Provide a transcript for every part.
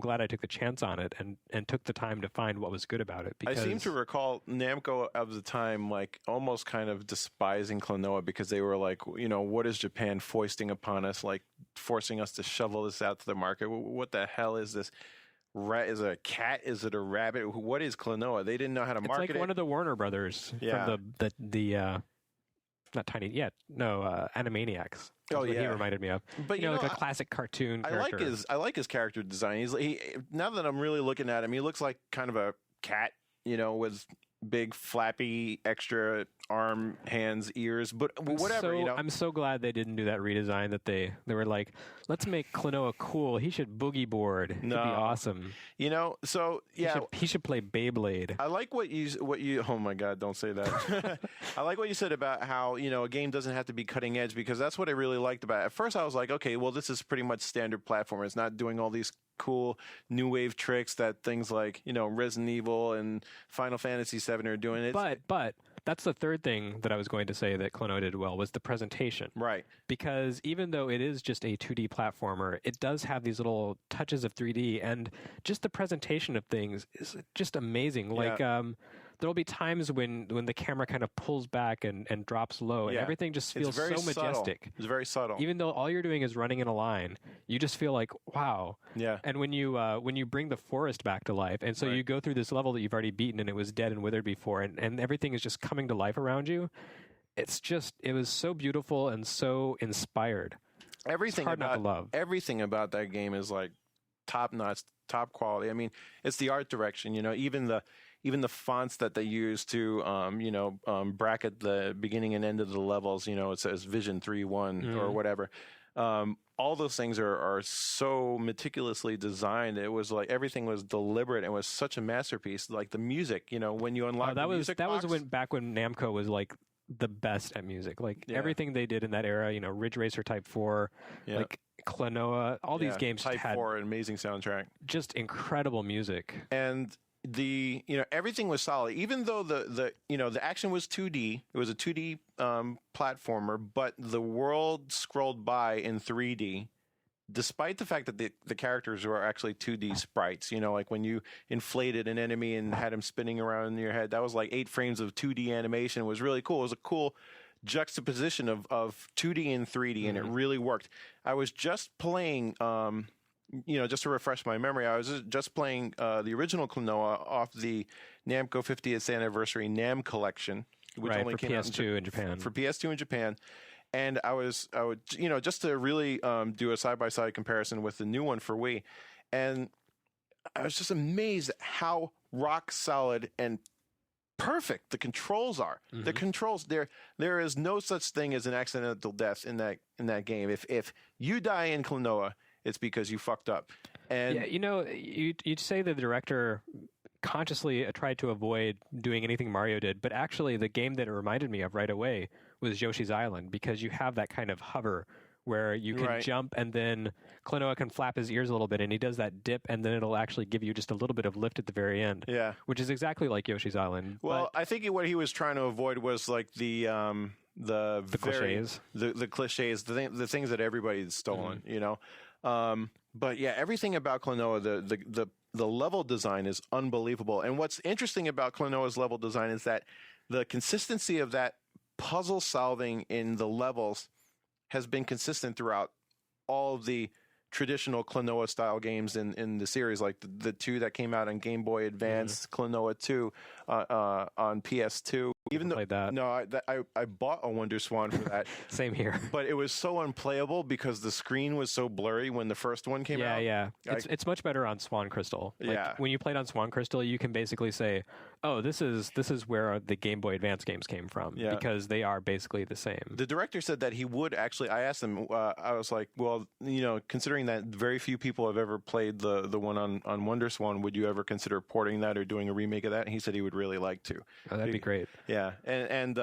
glad I took the chance on it and took the time to find what was good about it. I Because seem to recall Namco of the time, like, almost kind of despising Klonoa because they were like, what is Japan foisting upon us, like forcing us to shovel this out to the market? What the hell is this? Is it a cat? Is it a rabbit? What is Klonoa? They didn't know how to market it. It's like one of the Warner Brothers from the not Tiny, Animaniacs. That's what he reminded me of. But like a classic cartoon character. I like his character design. Now that I'm really looking at him, he looks like kind of a cat, with big flappy extra arm, hands, ears, but whatever. I'm so glad they didn't do that redesign. That they were like, let's make Klonoa cool. He should boogie board. It'd be awesome. So yeah, he should play Beyblade. I like what you. Oh my God, don't say that. I like what you said about how a game doesn't have to be cutting edge, because that's what I really liked about it. At first, I was like, okay, well, this is pretty much standard platformer. It's not doing all these cool new wave tricks that things like Resident Evil and Final Fantasy VII are doing. It, but that's the third thing that I was going to say that Klonoa did well, was the presentation. Right. Because even though it is just a 2D platformer, it does have these little touches of 3D, and just the presentation of things is just amazing. Like there'll be times when the camera kind of pulls back and drops low, and everything just feels so majestic. It's very subtle. Even though all you're doing is running in a line, you just feel like, wow. Yeah. And when you bring the forest back to life, and so you go through this level that you've already beaten and it was dead and withered before, and everything is just coming to life around you, it was so beautiful and so inspired. Everything it's hard about not to love. Everything about that game is like top notch, top quality. I mean, it's the art direction, even the fonts that they use to bracket the beginning and end of the levels, it says Vision 3.1 or whatever. All those things are so meticulously designed. It was like everything was deliberate and was such a masterpiece. Like the music, when you unlock the music box, was back when Namco was like the best at music. Like everything they did in that era, Ridge Racer Type 4, like Klonoa, all these games Type had 4, an amazing soundtrack, just incredible music. And the everything was solid, even though the action was 2D. It was a 2D platformer, but the world scrolled by in 3D, despite the fact that the characters were actually 2D sprites. Like when you inflated an enemy and had him spinning around in your head, that was like 8 frames of 2D animation. It was really cool. It was a cool juxtaposition of 2D and 3D, and it really worked. I was just playing just to refresh my memory, I was just playing the original Klonoa off the Namco 50th Anniversary NAM Collection, which only for came PS2 in Japan. For PS2 in Japan. And I would, just to really do a side-by-side comparison with the new one for Wii. And I was just amazed at how rock solid and perfect the controls are. The controls, there is no such thing as an accidental death in that game. If you die in Klonoa, it's because you fucked up. And you'd say the director consciously tried to avoid doing anything Mario did, but actually the game that it reminded me of right away was Yoshi's Island, because you have that kind of hover where you can jump, and then Klonoa can flap his ears a little bit, and he does that dip, and then it'll actually give you just a little bit of lift at the very end. Yeah. Which is exactly like Yoshi's Island. Well, I think what he was trying to avoid was like the cliches, the cliches, the things that everybody's stolen, But yeah, everything about Klonoa, the level design is unbelievable. And what's interesting about Klonoa's level design is that the consistency of that puzzle solving in the levels has been consistent throughout all of the traditional Klonoa style games in the series, like the two that came out on Game Boy Advance, Klonoa 2 on PS2. Even though played that. No, I bought a Wonder Swan for that. Same here. But it was so unplayable because the screen was so blurry when the first one came out. Yeah. It's much better on Swan Crystal. When you played on Swan Crystal, you can basically say, "Oh, this is where the Game Boy Advance games came from," because they are basically the same. The director said that he would actually. I asked him. I was like, "Well, considering that very few people have ever played the one on Wonder Swan, would you ever consider porting that or doing a remake of that?" And he said he would really like to. Oh, that'd be great. Yeah, and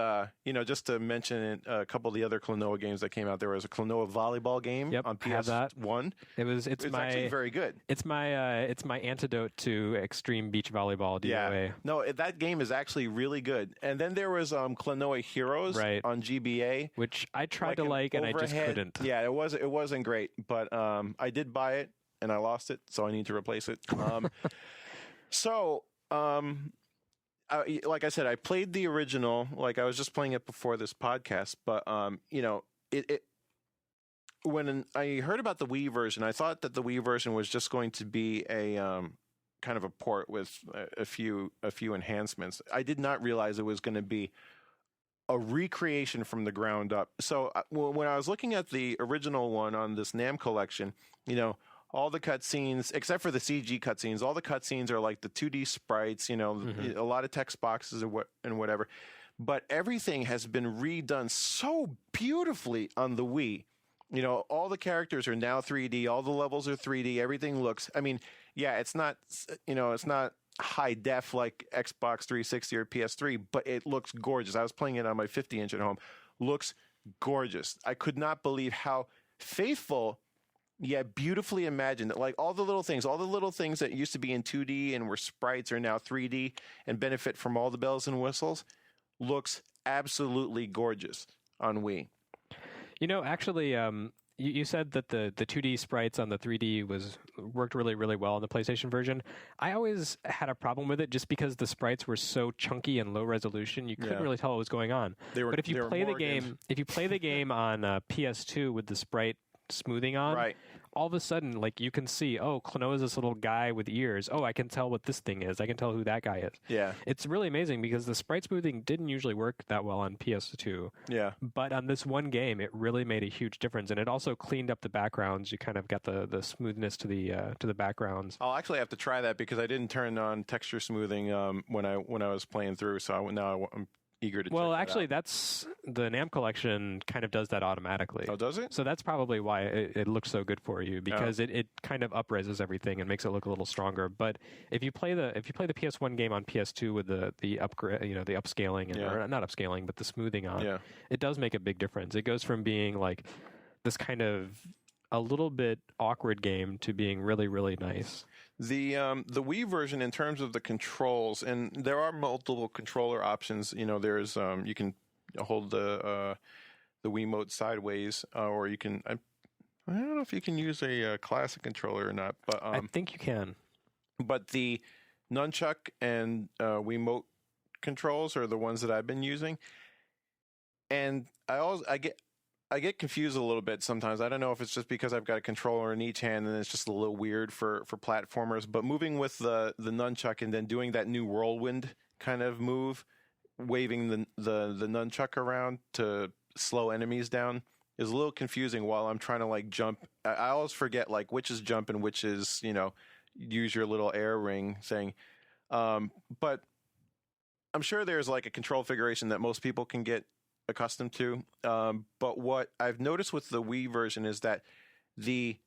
just to mention a couple of the other Klonoa games that came out, there was a Klonoa volleyball game on PS1. It's actually very good. It's my antidote to extreme beach volleyball DOA. Yeah, no, that game is actually really good. And then there was Klonoa Heroes on GBA, which I tried to like and I just couldn't. Yeah, it wasn't great, but I did buy it. and I lost it, so I need to replace it. So, like I said, I played the original. Like I was just playing it before this podcast, but when I heard about the Wii version, I thought that the Wii version was just going to be a kind of a port with a few enhancements. I did not realize it was going to be a recreation from the ground up. So when I was looking at the original one on this NAMM collection, all the cutscenes, except for the CG cutscenes, all the cutscenes are like the 2D sprites, a lot of text boxes and whatever. But everything has been redone so beautifully on the Wii. All the characters are now 3D. All the levels are 3D. Everything looks, it's not, it's not high def like Xbox 360 or PS3, but it looks gorgeous. I was playing it on my 50-inch at home. Looks gorgeous. I could not believe how faithful yet beautifully imagined. Like all the little things that used to be in 2D and were sprites are now 3D and benefit from all the bells and whistles. Looks absolutely gorgeous on Wii. Actually, you said that the 2D sprites on the 3D worked really, really well on the PlayStation version. I always had a problem with it just because the sprites were so chunky and low resolution, you couldn't really tell what was going on. But if you play the game on PS2 with the sprite smoothing on, right, all of a sudden, like you can see, Klonoa is this little guy with ears. I can tell what this thing is. I can tell who that guy is. Yeah. It's really amazing because the sprite smoothing didn't usually work that well on PS2. Yeah. But on this one game, it really made a huge difference, and it also cleaned up the backgrounds. You kind of got the smoothness to the backgrounds. I'll actually have to try that because I didn't turn on texture smoothing when I was playing through. So I'm eager to check that out. That's the NAMM collection kind of does that automatically. Oh, does it? So that's probably why it looks so good for you, because it kind of up-reses everything and makes it look a little stronger. But if you play the PS1 game on PS2 with the upgrade, the upscaling or not upscaling, but the smoothing on, it does make a big difference. It goes from being like this kind of a little bit awkward game to being really, really nice. The Wii version, in terms of the controls, and there are multiple controller options. There's you can hold the Wiimote sideways, or you can. I don't know if you can use a classic controller or not, but I think you can. But the nunchuck and Wiimote controls are the ones that I've been using, and I get confused a little bit sometimes. I don't know if it's just because I've got a controller in each hand and it's just a little weird for platformers. But moving with the nunchuck and then doing that new whirlwind kind of move, waving the nunchuck around to slow enemies down, is a little confusing while I'm trying to like jump. I always forget like which is jump and which is, use your little air ring thing. But I'm sure there's like a control configuration that most people can get accustomed to, but what I've noticed with the Wii version is that the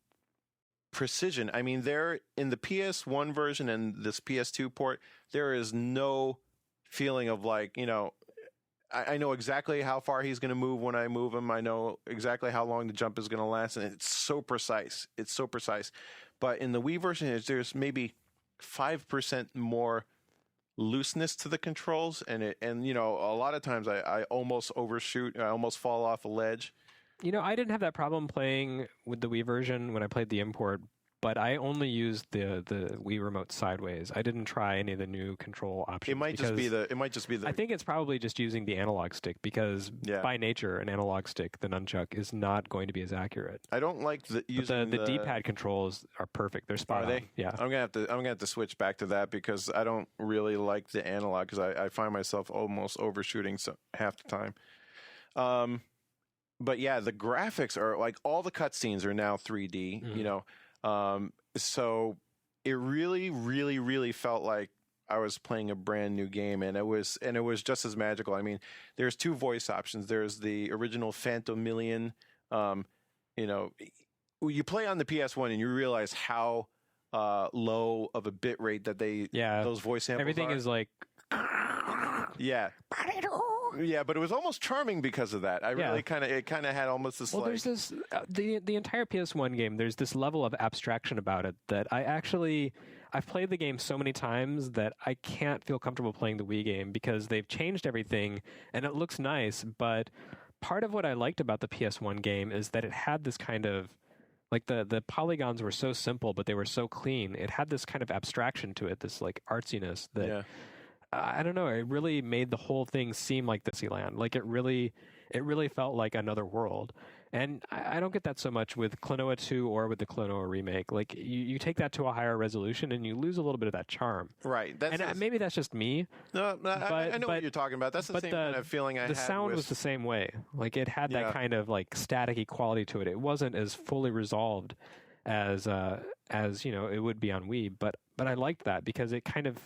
precision, there in the PS1 version and this PS2 port, there is no feeling of like, I know exactly how far he's going to move when I move him. I know exactly how long the jump is going to last, and it's so precise. But in the Wii version, there's maybe 5% more looseness to the controls, and a lot of times I almost overshoot. I almost fall off a ledge. I didn't have that problem playing with the Wii version when I played the import, but I only used the Wii remote sideways. I didn't try any of the new control options. It might just be the. I think it's probably just using the analog stick because by nature, an analog stick, the nunchuck, is not going to be as accurate. I don't like using the D-pad controls are perfect. They're spot on. Are they? Yeah. I'm gonna have to switch back to that because I don't really like the analog because I find myself almost overshooting half the time. But yeah, the graphics are like all the cutscenes are now 3D. Mm-hmm. So it really, really, really felt like I was playing a brand new game, and it was just as magical. There's two voice options. There's the original Phantomilian. You play on the PS1 and you realize how low of a bit rate that those voice samples everything are. Is like Yeah, but it was almost charming because of that. It kind of had almost this. Well, there's this the entire PS1 game. There's this level of abstraction about it that I've played the game so many times that I can't feel comfortable playing the Wii game because they've changed everything and it looks nice. But part of what I liked about the PS1 game is that it had this kind of Like the polygons were so simple, but they were so clean. It had this kind of abstraction to it, this like artsiness that Yeah. I don't know. It really made the whole thing seem like Disneyland. Like it really felt like another world. And I don't get that so much with Klonoa 2 or with the Klonoa remake. Like you take that to a higher resolution and you lose a little bit of that charm. Right. Maybe that's just me. No, I know what you're talking about. That's the same kind of feeling I had. The sound was the same way. Like it had that kind of like staticky quality to it. It wasn't as fully resolved as it would be on Wii, but I liked that because it kind of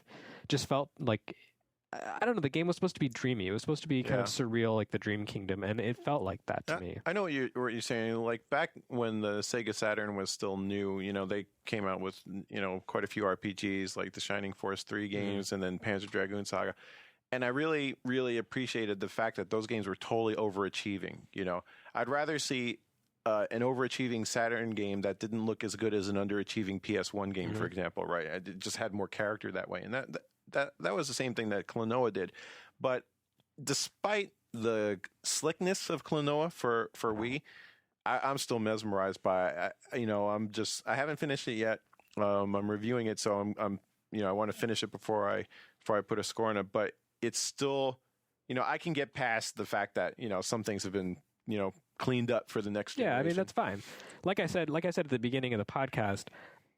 just felt like, I don't know, the game was supposed to be dreamy. It was supposed to be kind of surreal, like the Dream Kingdom, and it felt like that to me. I know what you're saying. Like back when the Sega Saturn was still new, they came out with quite a few RPGs, like the Shining Force 3 games, and then Panzer Dragoon Saga. And I really, really appreciated the fact that those games were totally overachieving. I'd rather see an overachieving Saturn game that didn't look as good as an underachieving PS1 game, for example. Right? It just had more character that way, and that was the same thing that Klonoa did. But despite the slickness of Klonoa for Wii, I'm still mesmerized by it. I haven't finished it yet. I'm reviewing it, so I want to finish it before I put a score on it. But it's still, I can get past the fact that some things have been cleaned up for the next generation. Yeah, I mean that's fine. Like I said at the beginning of the podcast,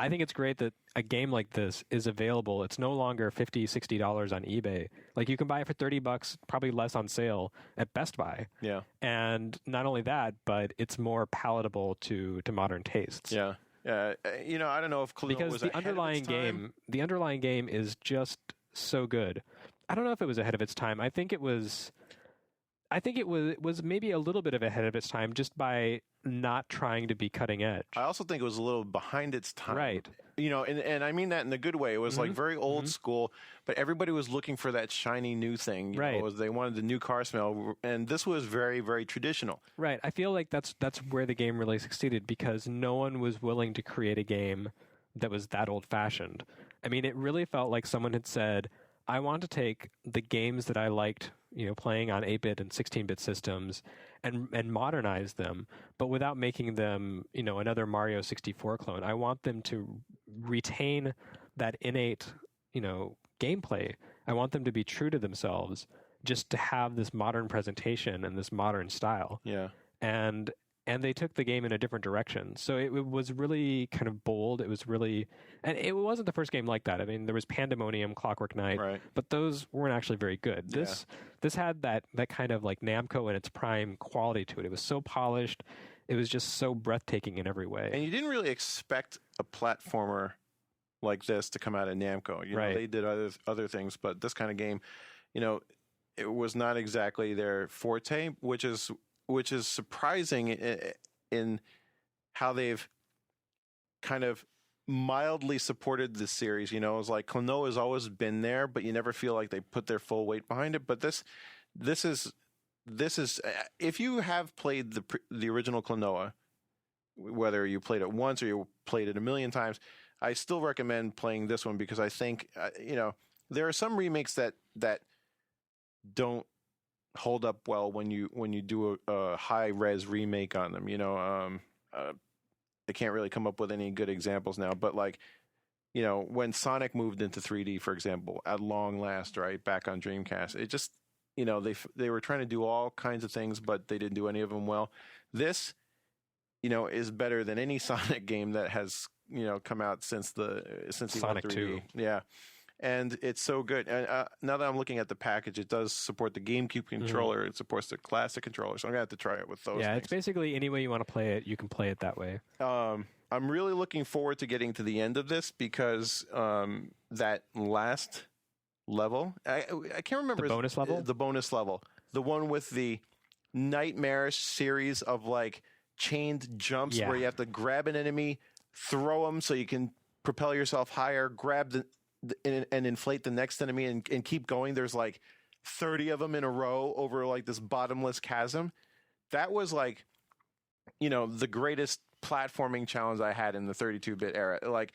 I think it's great that a game like this is available. It's no longer $50, $60 on eBay. Like you can buy it for $30, probably less on sale at Best Buy. Yeah. And not only that, but it's more palatable to modern tastes. Yeah. I don't know if Klonoa because was the underlying game is just so good. I don't know if it was ahead of its time. I think it was maybe a little bit of ahead of its time just by not trying to be cutting edge. I also think it was a little behind its time. Right. And I mean that in a good way. It was like very old school, but everybody was looking for that shiny new thing. Right. They wanted the new car smell, and this was very, very traditional. Right. I feel like that's where the game really succeeded because no one was willing to create a game that was that old-fashioned. I mean, it really felt like someone had said, I want to take the games that I liked, playing on 8-bit and 16-bit systems and modernize them, but without making them, another Mario 64 clone. I want them to retain that innate, gameplay. I want them to be true to themselves, just to have this modern presentation and this modern style. Yeah. And they took the game in a different direction. So it was really kind of bold. It was really, and it wasn't the first game like that. I mean, there was Pandemonium, Clockwork Knight, right, but those weren't actually very good. This had that kind of like Namco in its prime quality to it. It was so polished. It was just so breathtaking in every way. And you didn't really expect a platformer like this to come out of Namco. Right. They did other things, but this kind of game, it was not exactly their forte, which is surprising in how they've kind of mildly supported this series. It's like Klonoa has always been there, but you never feel like they put their full weight behind it. But this is if you have played the original Klonoa, whether you played it once or you played it a million times, I still recommend playing this one because I think there are some remakes that don't hold up well when you do a high res remake on them. I can't really come up with any good examples now, but like when Sonic moved into 3D, for example, at long last, right back on Dreamcast, it just they were trying to do all kinds of things, but they didn't do any of them well. This is better than any Sonic game that has come out since Sonic 2. Yeah. And it's so good. And now that I'm looking at the package, it does support the GameCube controller. It supports the classic controller. So I'm going to have to try it with those things. It's basically any way you want to play it, you can play it that way. I'm really looking forward to getting to the end of this because that last level, I can't remember. The bonus level? The bonus level. The one with the nightmarish series of like chained jumps where you have to grab an enemy, throw them so you can propel yourself higher, grab and inflate the next enemy and keep going. There's like 30 of them in a row over like this bottomless chasm. That was like, the greatest platforming challenge I had in the 32-bit era. Like,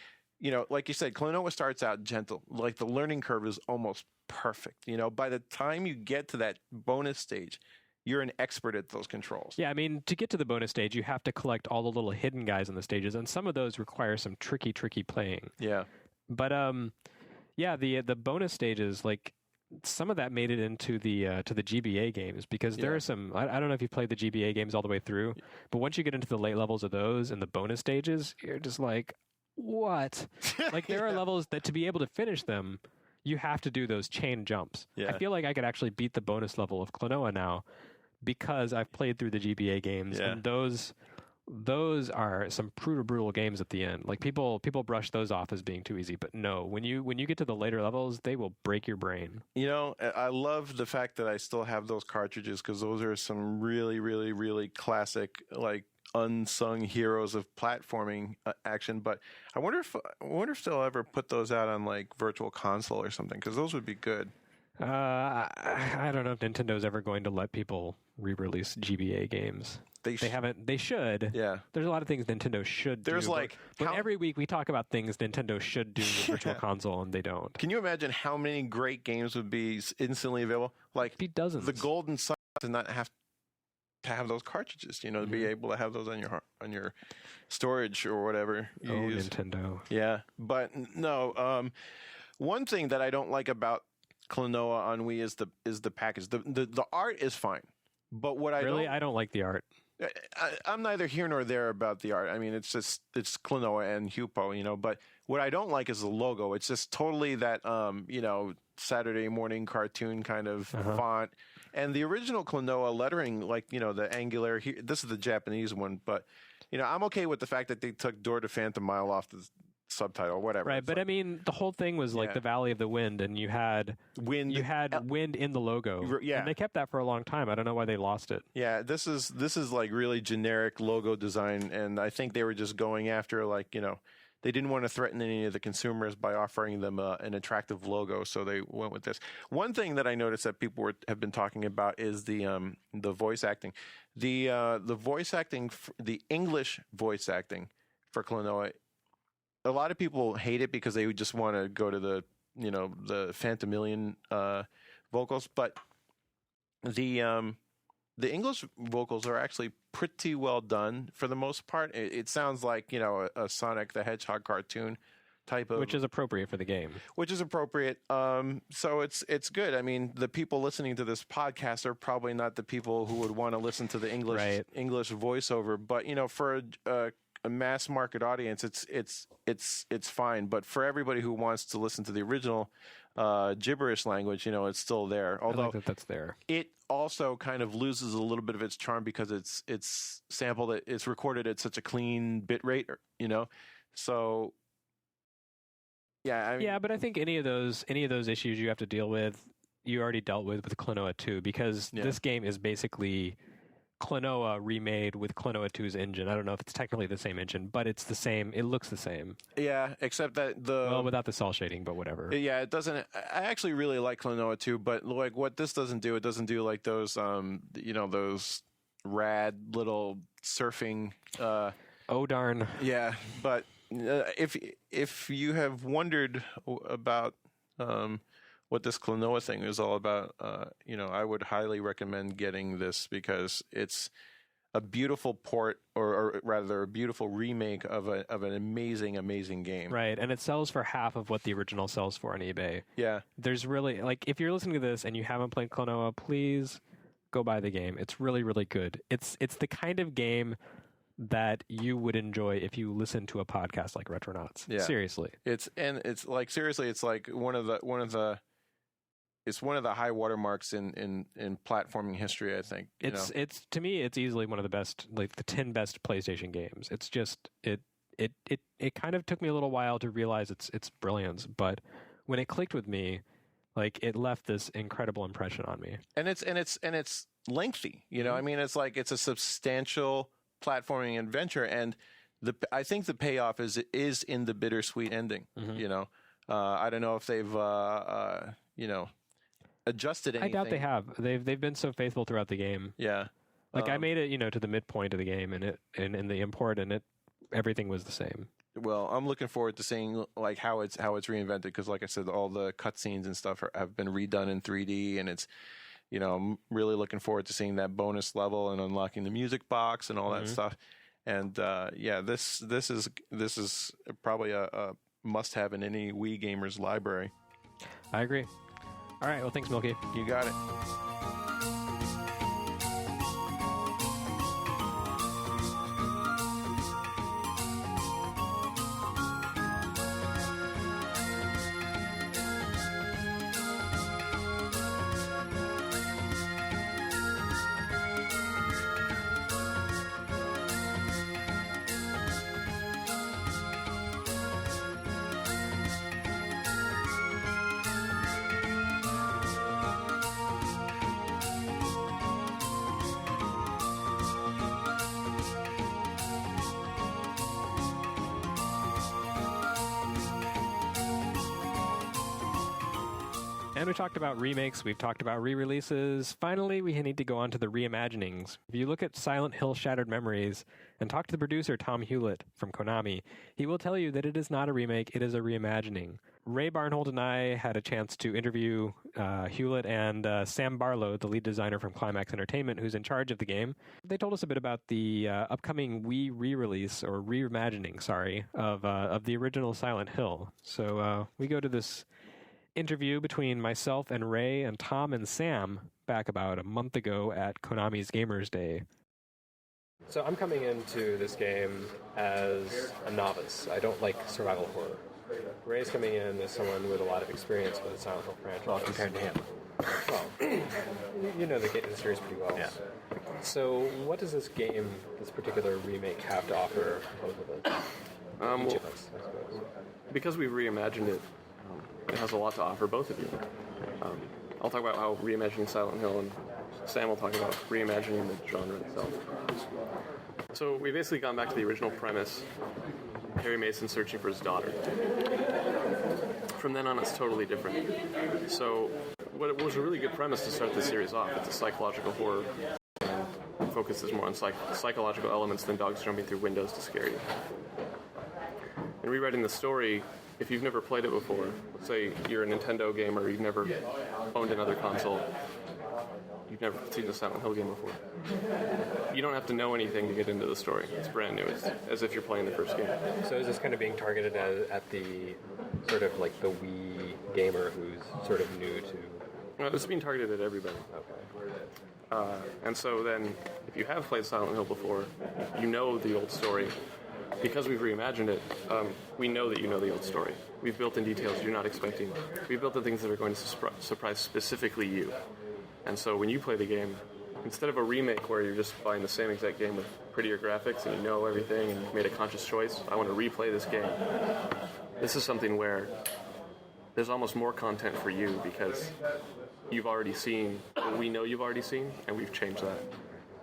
like you said, Klonoa starts out gentle. Like the learning curve is almost perfect. By the time you get to that bonus stage, you're an expert at those controls. Yeah, I mean, to get to the bonus stage, you have to collect all the little hidden guys in the stages, and some of those require some tricky playing. Yeah. But yeah, the bonus stages, like some of that made it into the to the GBA games, because there are some. I don't know if you played the GBA games all the way through, but once you get into the late levels of those and the bonus stages, you're just like, what? Like there are levels that to be able to finish them, you have to do those chain jumps. Yeah. I feel like I could actually beat the bonus level of Klonoa now because I've played through the GBA games, and those are some brutal games at the end. Like people brush those off as being too easy, but no, when you get to the later levels, they will break your brain. You know, I love the fact that I still have those cartridges, because those are some really classic, like, unsung heroes of platforming action. But I wonder if they'll ever put those out on like Virtual Console or something, because those would be good. I don't know if Nintendo's ever going to let people re-release GBA games. They haven't. They should. Yeah. There's a lot of things Nintendo should do. There's like... But every week we talk about things Nintendo should do with Virtual Console, and they don't. Can you imagine how many great games would be instantly available? Like, be dozens. The Golden Sun to not have to have those cartridges, you know, to be able to have those on your storage or whatever you use. Nintendo. Yeah. But no, one thing that I don't like about Klonoa on Wii is the package. The art is fine, but what I don't like the art. I'm neither here nor there about the art. I mean, it's Klonoa and Hupo, you know. But what I don't like is the logo. It's just totally that you know, Saturday morning cartoon kind of font. And the original Klonoa lettering, like, you know, the angular. This is the Japanese one, but you know, I'm okay with the fact that they took Door to Phantom Mile off the subtitle or whatever. Right, but like, I mean, the whole thing was like the Valley of the Wind, and you had wind in the logo. Yeah, and they kept that for a long time. I don't know why they lost it. Yeah, this is like really generic logo design, and I think they were just going after, like, you know, they didn't want to threaten any of the consumers by offering them an attractive logo, so they went with this. One thing that I noticed that people have been talking about is the voice acting, the voice acting, the English voice acting for Klonoa. A lot of people hate it because they just want to go to the Phantomillion vocals, but the English vocals are actually pretty well done for the most part. It sounds like, you know, a Sonic the Hedgehog cartoon type of, which is appropriate for the game. Which is appropriate. So it's good. I mean, the people listening to this podcast are probably not the people who would want to listen to the English voiceover, but you know, for a mass market audience, it's fine. But for everybody who wants to listen to the original gibberish language, you know, it's still there. Although I like that's there. It also kind of loses a little bit of its charm because it's sampled, it's recorded at such a clean bit rate, you know. So yeah, but I think any of those issues you have to deal with, you already dealt with Klonoa 2, because this game is basically Klonoa remade with Klonoa 2's engine. I don't know if it's technically the same engine, but it's the same. It looks the same. Yeah, except that without the cell shading, but whatever. Yeah, it doesn't. I actually really like Klonoa 2, but like what this doesn't do, it doesn't do like those you know, those rad little surfing. Oh darn. Yeah, but if you have wondered about what this Klonoa thing is all about, you know, I would highly recommend getting this, because it's a beautiful port, or rather a beautiful remake of an amazing game. Right, and it sells for half of what the original sells for on eBay. Yeah. There's really, like, if you're listening to this and you haven't played Klonoa, please go buy the game. It's really good. It's the kind of game that you would enjoy if you listen to a podcast like Retronauts. Yeah. Seriously. It's like one of the it's one of the high watermarks in platforming history, I think. It's to me, it's easily one of the best, like the 10 best PlayStation games. It's just it kind of took me a little while to realize its brilliance, but when it clicked with me, like, it left this incredible impression on me. And it's lengthy, you know. I mean, it's a substantial platforming adventure, and I think the payoff is in the bittersweet ending. You know, I don't know if they've you know, adjusted anything. I doubt they have. They've been so faithful throughout the game. Yeah, like I made it, you know, to the midpoint of the game, and in the import, and everything was the same. Well, I'm looking forward to seeing like how it's reinvented, because, like I said, all the cutscenes and stuff have been redone in 3D, and it's, I'm really looking forward to seeing that bonus level and unlocking the music box and all that stuff. And this is probably a must-have in any Wii gamer's library. I agree. All right. Well, thanks, Milky. You got it. And we talked about remakes, we've talked about re-releases. Finally, we need to go on to the reimaginings. If you look at Silent Hill Shattered Memories and talk to the producer Tom Hewlett from Konami, he will tell you that it is not a remake, it is a reimagining. Ray Barnholt and I had a chance to interview Hewlett and Sam Barlow, the lead designer from Climax Entertainment, who's in charge of the game. They told us a bit about the upcoming Wii re-release, or reimagining, of the original Silent Hill. So we go to this interview between myself and Ray and Tom and Sam back about a month ago at Konami's Gamers Day. So I'm coming into this game as a novice. I don't like survival horror. Ray's coming in as someone with a lot of experience with the Silent Hill franchise. Well, compared to him. Well, you know the series pretty well. Yeah. So what does this game, this particular remake, have to offer both of us? Each of us, I suppose. Because we've reimagined it, it has a lot to offer both of you. I'll talk about how reimagining Silent Hill, and Sam will talk about reimagining the genre itself. So we basically gone back to the original premise, Harry Mason searching for his daughter. From then on, it's totally different. So what was a really good premise to start the series off, it's a psychological horror, and focuses more on psychological elements than dogs jumping through windows to scare you. In rewriting the story, if you've never played it before, let's say you're a Nintendo gamer, you've never owned another console, you've never seen a Silent Hill game before, you don't have to know anything to get into the story. It's brand new. It's as if you're playing the first game. So is this kind of being targeted at the sort of like the Wii gamer who's sort of new to... It's being targeted at everybody. Okay. And so then, if you have played Silent Hill before, you know the old story. Because we've reimagined it, we know that you know the old story. We've built in details you're not expecting. We've built in things that are going to surprise specifically you. And so when you play the game, instead of a remake where you're just buying the same exact game with prettier graphics and you know everything and you've made a conscious choice, I want to replay this game. This is something where there's almost more content for you because you've already seen what we know you've already seen, and we've changed that.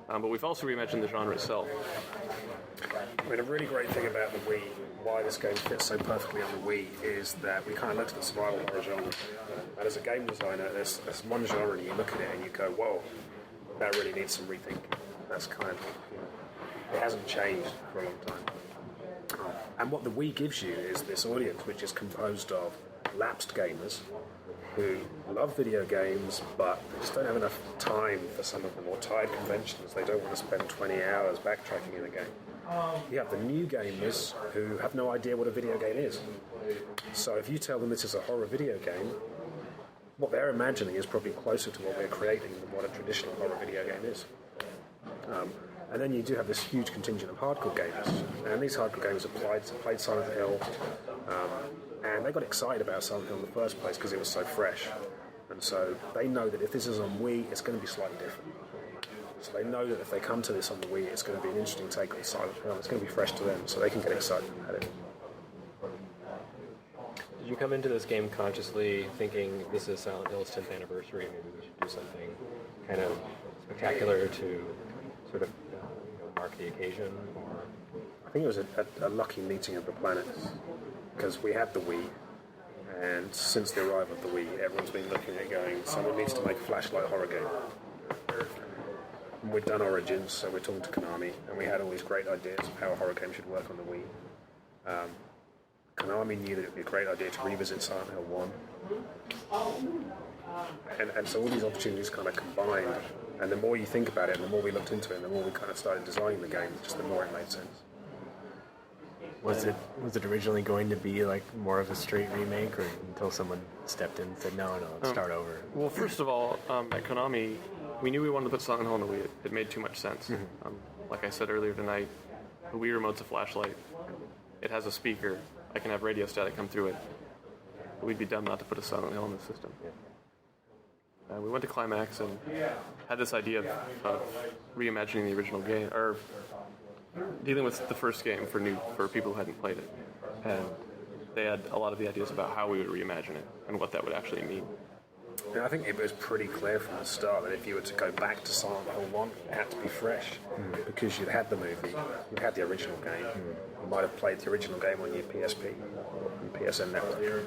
But we've also reimagined the genre itself. I mean, a really great thing about the Wii, why this game fits so perfectly on the Wii, is that we kind of looked at the survival horror genre. And as a game designer, there's one genre and you look at it and you go, whoa, that really needs some rethinking. That's kind of, it hasn't changed for a long time. And what the Wii gives you is this audience which is composed of lapsed gamers who love video games but just don't have enough time for some of the more tired conventions. They don't want to spend 20 hours backtracking in a game. You have the new gamers who have no idea what a video game is. So if you tell them this is a horror video game, what they're imagining is probably closer to what we're creating than what a traditional horror video game is. And then you do have this huge contingent of hardcore gamers. And these hardcore gamers have played Silent Hill, and they got excited about Silent Hill in the first place because it was so fresh. And so they know that if this is on Wii, it's going to be slightly different. So they know that if they come to this on the Wii, it's going to be an interesting take on Silent Hill. It's going to be fresh to them, so they can get excited about it. Did you come into this game consciously thinking this is Silent Hill's 10th anniversary, maybe we should do something kind of spectacular to sort of mark the occasion? Or I think it was a lucky meeting of the planets, because we had the Wii, and since the arrival of the Wii, everyone's been looking at it going, someone needs to make a flashlight horror game. And we'd done Origins, so we're talking to Konami, and we had all these great ideas of how a horror game should work on the Wii. Konami knew that it would be a great idea to revisit Silent Hill 1. And so all these opportunities kind of combined, and the more you think about it, and the more we looked into it, and the more we kind of started designing the game, just the more it made sense. Was it originally going to be like more of a straight remake, or until someone stepped in and said, no, let's start over? Well, first of all, at Konami, we knew we wanted to put Silent Hill on the Wii. It made too much sense. Like I said earlier tonight, the Wii remote's a flashlight. It has a speaker. I can have radio static come through it. We'd be dumb not to put a Silent Hill in the system. We went to Climax and had this idea of reimagining the original game, or dealing with the first game for people who hadn't played it. And they had a lot of the ideas about how we would reimagine it and what that would actually mean. Yeah, I think it was pretty clear from the start that if you were to go back to Silent Hill 1, it had to be fresh, because you'd had the movie, you'd had the original game, you might have played the original game on your PSP, and PSN network.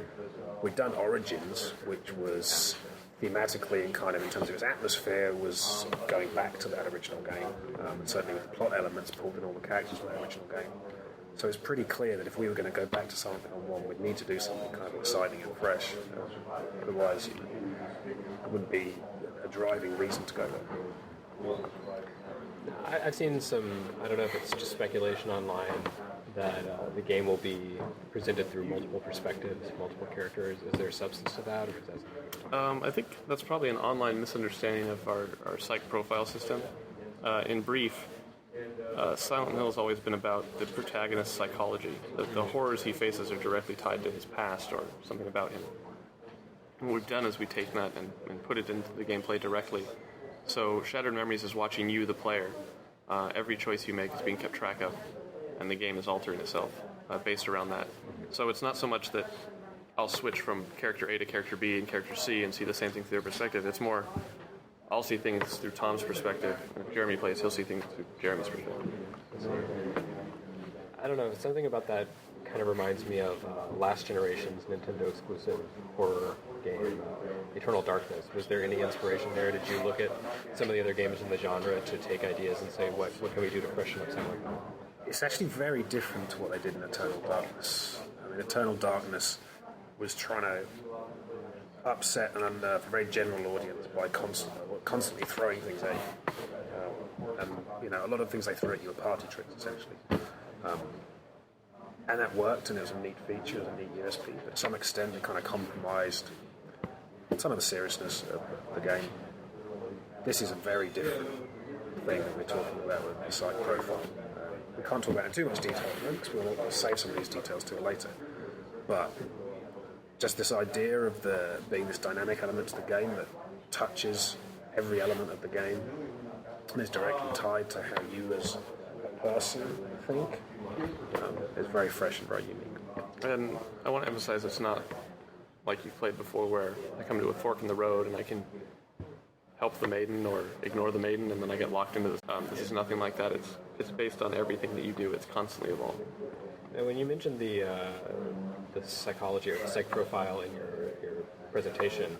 We'd done Origins, which was thematically and kind of in terms of its atmosphere was going back to that original game, and certainly with the plot elements pulled in all the characters from the original game. So it's pretty clear that if we were going to go back to Silent Hill 1, we'd need to do something kind of exciting and fresh. Otherwise, it wouldn't be a driving reason to go there. I've seen some, I don't know if it's just speculation online, that the game will be presented through multiple perspectives, multiple characters. Is there substance to that, or is that? I think that's probably an online misunderstanding of our psych profile system. In brief, Silent Hill has always been about the protagonist's psychology. The horrors he faces are directly tied to his past or something about him. And what we've done is we've taken that and put it into the gameplay directly. So Shattered Memories is watching you, the player. Every choice you make is being kept track of, and the game is altering itself based around that. So it's not so much that I'll switch from character A to character B and character C and see the same thing through their perspective. It's more, I'll see things through Tom's perspective, and if Jeremy plays, he'll see things through Jeremy's perspective. I don't know, something about that kind of reminds me of last generation's Nintendo exclusive horror game, Eternal Darkness. Was there any inspiration there? Did you look at some of the other games in the genre to take ideas and say, what can we do to freshen up something like that? It's actually very different to what they did in Eternal Darkness. I mean, Eternal Darkness was trying to upset and unnerve a very general audience by constantly throwing things at you. And, you know, a lot of things they threw at you were party tricks, essentially. And that worked, and it was a neat feature, it was a neat USP, but to some extent it kind of compromised some of the seriousness of the game. This is a very different thing that we're talking about with the site profile. We can't talk about it in too much detail because we'll save some of these details to later. But just this idea of there being this dynamic element to the game that touches every element of the game and is directly tied to how you as a person think is very fresh and very unique. And I want to emphasize it's not like you've played before where I come to a fork in the road and I can help the maiden or ignore the maiden and then I get locked into this. This is nothing like that. It's based on everything that you do. It's constantly evolving. And when you mentioned the psychology or the psych profile in your presentation,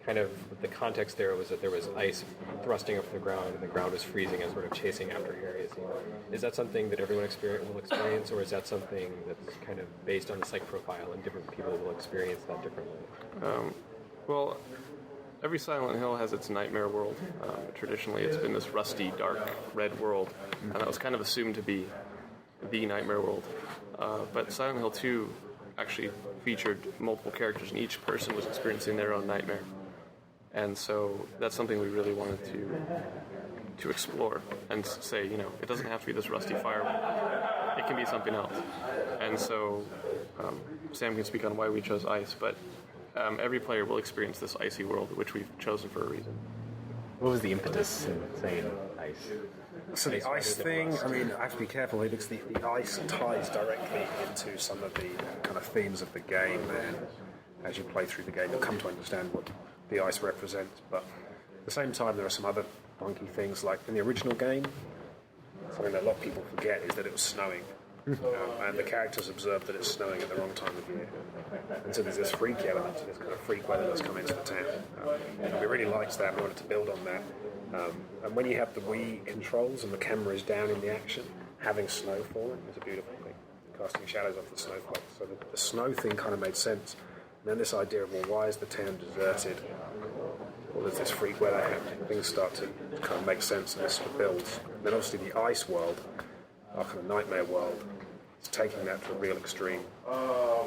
kind of the context there was that there was ice thrusting up from the ground and the ground was freezing and sort of chasing after Harry. Is that something that everyone will experience, or is that something that's kind of based on the psych profile and different people will experience that differently? Well, every Silent Hill has its nightmare world. Traditionally, it's been this rusty, dark, red world, and that was kind of assumed to be the nightmare world. But Silent Hill 2 actually featured multiple characters, and each person was experiencing their own nightmare. And so that's something we really wanted to explore and say, you know, it doesn't have to be this rusty fire. It can be something else. And so Sam can speak on why we chose ice, but every player will experience this icy world, which we've chosen for a reason. What was the impetus in saying ice? So the ice thing, I mean, I have to be careful here because the ice ties directly into some of the kind of themes of the game, and as you play through the game, you'll come to understand what the ice represents. But at the same time, there are some other funky things, like in the original game, something that a lot of people forget is that it was snowing. And the characters observed that it's snowing at the wrong time of year. And so there's this freaky element to this kind of freak weather that's come into the town. And we really liked that, we wanted to build on that. And when you have the Wii controls and the camera is down in the action, having snow falling is a beautiful thing. casting shadows off the snowflakes. So the snow thing kind of made sense. And then this idea of, well, why is the town deserted? Well, there's this freak weather happening. Things start to kind of make sense, and this sort of builds. And then obviously the ice world, our kind of nightmare world, is taking that to a real extreme. I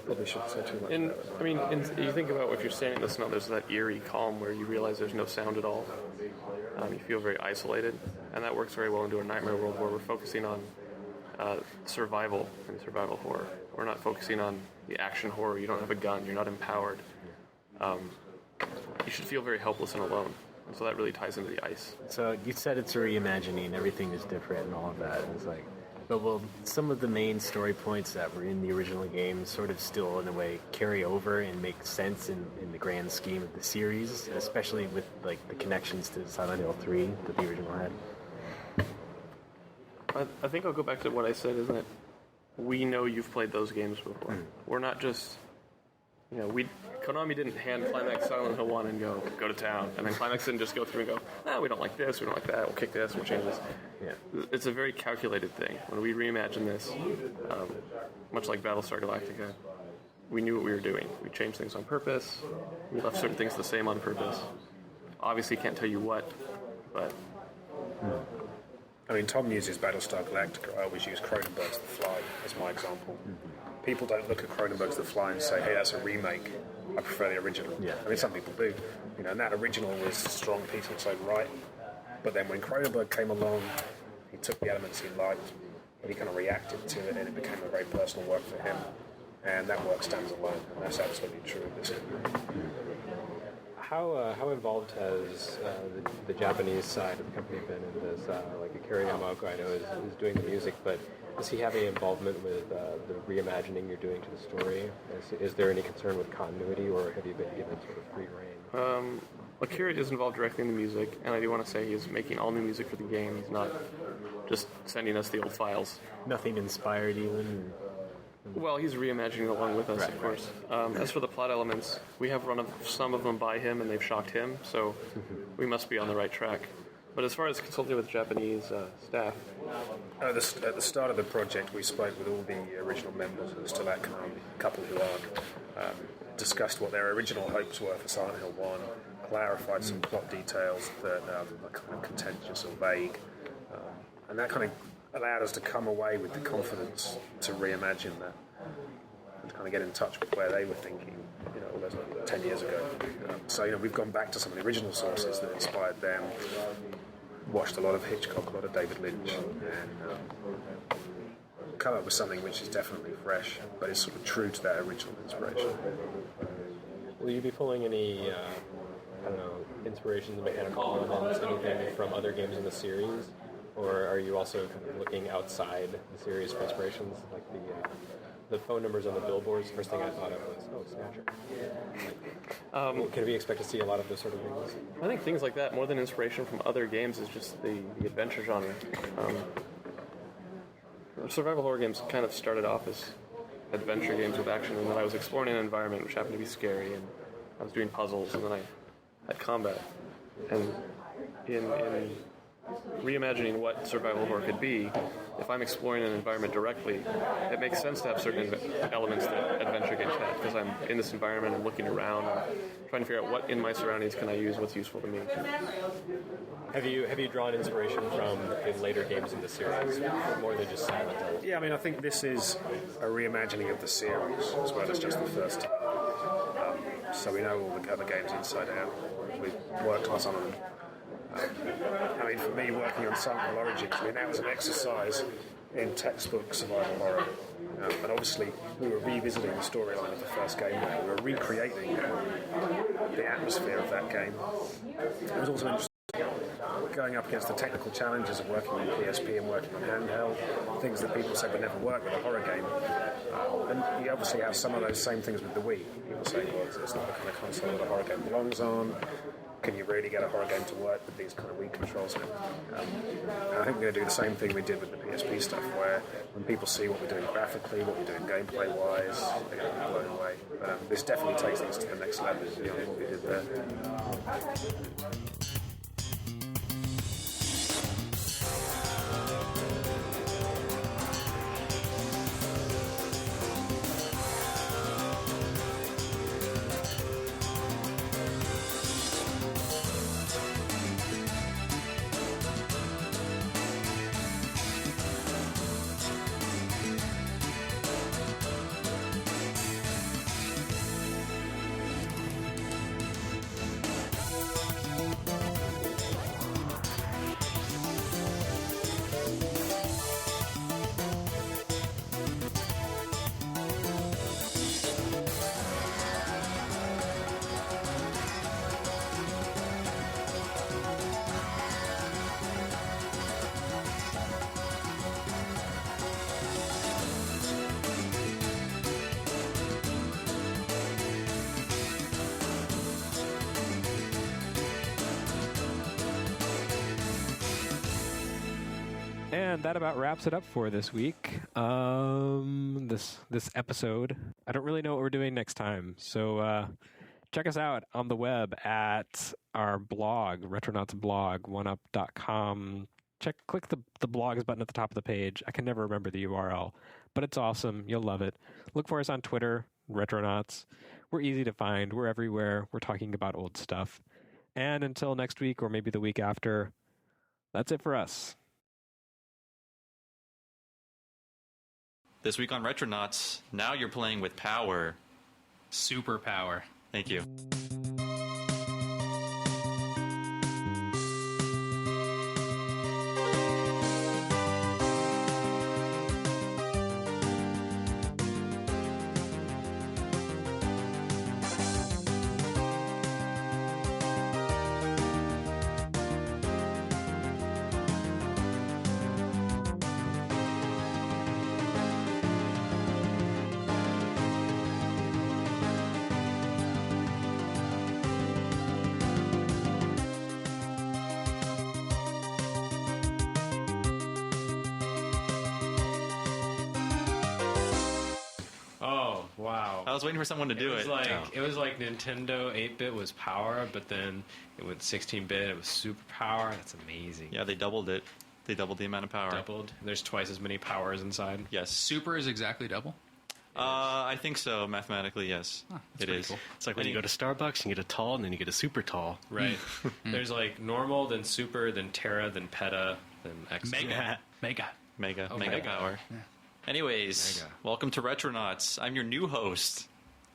probably shouldn't say too much about that. You think about if you're standing in the snow, there's that eerie calm where you realize there's no sound at all. You feel very isolated, and that works very well into a nightmare world where we're focusing on survival and survival horror. We're not focusing on the action horror. You don't have a gun. You're not empowered. You should feel very helpless and alone. And so that really ties into the ice. So you said it's a reimagining, everything is different and all of that. It's like, but will some of the main story points that were in the original game sort of still, in a way, carry over and make sense in the grand scheme of the series, especially with like the connections to Silent Hill 3 that the original had? I think I'll go back to what I said, is that we know you've played those games before. We're not just, Konami didn't hand Climax Silent Hill 1 and go to town, and then Climax didn't just go through and go, we don't like this, we don't like that, we'll kick this, we'll change this. Yeah. It's a very calculated thing. When we reimagine this, much like Battlestar Galactica, we knew what we were doing. We changed things on purpose, we left certain things the same on purpose. Obviously can't tell you what, but... I mean, Tom uses Battlestar Galactica. I always use Cronenberg's The Fly as my example. People don't look at Cronenberg's The Fly and say, hey, that's a remake. I prefer the original. Yeah. I mean, some people do. And that original was a strong piece in its own right. But then when Cronenberg came along, he took the elements he liked, and he kind of reacted to it, and it became a very personal work for him. And that work stands alone, and that's absolutely true of this. How involved has the Japanese side of the company been in this? Like Akira Yamaoka, I know, is doing the music, but does he have any involvement with the reimagining you're doing to the story? Is there any concern with continuity, or have you been given sort of free reign? Akira is involved directly in the music, and I do want to say he's making all new music for the game. He's not just sending us the old files. Nothing inspired even? Well, he's reimagining along with us, of course. As for the plot elements, we have run some of them by him, and they've shocked him, so we must be on the right track. But as far as consulting with Japanese staff... At the start of the project, we spoke with all the original members who are still at Konami, a couple who aren't, discussed what their original hopes were for Silent Hill 1, clarified some plot details that are kind of contentious or vague, and that kind of allowed us to come away with the confidence to reimagine that and to kind of get in touch with where they were thinking, almost 10 years ago. So, we've gone back to some of the original sources that inspired them, watched a lot of Hitchcock, a lot of David Lynch, and come up with something which is definitely fresh, but is sort of true to that original inspiration. Will you be pulling any, inspirations, mechanical elements, anything from other games in the series? Or are you also kind of looking outside the series for inspirations, like the phone numbers on the billboards? The first thing I thought of was, Snatcher. Can we expect to see a lot of those sort of things? I think things like that, more than inspiration from other games, is just the adventure genre. Survival horror games kind of started off as adventure games with action, and then I was exploring an environment which happened to be scary, and I was doing puzzles, and then I had combat. And in reimagining what survival horror could be, if I'm exploring an environment directly, it makes sense to have certain elements that adventure games have, because I'm in this environment, I'm looking around, I'm trying to figure out what in my surroundings can I use, what's useful to me. Have you drawn inspiration from the later games in the series, more than just Silent Hill? Yeah, I think this is a reimagining of the series as well as just the first time. So we know all the other games inside out. We've worked on some of them. For me, working on Silent Hill Origins, that was an exercise in textbook survival horror. And obviously, we were revisiting the storyline of the first game. We were recreating the atmosphere of that game. It was also interesting going up against the technical challenges of working on PSP and working on handheld, things that people said would never work with a horror game. And you obviously have some of those same things with the Wii. People say, well, it's not the kind of console that a horror game belongs on. Can you really get a horror game to work with these kind of Wii controls? And I think we're going to do the same thing we did with the PSP stuff, where when people see what we're doing graphically, what we're doing gameplay-wise, they're going to be blown away. But this definitely takes things to the next level beyond what we did there. And that about wraps it up for this week. This episode. I don't really know what we're doing next time, so check us out on the web at our blog, Retronauts blog, oneup.com. Click the blogs button at the top of the page. I can never remember the URL, but it's awesome. You'll love it. Look for us on Twitter, Retronauts. We're easy to find. We're everywhere. We're talking about old stuff. And until next week, or maybe the week after, that's it for us. This week on Retronauts, now you're playing with power. Superpower. Thank you. Wow. I was waiting for someone to do it. It was like Nintendo 8-bit was power, but then it went 16-bit. It was superpower. That's amazing. Yeah, they doubled it. They doubled the amount of power. Doubled. There's twice as many powers inside. Yes. Super is exactly double? I think so. Mathematically, yes. It is. Cool. It's like when you go to Starbucks, you get a tall, and then you get a super tall. Right. There's like normal, then super, then Terra, then Peta, then X. Mega. Mega mega. power. Yeah. Anyways, Mega. welcome to Retronauts. I'm your new host,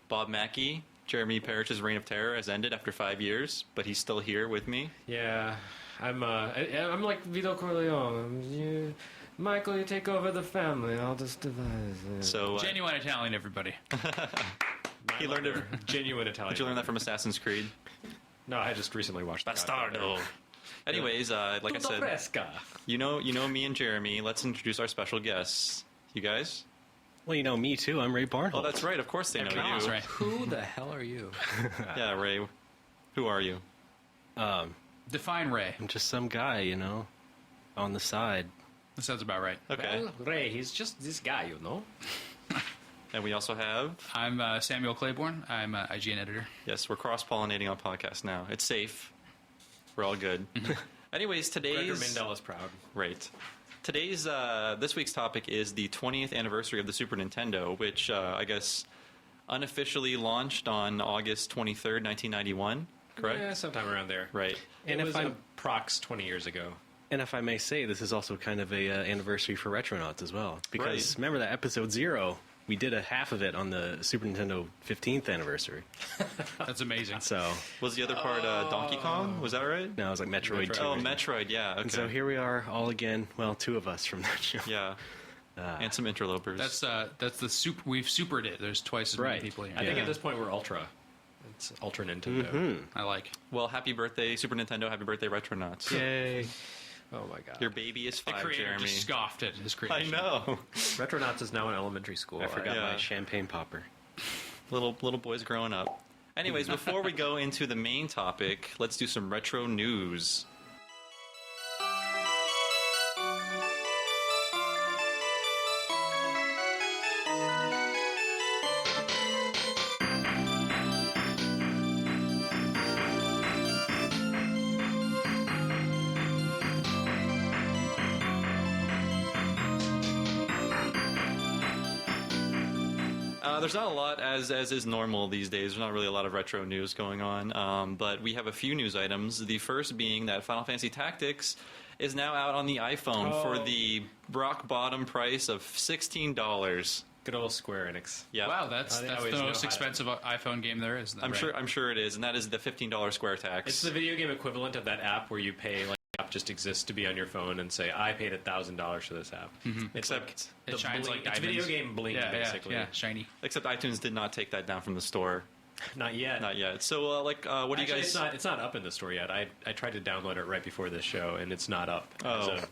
Bob Mackey. Jeremy Parrish's reign of terror has ended after 5 years, but he's still here with me. Yeah. I'm like Vito Corleone. Michael, you take over the family. I'll just devise it. So Genuine Italian, everybody. he learned it. Genuine Italian. Did you learn that from Assassin's Creed? No, I just recently watched Bastardo. Anyways, like I said, Fresca. you know me and Jeremy. Let's introduce our special guests. You guys? Well, you know me too. I'm Ray Barnholt. Oh, that's right. Of course they know That's you. right. Who the hell are you? Yeah, Ray. Who are you? Define Ray. I'm just some guy, on the side. That sounds about right. Okay. Well, Ray, he's just this guy, you know? And we also have... I'm Samuel Claiborne. I'm an IGN editor. Yes, we're cross-pollinating on podcast now. It's safe. We're all good. Anyways, Gregor today's... Mendel is proud. Right. Today's, this week's topic is the 20th anniversary of the Super Nintendo, which I guess unofficially launched on August 23rd, 1991, correct? Yeah, sometime around there. Right. And And it if was I'm- prox 20 years ago. And if I may say, this is also kind of a anniversary for Retronauts as well. Because Right. remember that episode 0, we did a half of it on the Super Nintendo 15th anniversary. That's amazing. So Was the other part Donkey Kong? Was that right? now it's like Metroid 2. Oh, Metroid, yeah. Okay. And so here we are all again, well, 2 of us from that show. Yeah. And some interlopers. That's the super. We've supered it. There's twice as many Right. people here. I think at this point we're Ultra. It's Ultra Nintendo. Mm-hmm. I like. Well, happy birthday, Super Nintendo. Happy birthday, Retronauts. Yay. Oh my god. Your baby is The 5, creator Jeremy. just scoffed at his I creation. know. Retronauts is now in elementary school. I forgot Yeah. my champagne popper. Little boys growing up. Anyways, before we go into the main topic, let's do some retro news. There's not a lot, as is normal these days. There's not really a lot of retro news going on, but we have a few news items. The first being that Final Fantasy Tactics is now out on the iPhone for the rock bottom price of $16. Good old Square Enix. Yeah, Wow, that's They the always know most how to- expensive iPhone game there is. I'm sure it is, and that is the $15 Square tax. It's the video game equivalent of that app where you pay, like, the app just exists to be on your phone and say, I paid $1,000 for this app. It's Except like it the shines bling, like it's video diamonds. game bling, Yeah, basically. yeah, shiny. Except iTunes did not take that down from the store. Not yet. Not yet. So, what do you Actually, guys... It's not up in the store yet. I tried to download it right before this show, and it's not up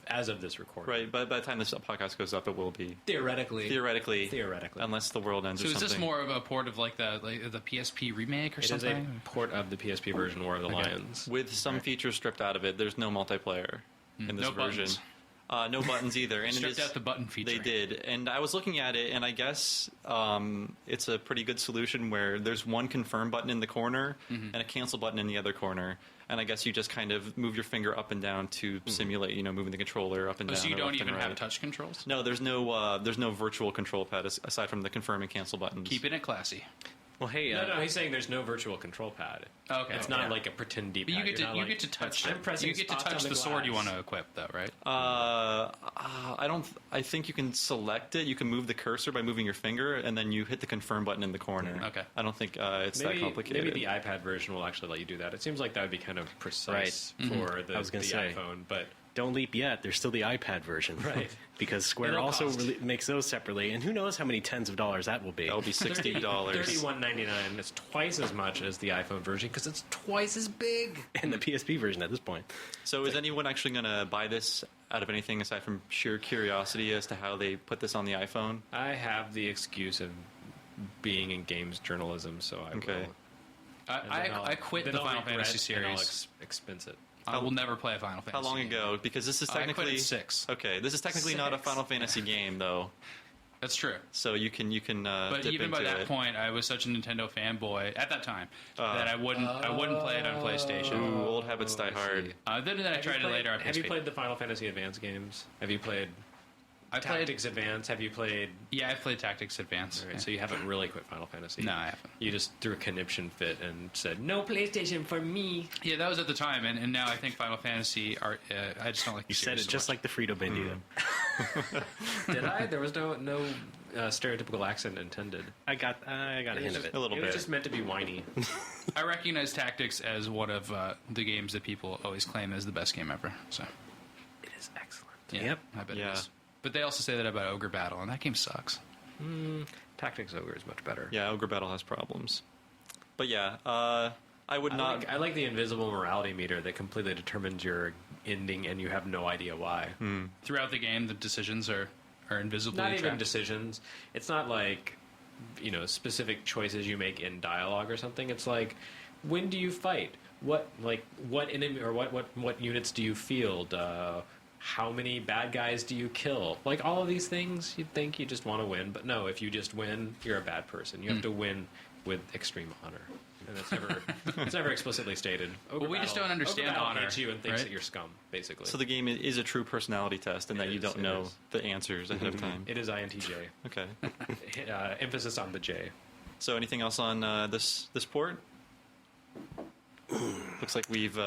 as of this recording. Right, but by the time this podcast goes up, it will be. Theoretically. Theoretically. Unless Unless the world ends So or is something. this more of a port of like the PSP remake or It is something? a port of the PSP version, War of the Lions. With some features stripped out of it, there's no multiplayer in this No version. buttons. No buttons either. And Stripped out the button feature. They did. And I was looking at it, and I guess it's a pretty good solution where there's one confirm button in the corner and a cancel button in the other corner. And I guess you just kind of move your finger up and down to simulate, moving the controller up and down. So you or don't left and even have right. touch controls? No, there's no virtual control pad aside from the confirm and cancel buttons. Keeping it classy. Well, hey, No, he's saying there's no virtual control pad. Okay. It's not like a pretend D-pad. But you get to You're not get to touch. I'm pressing You get to spots touch on the sword you glass. want to equip, though, right? I don't. I think you can select it. You can move the cursor by moving your finger, and then you hit the confirm button in the corner. Okay. I don't think it's that complicated. Maybe the iPad version will actually let you do that. It seems like that would be kind of precise for the, I was gonna the say. iPhone, but Don't leap yet. There's still the iPad version, Right. Because Square It'll also cost. makes those separately, and who knows how many tens of dollars that will be. That'll be $60. $31.99. It's twice as much as the iPhone version because it's twice as big. And the PSP version at this point. So is anyone actually going to buy this out of anything aside from sheer curiosity as to how they put this on the iPhone? I have the excuse of being in games journalism, so I Okay. will. And then I'll- I quit then the I'll Final regret Fantasy and I'll series. expense it. I will never play a Final Fantasy. How long game. ago? Because this is I quit technically at 6. Okay, this is technically not a Final Fantasy game though. That's true. So you can But dip even by into that it. point, I was such a Nintendo fanboy at that time that I wouldn't play it on PlayStation. Ooh, old habits die hard. Then I tried it later on PSP. Have you played the Final Fantasy Advance games? Have you played I played. Tactics Advance? Have you played? Yeah, I played Tactics Advance. All right, Yeah. so you haven't really quit Final Fantasy. No, I haven't. You just threw a conniption fit and said, "No PlayStation for me." Yeah, that was at the time, and now I think Final Fantasy are. I just don't like. You said it just like the Frito Bandito. Did I? There was no stereotypical accent intended. I got a hint of it. A little It was bit. just meant to be whiny. I recognize Tactics as one of the games that people always claim as the best game ever. So It is excellent. yeah, Yep. I bet Yeah. it is. But they also say that about Ogre Battle, and that game sucks. Tactics Ogre is much better. Yeah, Ogre Battle has problems. But yeah, I would not. I like the invisible morality meter that completely determines your ending, and you have no idea why. Throughout the game, the decisions are invisibly Not even tracked. decisions. It's not like specific choices you make in dialogue or something. It's like, when do you fight? What enemy or what units do you field? How many bad guys do you kill? Like all of these things, you'd think you just want to win, but no. If you just win, you're a bad person. You have to win with extreme honor, and that's never it's never explicitly stated. Well, we just don't understand Ogre Battle honor, hates you and thinks right? that you're scum, basically. So the game is a true personality test, and that you is, don't it know is. the answers ahead of time. It is INTJ. Okay. Emphasis on the J. So anything else on this port? Looks like we've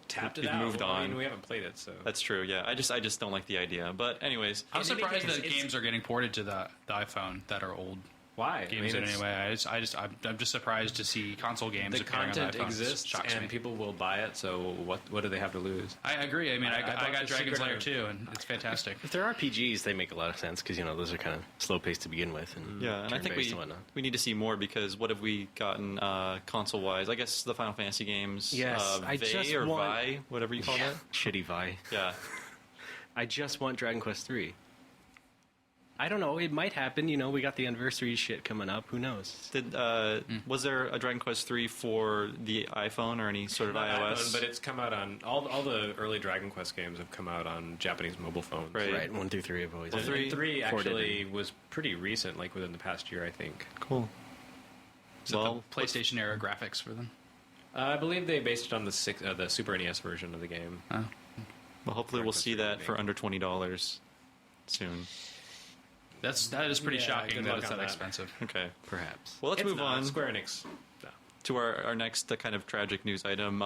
Tapped it we've out. moved Well, I on. mean, we haven't played it, so. That's true. Yeah, I just don't like the idea. But anyways, I'm In any surprised case, that it's- games are getting ported to the iPhone that are old Why? games I mean, it's- anyway. I'm just surprised to see console games The appearing content on iPhones. exists, Shocks and me. people will buy it. So what do they have to lose? I agree. I mean, I I bought got the Dragon's Secret Lair of- too, and it's fantastic. If they're RPGs, they make a lot of sense because those are kind of slow paced to begin with. And yeah, and I think turn-based and whatnot. we need to see more because what have we gotten console wise? I guess the Final Fantasy games. Yes, I Vay just or want- Vi, whatever you call that. Shitty Vi. Yeah. I just want Dragon Quest 3. I don't know. It might happen. We got the anniversary shit coming up. Who knows? Did was there a Dragon Quest 3 for the iPhone or any sort of Not iOS? iPhone, but it's come out on all the early Dragon Quest games have come out on Japanese mobile phones. Right. Right. 1 through 3 have always. And been. three Four actually was pretty recent, like within the past year, I think. Cool. Is it Well, the PlayStation era graphics for them? I believe they based it on the Super NES version of the game. Oh. Well, hopefully we'll see that for under $20 soon. That is pretty Yeah, shocking good that luck it's on that that. expensive. Okay. Perhaps. Well, let's It's move not. on Square Enix. No. to our next kind of tragic news item.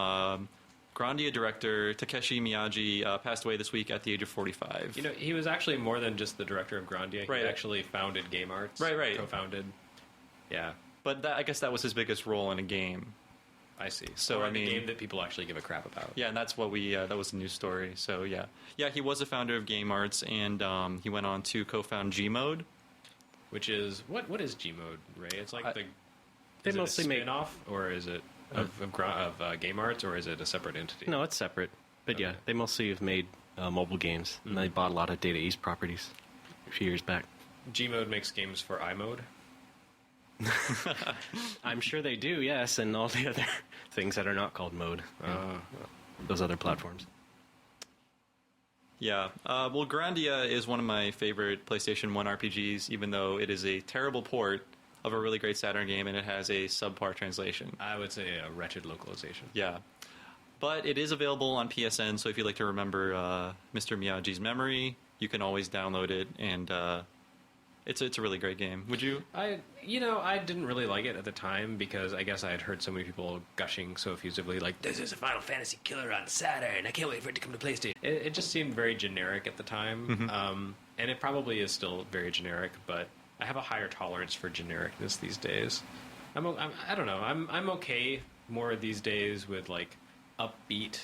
Grandia director Takeshi Miyagi passed away this week at the age of 45. He was actually more than just the director of Grandia. Right. He actually founded Game Arts. Right. Co-founded. Yeah, But I guess that was his biggest role in a game. I see. So, Or I the mean- game that people actually give a crap about. Yeah, and that's what that was the news story. So yeah, he was a founder of Game Arts, and he went on to co-found Gmode. Which is what is Gmode, Ray? It's like I- They is it mostly a make- spin-off, or is it of Game Arts, or is it a separate entity? No, it's separate. But yeah, Okay. they mostly have made mobile games. And they bought a lot of Data East properties a few years back. Gmode makes games for iMode. I'm sure they do, yes, and all the other things that are not called Mode. Those other platforms. Yeah. Well, Grandia is one of my favorite PlayStation 1 RPGs, even though it is a terrible port of a really great Saturn game, and it has a subpar translation. I would say a wretched localization. Yeah. But it is available on PSN, so if you'd like to remember Mr. Miyagi's memory, you can always download it, and it's a really great game. Would you? I didn't really like it at the time because I guess I had heard so many people gushing so effusively, like, this is a Final Fantasy killer on Saturn. I can't wait for it to come to PlayStation. It just seemed very generic at the time, and it probably is still very generic, but I have a higher tolerance for genericness these days. I don't know. I'm okay more these days with, like, upbeat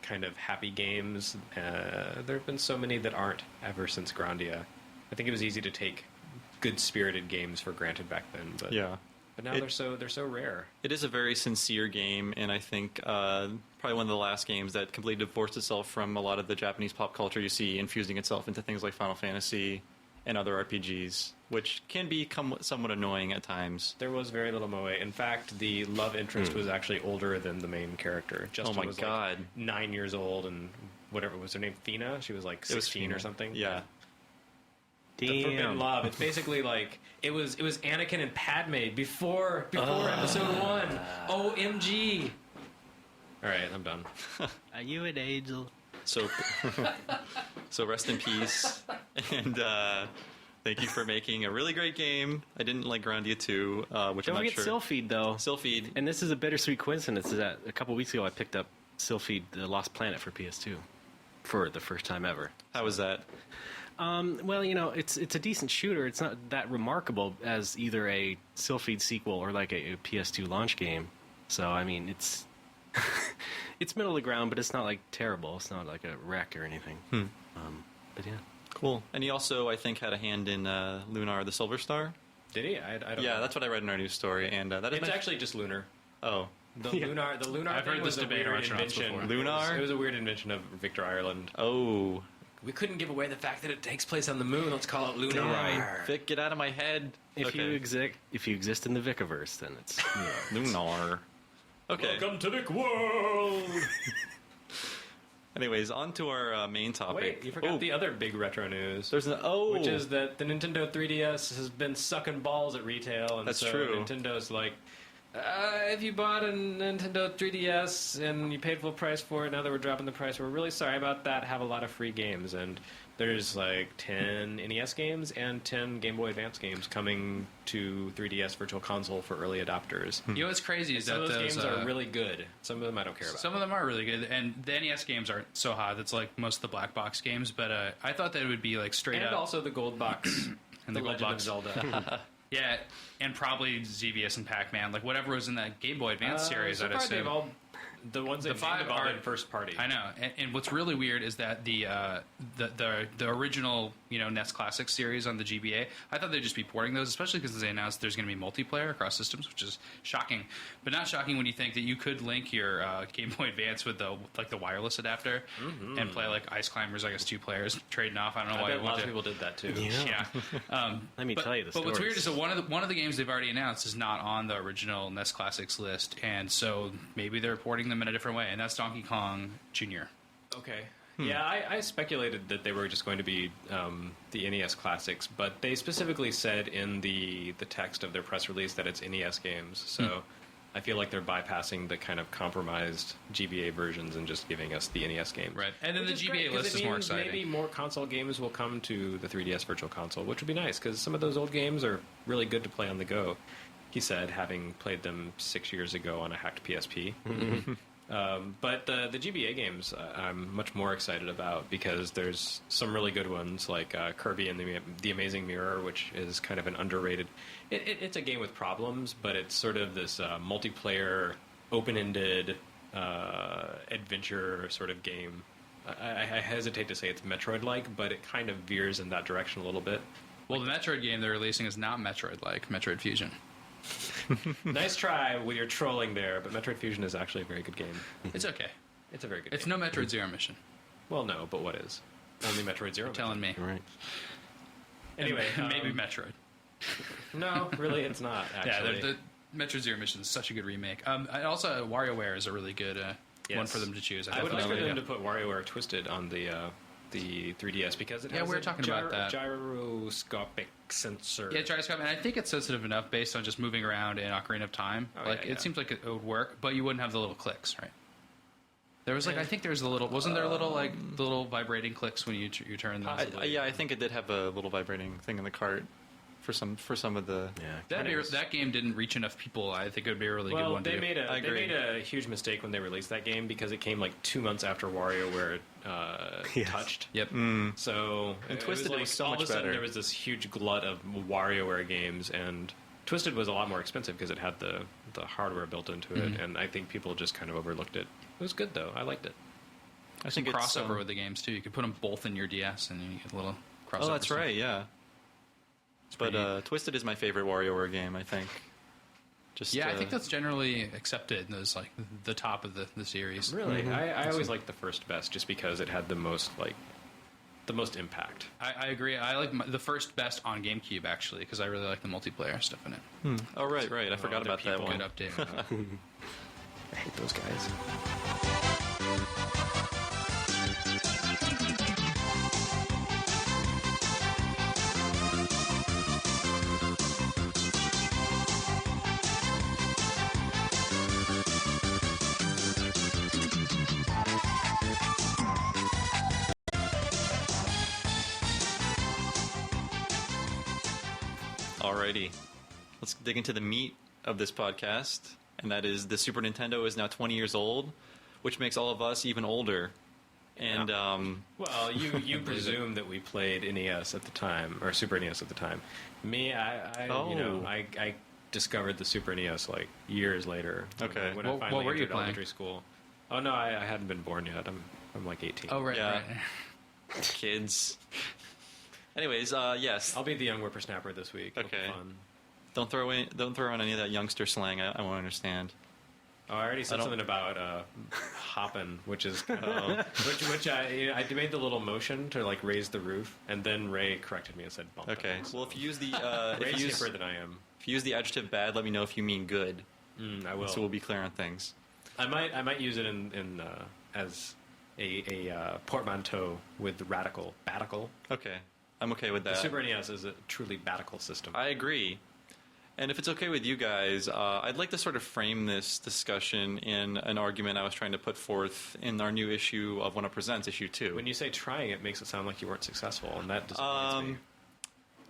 kind of happy games. There have been so many that aren't ever since Grandia. I think it was easy to take good-spirited games for granted back then, but now they're so rare. It is a very sincere game, and I think probably one of the last games that completely divorced itself from a lot of the Japanese pop culture you see, infusing itself into things like Final Fantasy and other RPGs, which can become somewhat annoying at times. There was very little moe. In fact, the love interest was actually older than the main character. Justin was God. Like 9 years old, and whatever was her name, Fina? She was like 16 or something. Yeah. The Forbidden Love. It's basically like it was Anakin and Padme before episode 1. OMG. All right, I'm done. Are you an angel? So rest in peace, and thank you for making a really great game. I didn't like Grandia 2, which Don't I'm not forget sure. Sylpheed, though. Sylpheed. And this is a bittersweet coincidence is that a couple weeks ago I picked up Sylpheed, The Lost Planet for PS2 for the first time ever. How was that? Well, it's a decent shooter. It's not that remarkable as either a Sylpheed sequel or like a PS2 launch game. So, I mean, it's it's middle of the ground, but it's not like terrible. It's not like a wreck or anything. But yeah. Cool. And he also, I think, had a hand in Lunar the Silver Star. Did he? I don't know. Yeah, that's what I read in our news story, and that is It's actually just Lunar. Oh. The Lunar I've thing heard was this a debate on weird restaurants invention. before. Lunar? It was a weird invention of Victor Ireland. Oh. We couldn't give away the fact that it takes place on the moon. Let's call it Lunar. Right. Vic, get out of my head. If you exist in the Vicaverse, then it's Lunar. Okay. Welcome to Vic World. Anyways, on to our main topic. Wait, you forgot the other big retro news. There's which is that the Nintendo 3DS has been sucking balls at retail, and That's so true. Nintendo's like, if you bought a Nintendo 3DS and you paid full price for it, now that we're dropping the price, we're really sorry about that. Have a lot of free games, and there's like 10 NES games and 10 Game Boy Advance games coming to 3DS Virtual Console for early adopters. You know what's crazy is Some that of those those games are really good. Some of them I don't care about. Some of them are really good, and the NES games aren't so hot. That's like most of the black box games. But I thought that it would be like straight and up, also the Gold Box and the the gold Legend box. of Zelda. Yeah, and probably ZVS and Pac-Man, like whatever was in that Game Boy Advance series. So I'd far assume. they've all the ones they've five named have all are- been first party. I know, and what's really weird is that the original NES Classics series on the GBA, I thought they'd just be porting those, especially because they announced there's going to be multiplayer across systems, which is shocking, but not shocking when you think that you could link your Game Boy Advance with the wireless adapter and play like Ice Climbers, I guess 2 players trading off. I don't know I why bet you a lot want of to. people did that too. Yeah. Let me tell you the But what's weird stories. is that one of the games they've already announced is not on the original NES Classics list, and so maybe they're porting them in a different way, and that's Donkey Kong Jr. Okay. Yeah, I speculated that they were just going to be the NES Classics, but they specifically said in the text of their press release that it's NES games. So I feel like they're bypassing the kind of compromised GBA versions and just giving us the NES games. Right, and then Which the is great, GBA 'cause list it is more means exciting. Maybe more console games will come to the 3DS Virtual Console, which would be nice because some of those old games are really good to play on the go. He said, having played them 6 years ago on a hacked PSP. But the GBA games I'm much more excited about because there's some really good ones like Kirby and the Amazing Mirror, which is kind of an underrated. It's a game with problems, but it's sort of this multiplayer, open-ended adventure sort of game. I hesitate to say it's Metroid-like, but it kind of veers in that direction a little bit. Well, the Metroid game they're releasing is not Metroid-like, Metroid Fusion. Nice try with your trolling there, but Metroid Fusion is actually a very good game. It's okay. It's a very good It's game. no Metroid Zero Mission. Well, no, but what is? Only Metroid Zero. You're telling me. Right. Anyway, And maybe Metroid. No, really, it's not. Actually, Yeah, the Metroid Zero Mission is such a good remake. And also, WarioWare is a really good one Yes. for them to choose. I would like for definitely- them to put WarioWare Twisted on the the 3DS because it Yeah, has we were a talking about that. gyroscopic sensor. Yeah, gyroscope, and I think it's sensitive enough based on just moving around in Ocarina of Time. Oh, like, yeah. it seems like it would work, but you wouldn't have the little clicks, right? There was I think there's the little, wasn't there a little the little vibrating clicks when you turn those? I think it did have a little vibrating thing in the cart for some of the. Yeah, That game didn't reach enough people. I think it would be a really good well, one to they do. made I agree. a huge mistake when they released that game because it came like 2 months after WarioWare touched. Yep. So And Twisted was was so all much of a sudden better. there was this huge glut of WarioWare games, and Twisted was a lot more expensive because it had the hardware built into it, and I think people just kind of overlooked it. It was good though. I liked it. I Some think it's, crossover with the games too. You could put them both in your DS, and you get a little crossover. Oh, that's stuff. right. Yeah. But Twisted is my favorite WarioWare game. I think. Just Yeah, I think that's generally accepted as like the top of the series. Really, I always liked the first best just because it had the most impact. I agree. I like the first best on GameCube actually because I really like the multiplayer stuff in it. Oh, right. I forgot other about that people one. Good update. I hate those guys. Alrighty, let's dig into the meat of this podcast, and that is the Super Nintendo is now 20 years old, which makes all of us even older. And Well, you presume that we played NES at the time or Super NES at the time. Me, I discovered the Super NES like years later. Okay. When What- I finally what were you entered playing? elementary school. Oh no, I hadn't been born yet. I'm like 18. Oh right, Yeah. right. kids. Anyways, yes. I'll be the young whippersnapper this week. It'll be Okay. fun. Don't throw on any of that youngster slang. I won't understand. Oh, I already said don't- something about hopping, which is kind of, which I made the little motion to like raise the roof, and then Ray corrected me and said bump. Okay. it. Well, if you use the Ray's hipper than I am. if you use the adjective bad, let me know if you mean good, I will. so we'll be clear on things. I might use it in as a portmanteau with the radical. Okay. I'm okay with The that. Super NES is a truly batical system. I agree. And if it's okay with you guys, I'd like to sort of frame this discussion in an argument I was trying to put forth in our new issue of When It Presents, issue 2. When you say trying, it makes it sound like you weren't successful, and that disappoints me.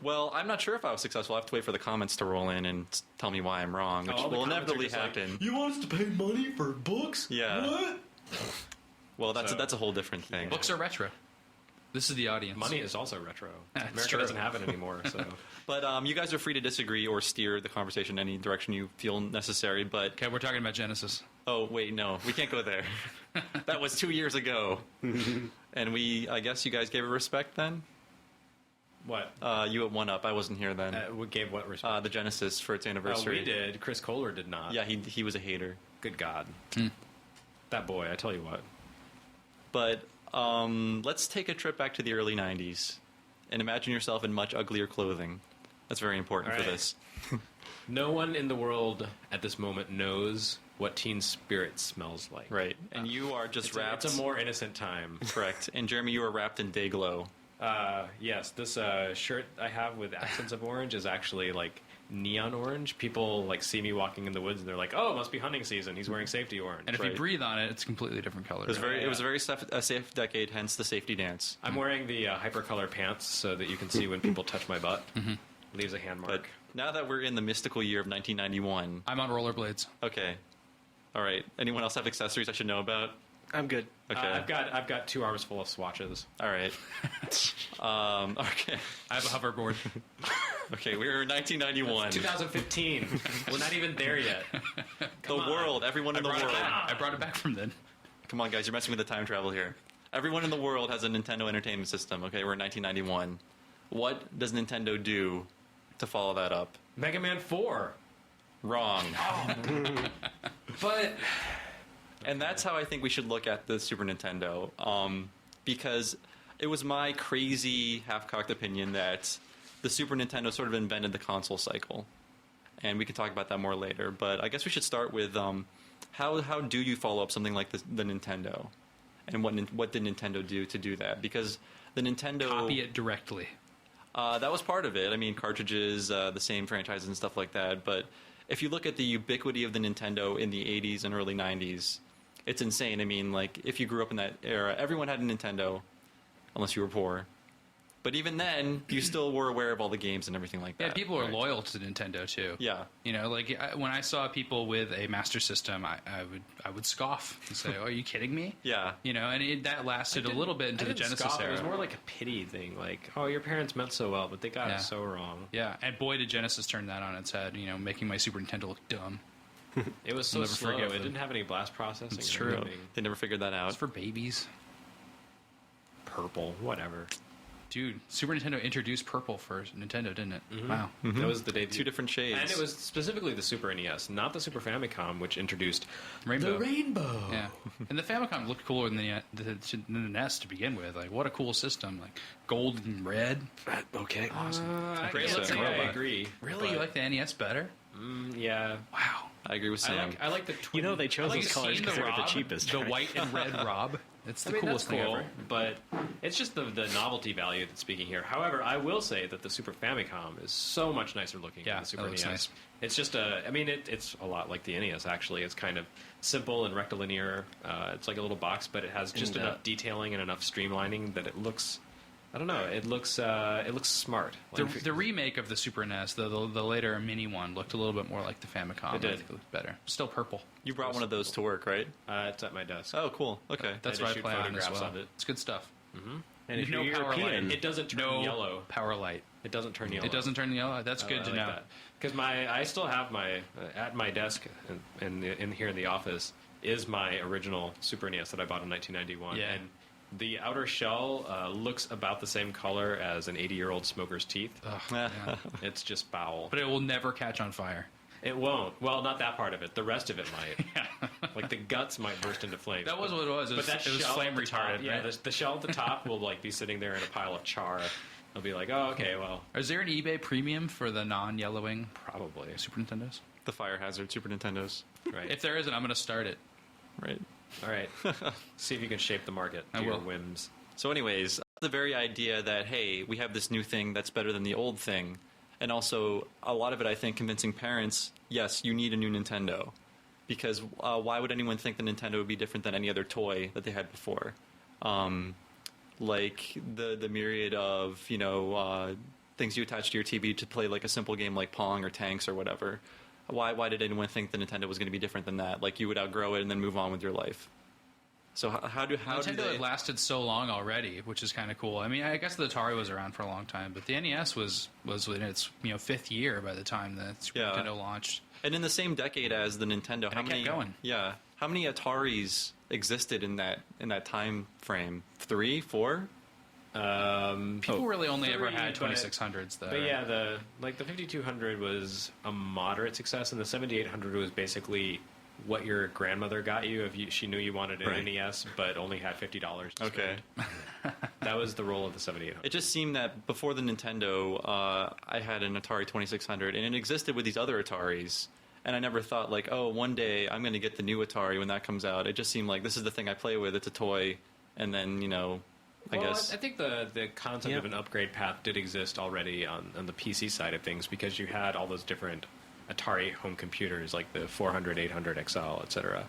Well, I'm not sure if I was successful. I have to wait for the comments to roll in and tell me why I'm wrong, which all the will comments are inevitably just like, happen. you want us to pay money for books? Yeah. What? Well, that's So- that's a whole different thing. Books are retro. This is the audience. Money is also retro. That's America true. doesn't have it anymore, so But you guys are free to disagree or steer the conversation in any direction you feel necessary. But Okay, we're talking about Genesis. oh wait, no, we can't go there. That was 2 years ago, and I guess you guys gave it respect then. what? You at One Up, I wasn't here then. We gave what respect? The Genesis for its Oh, anniversary. we did. Chris Kohler did not. Yeah, he was a hater. Good God. That boy, I tell you what. But let's take a trip back to the early 90s and imagine yourself in much uglier clothing. That's very important All for right. this. No one in the world at this moment knows what Teen Spirit smells like. Right. And you are just wrapped. It's a more innocent time. Correct. And Jeremy, you are wrapped in Dayglow. Yes, this shirt I have with accents of orange is actually like neon orange. People like see me walking in the woods and they're like, "Oh, it must be hunting season. He's wearing safety orange." And if Right. you breathe on it, it's a completely different color. It was right? it was a very safe decade, hence the safety dance. I'm wearing the hypercolor pants so that you can see when people touch my butt. Leaves a hand mark. But now that we're in the mystical year of 1991, I'm on rollerblades. okay, all right. Anyone else have accessories I should know about? I'm good. Okay, I've got 2 arms full of swatches. all right. Okay, I have a hoverboard. okay. We're in 1991. 2015. We're not even there yet. The world, everyone in the world. I brought it back from then. Come on, guys, you're messing with the time travel here. Everyone in the world has a Nintendo Entertainment System. Okay, we're in 1991. What does Nintendo do to follow that up? Mega Man 4. Wrong. But And that's how I think we should look at the Super Nintendo, because it was my crazy, half-cocked opinion that the Super Nintendo sort of invented the console cycle, and we can talk about that more later. But I guess we should start with how do you follow up something like the Nintendo, and what did Nintendo do to do that? Because the Nintendo Copy it directly. that was part of it. I mean, cartridges, the same franchises and stuff like that. But if you look at the ubiquity of the Nintendo in the 80s and early 90s, it's insane. I mean, like, if you grew up in that era, everyone had a Nintendo, unless you were poor. But even then, you still were aware of all the games and everything like that. Yeah, people are loyal to Nintendo too. Yeah. You know, like when I saw people with a Master System, I would scoff and say, "Oh, are you kidding me?" Yeah. You know, and that lasted a little bit into I the didn't Genesis scoff. era. It was more like a pity thing. Like, oh, your parents meant so well, but they got Yeah. it so wrong. Yeah, and boy, did Genesis turn that on its head. You know, making my Super Nintendo look dumb. It was I'll so never slow. forget It them. didn't have any blast processing. It's or true. anything. They never figured that out. It's for babies. Purple, whatever. Dude, Super Nintendo introduced purple for Nintendo, didn't it? Mm-hmm. Wow. That was the debut. Two different shades. And it was specifically the Super NES, not the Super Famicom, which introduced Rainbow. the rainbow. Yeah, and the Famicom looked cooler than the NES to begin with. Like, what a cool system! Like gold and red. Okay. Great I looking I robot. agree. Really, you like the NES better? Yeah. Wow. I agree with Sam. I like the twin. You know, they chose Like, those colors seen because they were the Rob, cheapest. the right? white and red Rob. It's the I mean, coolest that's cool, thing ever. but it's just the novelty value that's speaking here. However, I will say that the Super Famicom is so much nicer looking Yeah, than the Super that looks NES. nice. It's just it's a lot like the NES, actually. It's kind of simple and rectilinear. It's like a little box, but it has just And, enough detailing and enough streamlining that it looks, I don't know, it looks smart. The remake of the Super NES, the later mini one, looked a little bit more like the Famicom. It did. I think it looked better. Still purple. You brought one of those to work, right? It's at my desk. Oh, cool. Okay. That's I what I just play shoot on as photographs well. of it. It's good stuff. And if No you're power European, light. It doesn't turn No yellow. power light. It doesn't turn yellow. It doesn't turn yellow. That's good to know. Because I still have my at my desk in here in the office is my original Super NES that I bought in 1991. Yeah. And the outer shell looks about the same color as an 80-year-old smoker's teeth. Ugh, yeah. It's just foul. But it will never catch on fire. It won't. Well, not that part of it. The rest of it might. Like the guts might burst into flames. That was what it was. It was, But that it was shell flame at the top, retarded. yeah, right? the shell at the top will like be sitting there in a pile of char. I'll be like, oh, okay, well, Is there an eBay premium for the non-yellowing probably. Super Nintendos? The Fire Hazard Super Nintendos. Right. If there isn't, I'm going to start it. Right. All right. See if you can shape the market I to your will. whims. So, anyways, the very idea that, hey, we have this new thing that's better than the old thing, and also a lot of it, I think, convincing parents, yes, you need a new Nintendo. Because why would anyone think the Nintendo would be different than any other toy that they had before? Like the myriad of, things you attach to your TV to play like a simple game like Pong or Tanks or whatever. Why did anyone think the Nintendo was going to be different than that? Like you would outgrow it and then move on with your life. So how do Nintendo they... had lasted so long already, which is kind of cool. I mean, I guess the Atari was around for a long time, but the NES was in its fifth year by the time the Super Yeah. Nintendo launched. And in the same decade as the Nintendo, And it kept going. Yeah, how many Ataris existed in that time frame? 3, 4? People really only ever three, had but- 2600s, though. But yeah, the 5200 was a moderate success, and the 7800 was basically what your grandmother got you if she knew you wanted an Right. NES, but only had $50 to Okay. spend. That was the role of the 7800. It just seemed that before the Nintendo, I had an Atari 2600, and it existed with these other Ataris. And I never thought, like, oh, one day I'm going to get the new Atari when that comes out. It just seemed like this is the thing I play with. It's a toy. And then, I guess. I think the concept of an upgrade path did exist already on the PC side of things because you had all those different Atari home computers like the 400, 800 XL, etc.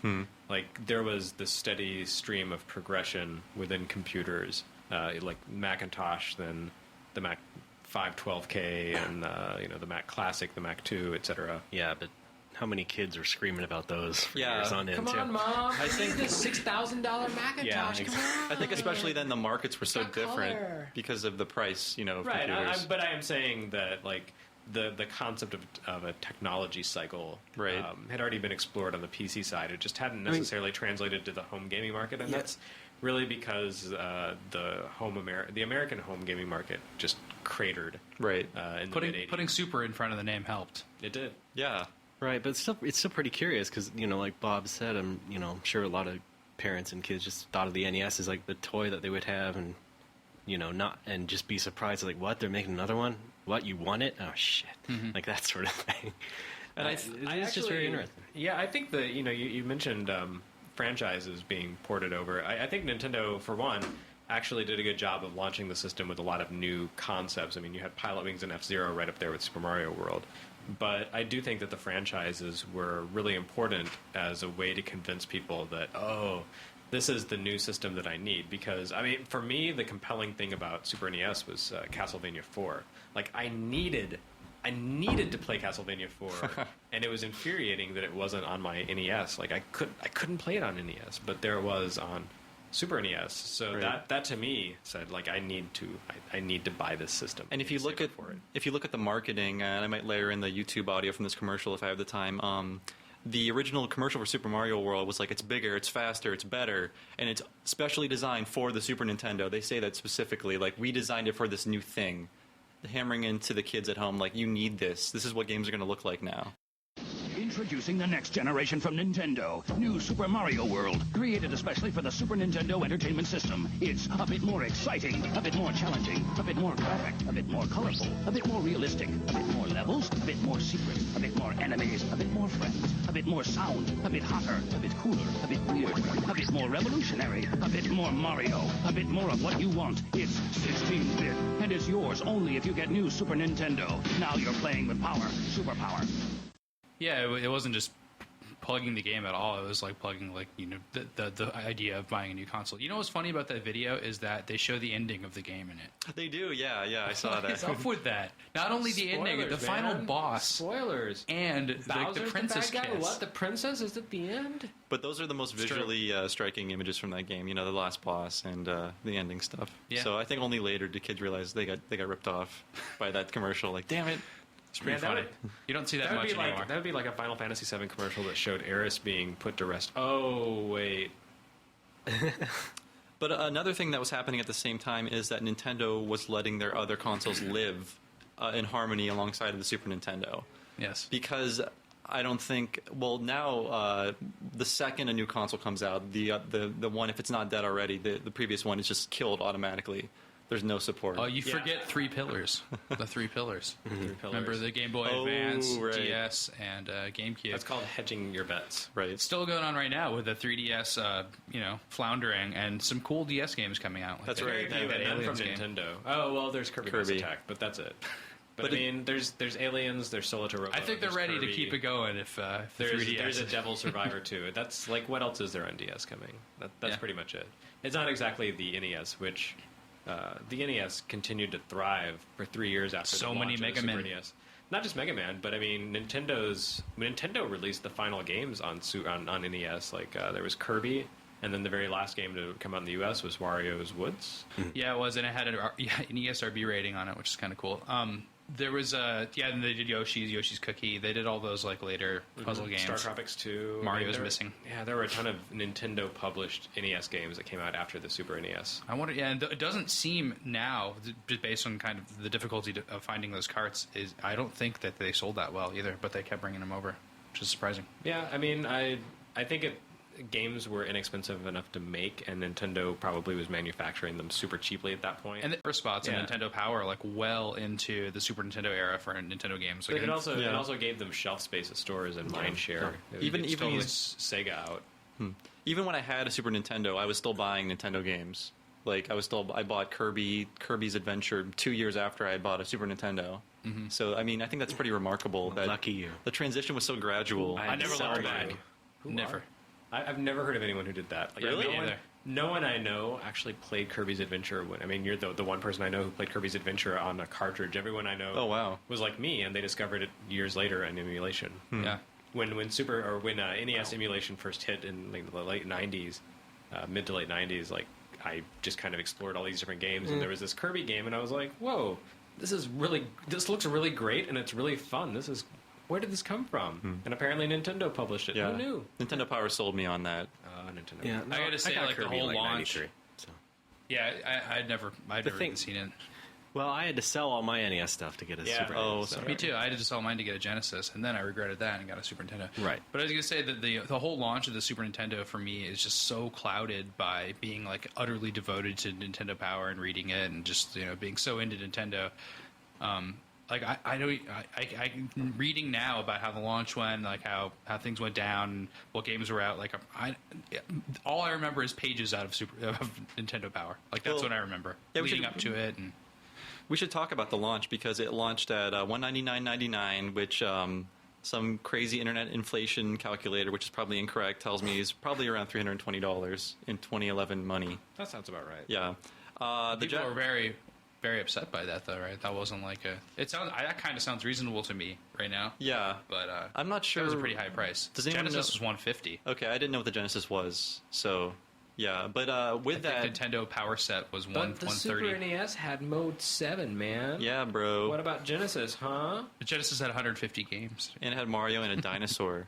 Like there was this steady stream of progression within computers, like Macintosh, then the Mac 512K, and the Mac Classic, the Mac 2, etc. yeah, but how many kids are screaming about those for Yeah. years on end, too? Mom! I think- this $6,000 Macintosh. Yeah, I think especially then the markets were so got different color. because of the price, of Right, computers. but I am saying that like the concept of a technology cycle Right. had already been explored on the PC side. It just hadn't necessarily translated to the home gaming market, and that's really because the American home gaming market just cratered Right. in the mid-80s. Putting Super in front of the name helped. It did. Yeah. Right, but it's still pretty curious because like Bob said, I'm sure a lot of parents and kids just thought of the NES as like the toy that they would have, and not and just be surprised like, what, they're making another one? What, you want it? Oh shit, like that sort of thing. And it's just very interesting. Yeah, I think that you mentioned franchises being ported over. I think Nintendo, for one, actually did a good job of launching the system with a lot of new concepts. I mean, you had Pilot Wings and F-Zero right up there with Super Mario World. But I do think that the franchises were really important as a way to convince people that, oh, this is the new system that I need. Because, I mean, for me, the compelling thing about Super NES was Castlevania 4. Like, I needed to play Castlevania 4, and it was infuriating that it wasn't on my NES. Like, I couldn't play it on NES, but there it was on Super NES. So that to me said, like, I need to buy this system. And if you look at the marketing, and I might layer in the YouTube audio from this commercial if I have the time. The original commercial for Super Mario World was like, it's bigger, it's faster, it's better, and it's specially designed for the Super Nintendo. They say that specifically, like, we designed it for this new thing. Hammering into the kids at home, like, you need this. This is what games are going to look like now. Introducing the next generation from Nintendo. New Super Mario World. Created especially for the Super Nintendo Entertainment System. It's a bit more exciting, a bit more challenging, a bit more graphic, a bit more colorful, a bit more realistic, a bit more levels, a bit more secret, a bit more enemies, a bit more friends, a bit more sound, a bit hotter, a bit cooler, a bit weird, a bit more revolutionary, a bit more Mario, a bit more of what you want. It's 16-bit, and it's yours only if you get new Super Nintendo. Now you're playing with power, superpower. Yeah, it wasn't just plugging the game at all. It was like plugging, like, you know, the idea of buying a new console. You know what's funny about that video is that they show the ending of the game in it. They do, yeah, I saw that. What's up with that? Not only the ending, the final boss. Spoilers. And like the princess the bad guy. kiss. What? The princess is at the end? But those are the most visually striking images from that game. You know, the last boss and the ending stuff. Yeah. So I think only later did kids realize they got ripped off by that commercial. Like, damn it. It's pretty funny. You don't see that much anymore. That would be like a Final Fantasy VII commercial that showed Aeris being put to rest. Oh, wait. But another thing that was happening at the same time is that Nintendo was letting their other consoles live in harmony alongside of the Super Nintendo. Yes. Because I don't think... Well, now the second a new console comes out, the one, if it's not dead already, the previous one is just killed automatically. There's no support. Oh, you forget three pillars. The three pillars. Pillars. Remember the Game Boy Advance, DS, and GameCube. That's called hedging your bets. Right. It's still going on right now with the 3DS, floundering, and some cool DS games coming out. Like That's the- right. the And from Aliens game. Nintendo. Oh, well, there's Kirby Attack, but that's it. But I mean, there's Aliens, there's Solitaire Robo. I think they're there's ready Kirby. to keep it going if the There's 3DS. a Devil Survivor too. That's like, what else is there on DS coming? That's Yeah. pretty much it. It's not exactly the NES, which the NES continued to thrive for 3 years after So the many launch Mega of the Super Men. NES. Not just Mega Man, but I mean, Nintendo released the final games on NES. Like there was Kirby, and then the very last game to come out in the US was Wario's Woods. Yeah, it was, and it had an ESRB rating on it, which is kind of cool. There was and they did Yoshi's Cookie. They did all those like later puzzle games. Star Tropics 2. Mario's missing. Yeah, there were a ton of Nintendo published NES games that came out after the Super NES. I wonder. Yeah, and it doesn't seem now, just based on kind of the difficulty of finding those carts, is I don't think that they sold that well either. But they kept bringing them over, which is surprising. Yeah, I mean, I think games were inexpensive enough to make, and Nintendo probably was manufacturing them super cheaply at that point. And the first spots in Yeah. Nintendo Power, like well into the Super Nintendo era for Nintendo games. Like, But it also gave them shelf space at stores and mind share. Even totally Sega out. Even when I had a Super Nintendo, I was still buying Nintendo games. Like I bought Kirby's Adventure 2 years after I had bought a Super Nintendo. Mm-hmm. So I mean, I think that's pretty remarkable. That Lucky you. The transition was so gradual. I never looked back. Who Never. are? I've never heard of anyone who did that. Like, Really? No one I know actually played Kirby's Adventure. I mean, you're the one person I know who played Kirby's Adventure on a cartridge. Everyone I know Oh, wow. was like me, and they discovered it years later in emulation. Yeah. When NES emulation first hit in like the late 90s, mid to late 90s, like I just kind of explored all these different games, and there was this Kirby game, and I was like, whoa, this looks really great, and it's really fun. Where did this come from? And apparently Nintendo published it. Yeah. Who knew? Nintendo Power sold me on that. Nintendo. Yeah, I gotta say, got like the Kirby whole in, launch. 93, so. Yeah, I'd never even seen it. Well, I had to sell all my NES stuff to get a Super Oh, NES. so- Me too. I had to sell mine to get a Genesis, and then I regretted that and got a Super Nintendo. Right. But I was gonna say that the whole launch of the Super Nintendo for me is just so clouded by being like utterly devoted to Nintendo Power and reading it, and just being so into Nintendo. like I know I'm reading now about how the launch went, like how things went down, and what games were out. Like all I remember is pages out of Nintendo Power. Like that's what I remember leading up to it. And we should talk about the launch because it launched at $199.99, which some crazy internet inflation calculator, which is probably incorrect, tells me is probably around $320 in 2011 money. That sounds about right. Yeah. People are very, very upset by that, though, right? That wasn't like that kind of sounds reasonable to me right now. Yeah, but I'm not sure. That was a pretty high price. Genesis was $150. Okay, I didn't know what the Genesis was, so yeah. But I think Nintendo Power Set was but the $130. Super NES had Mode 7, man. Yeah, bro. What about Genesis, huh? The Genesis had 150 games, and it had Mario and a dinosaur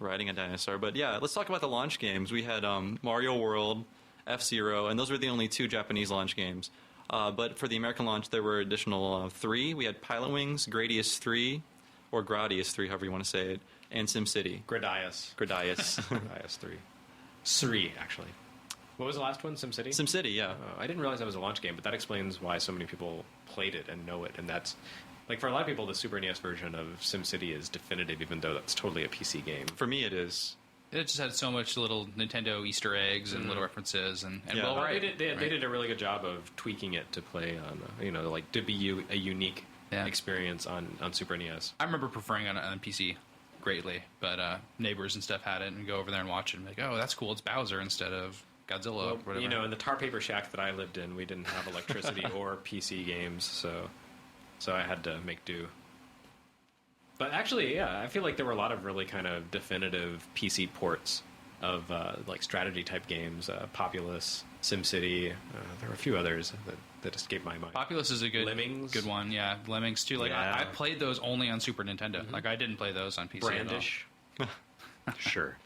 riding a dinosaur. But yeah, let's talk about the launch games. We had Mario World, F-Zero, and those were the only 2 Japanese launch games. But for the American launch, there were additional 3. We had Pilot Wings, Gradius 3, or Gradius 3, however you want to say it, and SimCity. Gradius. Gradius 3. 3, actually. What was the last one? SimCity? SimCity, yeah. I didn't realize that was a launch game, but that explains why so many people played it and know it. And that's, like, for a lot of people, the Super NES version of SimCity is definitive, even though that's totally a PC game. For me, it is. It just had so much little Nintendo Easter eggs and little references, and yeah. Well, right. They did a really good job of tweaking it to play on, like to be a unique experience on Super NES. I remember preferring it on PC greatly, but neighbors and stuff had it, and go over there and watch it, and be like, oh, that's cool, it's Bowser instead of Godzilla. Well, or whatever. In the tar paper shack that I lived in, we didn't have electricity or PC games, so I had to make do. But actually, yeah, I feel like there were a lot of really kind of definitive PC ports of like strategy type games, Populous, SimCity. There were a few others that escaped my mind. Populous is a good one. Yeah, Lemmings too. Like yeah. I played those only on Super Nintendo. Like I didn't play those on PC. Brandish. Sure.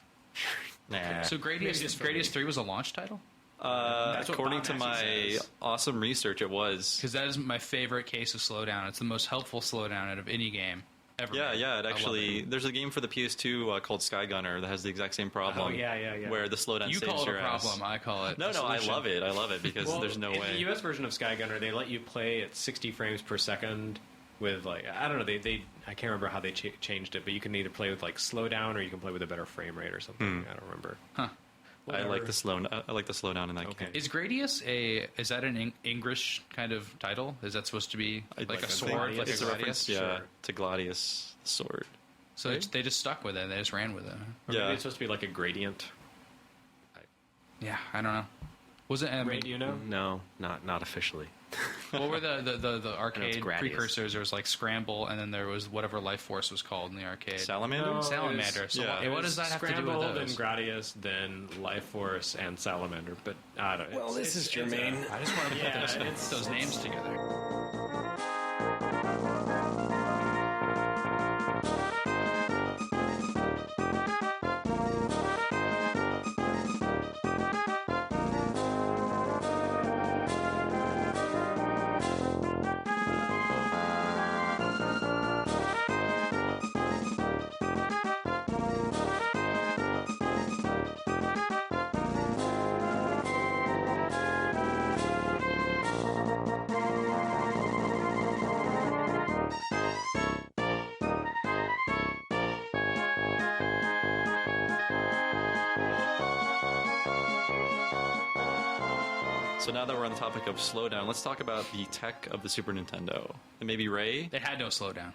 Nah. So Gradius 3 was a launch title? According to my awesome research, it was. Because that is my favorite case of slowdown. It's the most helpful slowdown out of any game ever. Yeah, it actually. There's a game for the PS2 called Sky Gunner that has the exact same problem. Oh, yeah. Where the slowdown you saves call it your a problem, I call it No, I love it. I love it because there's no way. In the US version of Sky Gunner, they let you play at 60 frames per second with, like, I don't know, I can't remember how they changed it, but you can either play with, like, slowdown or you can play with a better frame rate or something. I don't remember. Huh. I like the slowdown in that game. Is Gradius is that an English kind of title? Is that supposed to be like a sword? Like it's a reference, Sure. to Gladius, the sword. So they just stuck with it. They just ran with it. Or maybe it's supposed to be like a gradient. Yeah, I don't know. Was it? Ray, do you know? No, not officially. What were the arcade precursors? There was like Scramble, and then there was whatever Life Force was called in the arcade. Salamander? No, Salamander. So what does that have to do with Scramble, those? then Gradius, then Life Force, and Salamander. But I don't know. Well, this is germane. I just want to put those names together. So now that we're on the topic of slowdown, let's talk about the tech of the Super Nintendo. And maybe Ray? It had no slowdown.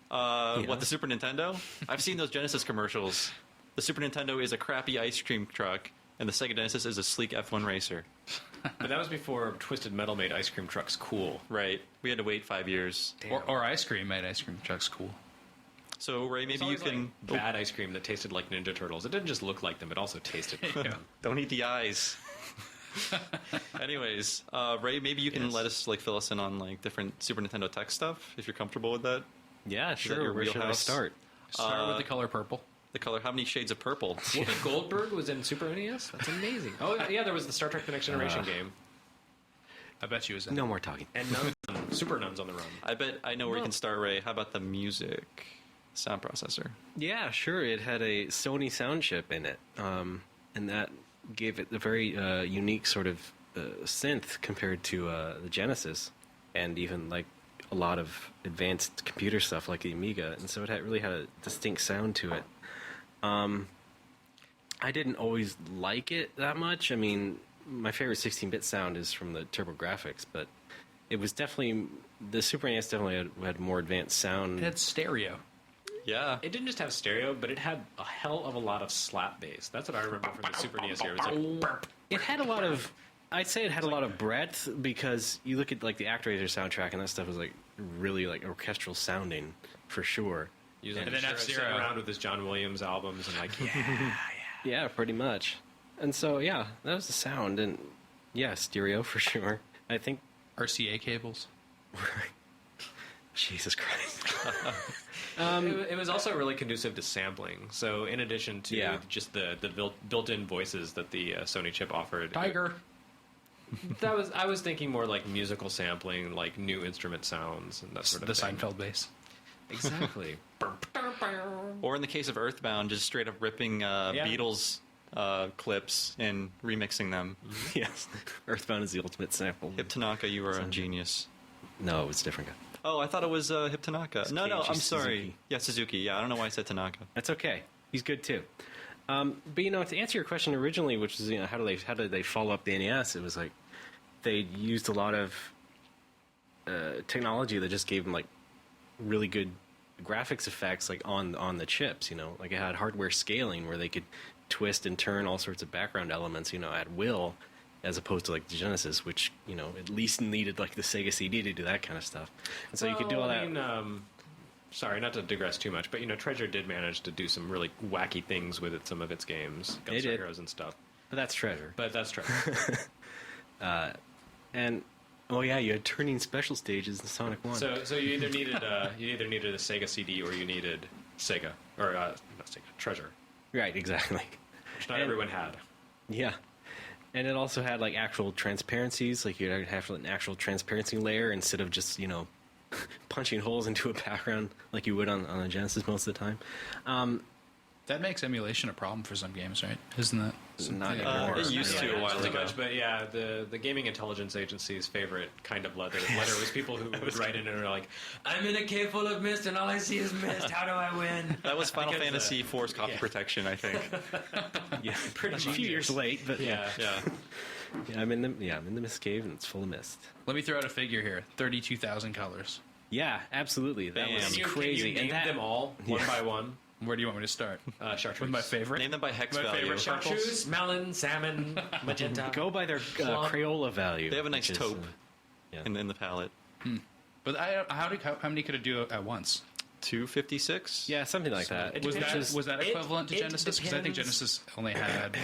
What, the Super Nintendo? I've seen those Genesis commercials. The Super Nintendo is a crappy ice cream truck, and the Sega Genesis is a sleek F1 racer. But that was before Twisted Metal made ice cream trucks cool. Right. We had to wait 5 years. Or ice cream made ice cream trucks cool. So, Ray, maybe you can... Like bad ice cream that tasted like Ninja Turtles. It didn't just look like them, it also tasted like them. Don't eat the eyes. Anyways, Ray, maybe you can let us fill us in on different Super Nintendo tech stuff if you're comfortable with that. Yeah, Is that sure. your Where should I wheelhouse? start? Start with the color purple. The color. How many shades of purple? Whoopi Goldberg was in Super NES? That's amazing. Oh, yeah, there was the Star Trek The Next Generation game. I bet she was in. No more talking. And Super Nuns on the Run. I bet I know where you can start, Ray. How about the music sound processor? Yeah, sure. It had a Sony sound chip in it, and that gave it a very unique sort of synth compared to the Genesis, and even a lot of advanced computer stuff like the Amiga, and so it really had a distinct sound to it. I didn't always like it that much. I mean, my favorite 16-bit sound is from the TurboGrafx, but it was definitely the Super NES definitely had more advanced sound. It had stereo. Yeah. It didn't just have stereo, but it had a hell of a lot of slap bass. That's what I remember from the Super NES here. It was like, It had a lot of, I'd say it had a lot of breadth, because you look at like the ActRaiser soundtrack, and that stuff was like really like orchestral sounding for sure. and then sitting F-Zero. around with his John Williams albums and like, Yeah, pretty much. And so yeah, that was the sound, and yeah, stereo for sure. I think RCA cables. Jesus Christ. it was also really conducive to sampling. So in addition to just the built-in voices that the Sony chip offered, Tiger. I was thinking more like musical sampling, like new instrument sounds and that sort of The thing. Seinfeld bass. Exactly. Or in the case of Earthbound, just straight up ripping Beatles clips and remixing them. Yes. Earthbound is the ultimate sample. Hip Tanaka, you were a genius. No, it was a different guy. Oh, I thought it was Hip Tanaka. No, Keiichi I'm sorry. Suzuki. Yeah, Suzuki. Yeah, I don't know why I said Tanaka. That's okay. He's good too. But to answer your question originally, which is how did they follow up the NES? It was like they used a lot of technology that just gave them like really good graphics effects, like on the chips. Like it had hardware scaling where they could twist and turn all sorts of background elements, at will, as opposed to like the Genesis, which at least needed like the Sega CD to do that kind of stuff. And so you could do all that. Sorry, not to digress too much, but Treasure did manage to do some really wacky things with some of its games, Gunstar did. Heroes and stuff. But that's Treasure. And you had turning special stages in Sonic 1. so you either needed a Sega CD or you needed Sega or not Sega, Treasure, Right, exactly. which not everyone had. Yeah. And it also had like actual transparencies, like you'd have an actual transparency layer instead of just, punching holes into a background like you would on a Genesis most of the time. That makes emulation a problem for some games, right? Isn't that Not something- anymore. It used to a Not while too ago. much, but yeah, the Gaming Intelligence Agency's favorite kind of letter was people who would write in and are like, "I'm in a cave full of mist and all I see is mist. How do I win?" That was Final Because, Fantasy IV's copy protection, I think. Yeah, Pretty a few genius. years late, but Yeah. I'm in the mist cave and it's full of mist. Let me throw out a figure here: 32,000 colors. Yeah, absolutely. That Bam. was Can crazy. Can you name them all one by one? Where do you want me to start? Chartreuse. With my favorite. Name them by hex My value. favorite Chartreuse, melon, salmon, magenta. Go by their Plum. Crayola value. They have a nice which is, taupe yeah. in the palette. But how many could it do at once? 256? Yeah, something like that. It Was depends. that equivalent to It Genesis? Because I think depends. Genesis only had.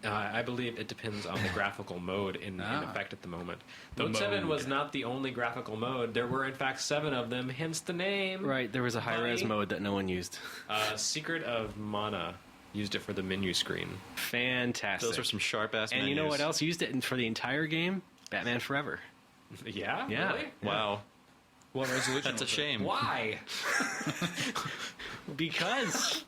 I believe it depends on the graphical mode in effect at the moment. Mode 7 mode. was not the only graphical mode. There were, in fact, 7 of them, hence the name. Right, there was a high-res Buddy. mode that no one used. Secret of Mana used it for the menu screen. Fantastic. Those are some sharp-ass And menus. you know what else used it for the entire game? Batman Forever. Yeah? Yeah. Really? Wow. What resolution? That's a was it? shame. Why? Because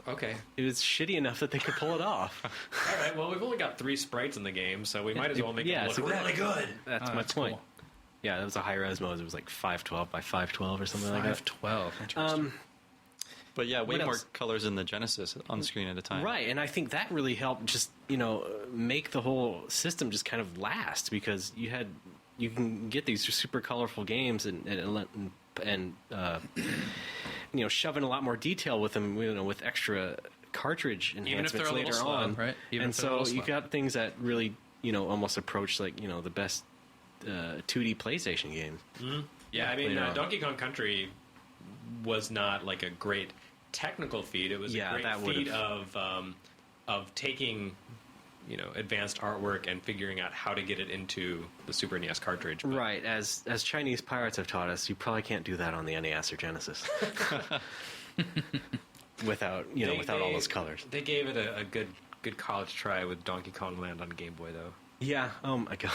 Okay. it was shitty enough that they could pull it off. All right, well, we've only got 3 sprites in the game, so we might as well make Yeah, it look so really good. That's my that's point. cool. Yeah, that was a high-res mode. It was like 512 by 512 or something like that. 512. Interesting. But yeah, way What more else? colors in the Genesis on the screen at a time. Right, and I think that really helped just, make the whole system just kind of last, because you can get these super colorful games and shove in a lot more detail with them, with extra cartridge Even if they're enhancements a little later slow, on. right? Even And if they're a so little you slow. got things that really, almost approach like, the best 2D PlayStation games. Yeah, I mean, Yeah. Donkey Kong Country was not like a great technical feat. It was Yeah, a great that feat would've- of taking, advanced artwork and figuring out how to get it into the Super NES cartridge. But Right, as Chinese pirates have taught us, you probably can't do that on the NES or Genesis. without all those colors. They gave it a good college try with Donkey Kong Land on Game Boy, though. Yeah, oh my god.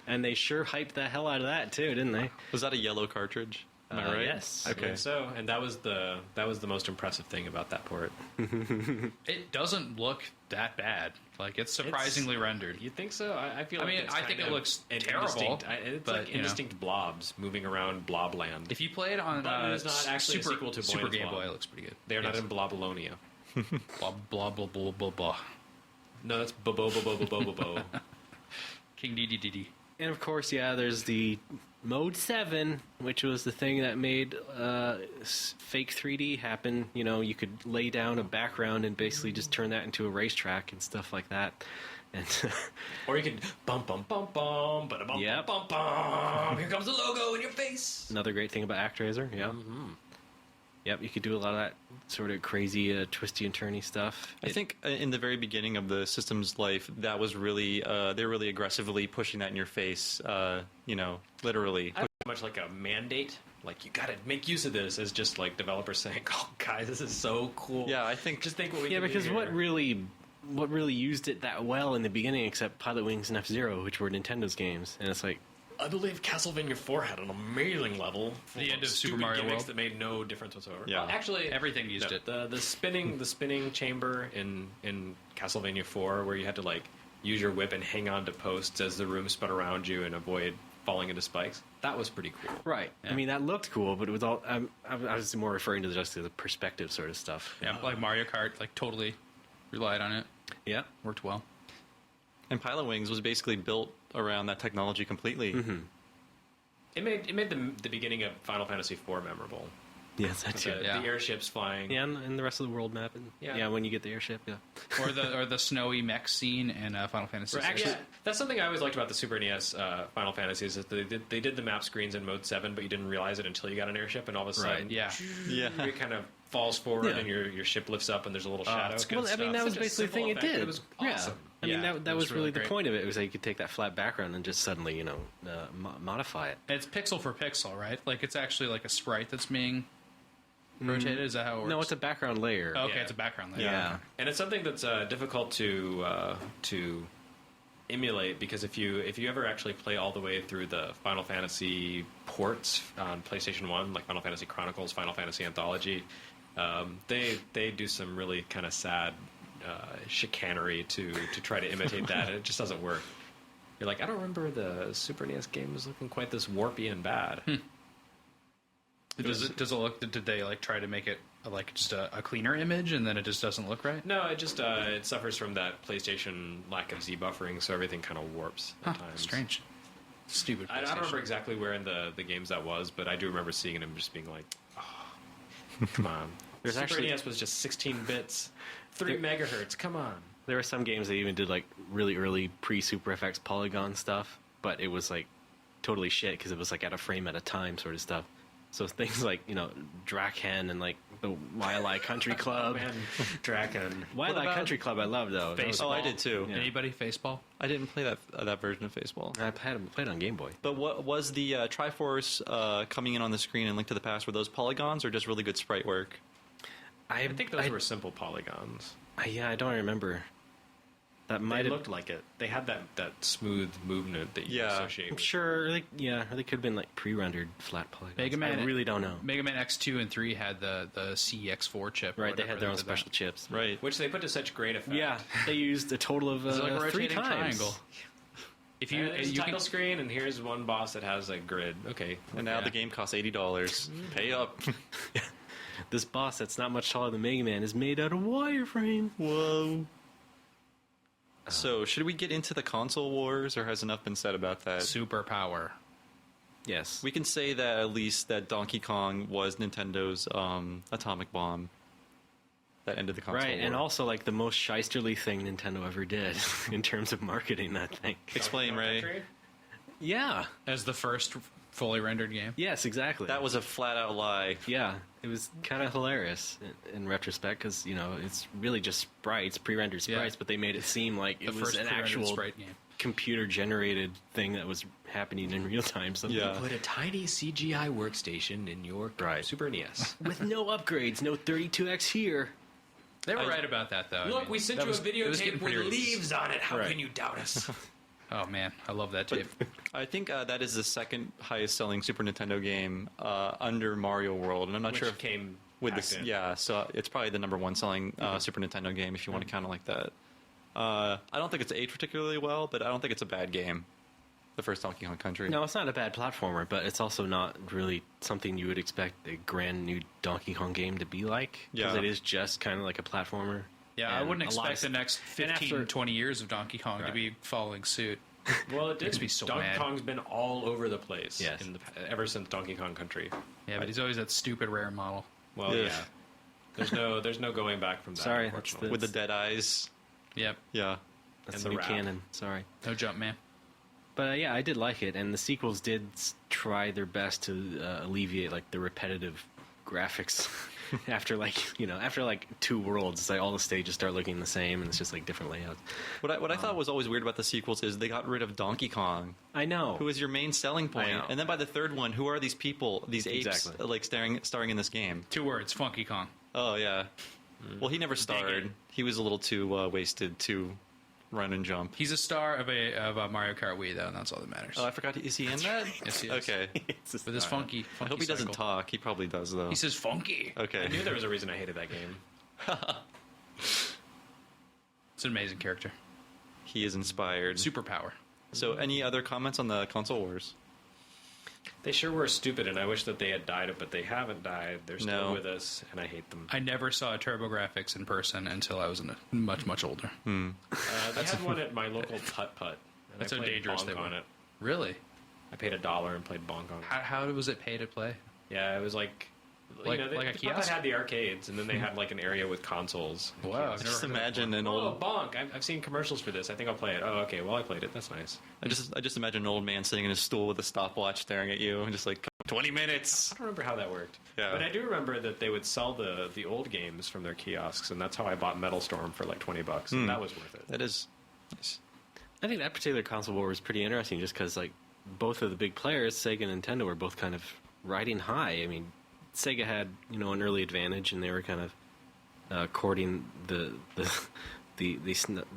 And they sure hyped the hell out of that too, didn't they? Was that a yellow cartridge? Am I right? Yes. Okay. I believe so, and that was the most impressive thing about that port. It doesn't look that bad. Like, it's surprisingly rendered. You think so? I feel. I like mean, it's I think kind it of looks an terrible, It's but, like you know. indistinct blobs moving around Blobland. If you play it on But it is not actually a Super, sequel to Super Boyne's Game Blob. Boy, it looks pretty good. They are not Yes. in Blobalonia. Blah, blah, blah, blah, blah, blah. No, that's bo. King DDDD. And of course, yeah, there's the Mode 7, which was the thing that made fake 3D happen. You know, you could lay down a background and basically just turn that into a racetrack and stuff like that. And Or you could bum, bum, bum, but a bum, Yep. bum, bum. Here comes the logo in your face. another great thing about ActRaiser, yeah. Yep, you could do a lot of that sort of crazy, twisty and turny stuff. I think in the very beginning of the system's life, that was really they're really aggressively pushing that in your face. Literally. Much like a mandate. Like, you gotta make use of this, as just like developers saying, "Oh, guys, this is so cool." Yeah, I think Just think what we Yeah, can do because here. what really used it that well in the beginning, except Pilot Wings and F-Zero, which were Nintendo's games, and it's like, I believe Castlevania 4 had an amazing level. full The end of Super stupid Mario gimmicks World. that made no difference whatsoever. Yeah. Well, actually, Everything used no, it. The spinning chamber in Castlevania 4, where you had to like use your whip and hang on to posts as the room spun around you and avoid falling into spikes. That was pretty cool. right. Yeah. I mean, that looked cool, but it was all. I was more referring to just the perspective sort of stuff. Yeah, like Mario Kart, like totally relied on it. Yeah. Worked well. And Pilot Wings was basically built around that technology completely. It made the beginning of Final Fantasy 4 memorable. Yes, that's The, it. Yeah. the airships flying. Yeah, and the rest of the world map. And, Yeah. yeah, when you get the airship, yeah. Or the snowy mech scene in Final Fantasy VI. Actually, that's something I always liked about the Super NES Final Fantasy is that they did the map screens in Mode 7, but you didn't realize it until you got an airship, and all of a sudden, Right, yeah. Yeah. it kind of falls forward, Yeah. and your ship lifts up, and there's a little shadow. it's good Well, I mean, that was Such a basically the thing simple it effect, did. It was Yeah. awesome. I mean, Yeah, that it was was really really the great. point of it. It was that you could take that flat background and just suddenly, modify it. It's pixel for pixel, right? Like, it's actually like a sprite that's being rotated. Is that how it works? No, it's a background layer. Okay, Yeah. it's a background layer. Yeah. And it's something that's difficult to emulate, because if you ever actually play all the way through the Final Fantasy ports on PlayStation 1, like Final Fantasy Chronicles, Final Fantasy Anthology, they do some really kind of sad chicanery to try to imitate that, and it just doesn't work. You're like, I don't remember the Super NES game was looking quite this warpy and bad. Does it look? Did they like try to make it like just a cleaner image, and then it just doesn't look right? No, it just it suffers from that PlayStation lack of Z buffering, so everything kind of warps at times. Strange. Stupid. I don't remember PlayStation. exactly where in the games that was, but I do remember seeing it and just being like, oh, come on. There's Super actually- NES was just 16 bits, 3 megahertz, come on. There were some games that even did like really early pre-Super FX polygon stuff, but it was like totally shit because it was like at a frame at a time sort of stuff. So things like Draken and like the Waialae Country Club. Man, Draken. Waialae about Country Club, I love though. That was- Oh, I did too. Yeah. Anybody faceball? I didn't play that version of Faceball. I played on Game Boy. But what was the Triforce coming in on the screen and Link to the Past? Were those polygons or just really good sprite work? I think those were simple polygons. I don't remember. That They might have looked like it. They had that smooth movement that you Yeah. associate I'm with. sure, or they could have been like pre-rendered flat polygons. Mega Man. I really don't know. Mega Man X2 and 3 had the CX4 chip. or Right, they whatever had their own did that. special chips. Right. Which they put to such great effect. Yeah, they used a total of It's like a 3 rotating times. triangle. If You, you, there's a you title can, screen, and here's one boss that has a grid. Okay. And now Yeah. the game costs $80. Pay up. This boss that's not much taller than Mega Man is made out of wireframe. Whoa. So, should we get into the console wars, or has enough been said about that? superpower. Yes. We can say that at least that Donkey Kong was Nintendo's atomic bomb that ended the console Right, war. and also like the most shysterly thing Nintendo ever did in terms of marketing that thing. Explain, Ray. Country? Yeah. As the first fully rendered game. Yes, exactly. That was a flat-out lie. Yeah, it was kind of hilarious in retrospect because it's really just sprites, pre-rendered sprites, but they made it seem like The it was first an pre-rendered actual sprite game. computer-generated thing that was happening in real time. Something Yeah. Put a tiny CGI workstation in your Right. Super NES. with no upgrades, no 32x here. They were right about that, though. I Look, mean, we sent that you was- a it was videotape getting with pretty ridiculous. leaves on it. How Right. can you doubt us? Oh man, I love that tape. I think that is the second highest selling Super Nintendo game under Mario World, and I'm not Which sure if came with packed this. in. Yeah, so it's probably the number one selling Super Nintendo game if you want to count it like that. I don't think it's aged particularly well, but I don't think it's a bad game. The first Donkey Kong Country. No, it's not a bad platformer, but it's also not really something you would expect a grand new Donkey Kong game to be like. Because Yeah. it is just kind of like a platformer. Yeah, I And wouldn't a lot expect of- the next 15, 20 years of Donkey Kong to be following suit. Well, it Makes did. me so Donkey mad. Kong's been all over the place Yes. ever since Donkey Kong Country. Yeah, but he's always that stupid rare model. Well, Yeah. yeah. There's no going back from that. Sorry, that's unfortunately. With the dead eyes. Yep, Yeah. That's And the the new rap. canon. Sorry. no jump, man. But yeah, I did like it, and the sequels did try their best to alleviate like the repetitive graphics. after like 2 worlds, it's like all the stages start looking the same, and it's just like different layouts. What I thought was always weird about the sequels is they got rid of Donkey Kong, I know. who is your main selling point, know. and then by the third one, who are these people, these apes, Exactly. like starring in this game? 2 words, Funky Kong. Oh yeah. Well, he never starred. He was a little too wasted to run and jump. He's a star of a Mario Kart Wii, though, and that's all that matters. Oh, I forgot. Is he in that? Yes, he is. Okay. With his funky I hope he doesn't cycle. talk. He probably does though. He says funky. Okay. I knew there was a reason I hated that game. It's an amazing character. He is inspired. Superpower. So, any other comments on the console wars? They sure were stupid, and I wish that they had died, but they haven't died. They're still No. with us, and I hate them. I never saw TurboGrafx in person until I was much older. They had one at my local putt-putt. and That's I how played dangerous Bonk they on were. it. Really? I paid $1 and played Bonk on it. How was it pay to play? Yeah, it was like Like- they, like a the kiosk? Putt-Putt had the arcades, and then they had like an area with consoles. and Wow, kiosks. I've never Just heard of that imagine an Oh, old. Bonk! I've seen commercials for this. I think I'll play it. Oh, okay. Well, I played it. That's nice. I just imagine an old man sitting in his stool with a stopwatch staring at you and just like 20 minutes. I don't remember how that worked. Yeah. But I do remember that they would sell the old games from their kiosks, and that's how I bought Metal Storm for like $20, and that was worth it. That is nice. I think that particular console war was pretty interesting, just because like both of the big players, Sega and Nintendo, were both kind of riding high. I mean, Sega had an early advantage, and they were kind of courting the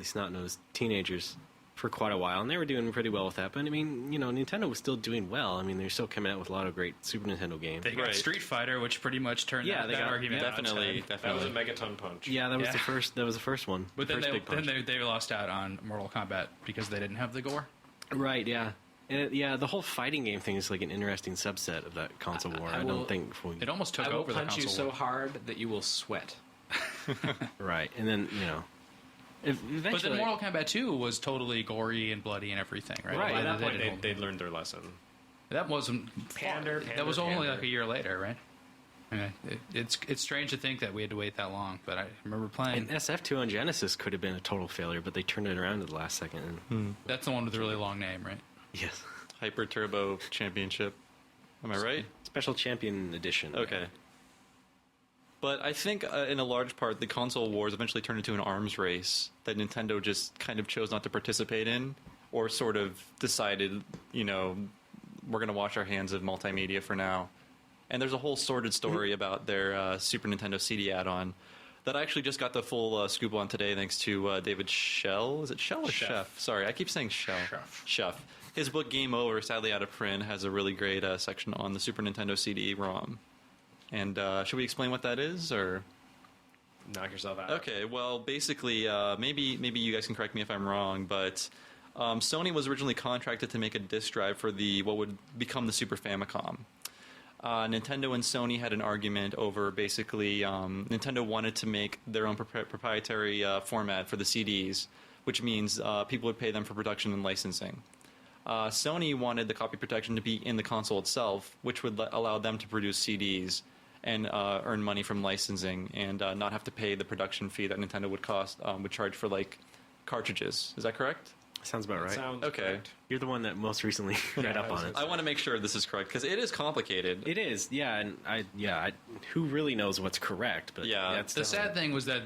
snot-nosed teenagers for quite a while, and they were doing pretty well with that. But I mean, Nintendo was still doing well. I mean, they're still coming out with a lot of great Super Nintendo games. They got Right. Street Fighter, which pretty much turned Yeah, that, they that got- argument yeah, on its Definitely, head. That was a definitely. Megaton Punch. Yeah, that was Yeah. the first. That was the first one. But the then first big punch. they lost out on Mortal Kombat because they didn't have the gore. Right, yeah. And the whole fighting game thing is like an interesting subset of that console war. I will- don't think It almost took I will over the punch you console. so hard that you will sweat. right. And then eventually. But then Mortal Kombat 2 was totally gory and bloody and everything, right? Right. By At that they point, didn't hold- they learned their lesson. that wasn't Pander, that was only pander. like a year later, right? I mean, it's strange to think that we had to wait that long, but I remember playing. And SF2 on Genesis could have been a total failure, but they turned it around at the last second. And, That's the one with the really long name, right? yes. Hyper Turbo Championship. Am I right? Special Champion Edition. Okay. But I think in a large part, the console wars eventually turned into an arms race that Nintendo just kind of chose not to participate in, or sort of decided, we're going to wash our hands of multimedia for now. And there's a whole sordid story about their Super Nintendo CD add-on that I actually just got the full scoop on today, thanks to David Schell. Is it Schell or Chef? Sorry, I keep saying Schell. Chef. His book Game Over, sadly out of print, has a really great section on the Super Nintendo CD-ROM. And should we explain what that is, or? Knock yourself out. Okay, well, basically, maybe you guys can correct me if I'm wrong, but Sony was originally contracted to make a disk drive for what would become the Super Famicom. Nintendo and Sony had an argument over basically Nintendo wanted to make their own proprietary format for the CDs, which means people would pay them for production and licensing. Sony wanted the copy protection to be in the console itself, which would allow them to produce CDs and earn money from licensing and not have to pay the production fee that Nintendo would charge for like cartridges. Is that correct? Sounds about right. Sounds Okay. correct. You're the one that most recently read up on it. I want to make sure this is correct because it is complicated. It is, yeah, and who really knows what's correct? But Yeah. it's The sad definitely- thing was that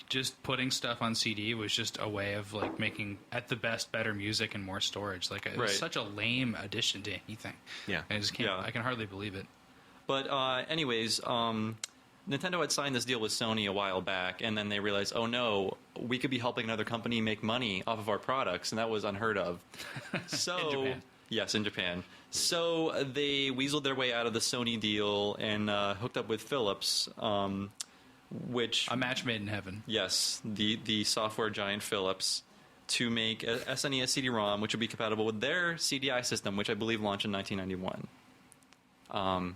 just putting stuff on CD was just a way of like making at the best better music and more storage. Like it was Right. such a lame addition to anything. Yeah. I just can't. Yeah. I can hardly believe it. But anyways, Nintendo had signed this deal with Sony a while back, and then they realized, oh no, we could be helping another company make money off of our products, and that was unheard of. So, In Japan. Yes, in Japan. So they weaseled their way out of the Sony deal and hooked up with Philips, which... A match made in heaven. Yes, the software giant Philips, to make a SNES CD-ROM, which would be compatible with their CDI system, which I believe launched in 1991.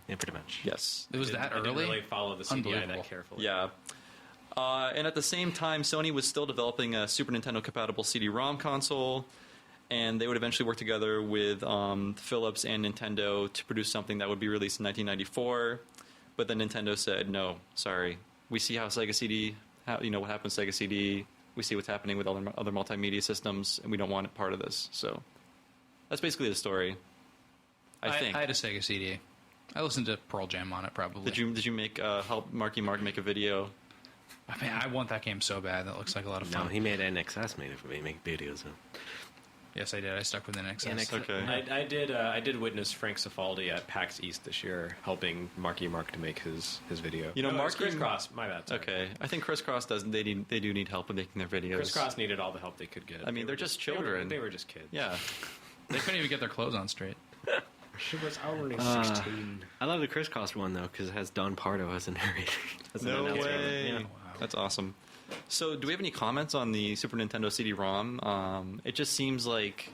Yeah, pretty much. Yes. It was that I didn't early? really follow the CDI Unbelievable. that carefully. Yeah. And at the same time, Sony was still developing a Super Nintendo compatible CD-ROM console, and they would eventually work together with Philips and Nintendo to produce something that would be released in 1994. But then Nintendo said, no, sorry. We see how Sega CD, what happens to Sega CD. We see what's happening with other multimedia systems, and we don't want it part of this. So that's basically the story. I think. I had a Sega CD. I listened to Pearl Jam on it, probably. Did you make help Marky Mark make a video? I mean, I want that game so bad. That looks like a lot of No, fun. he made NXS made it for me, make videos. Yes, I did. I stuck with an NXS. Okay. I did witness Frank Cifaldi at PAX East this year, helping Marky Mark to make his video. You know, no, it's Marky- Crisscross. My bad. Sorry. Okay, I think Crisscross doesn't. They do need help with making their videos. Crisscross needed all the help they could get. I mean, they're were just children. They were just kids. Yeah. They couldn't even get their clothes on straight. She was only 16. I love the Crisscross one, though, because it has Don Pardo as a narrator. As an No announcer. way. Yeah. That's awesome. So, do we have any comments on the Super Nintendo CD-ROM? It just seems like,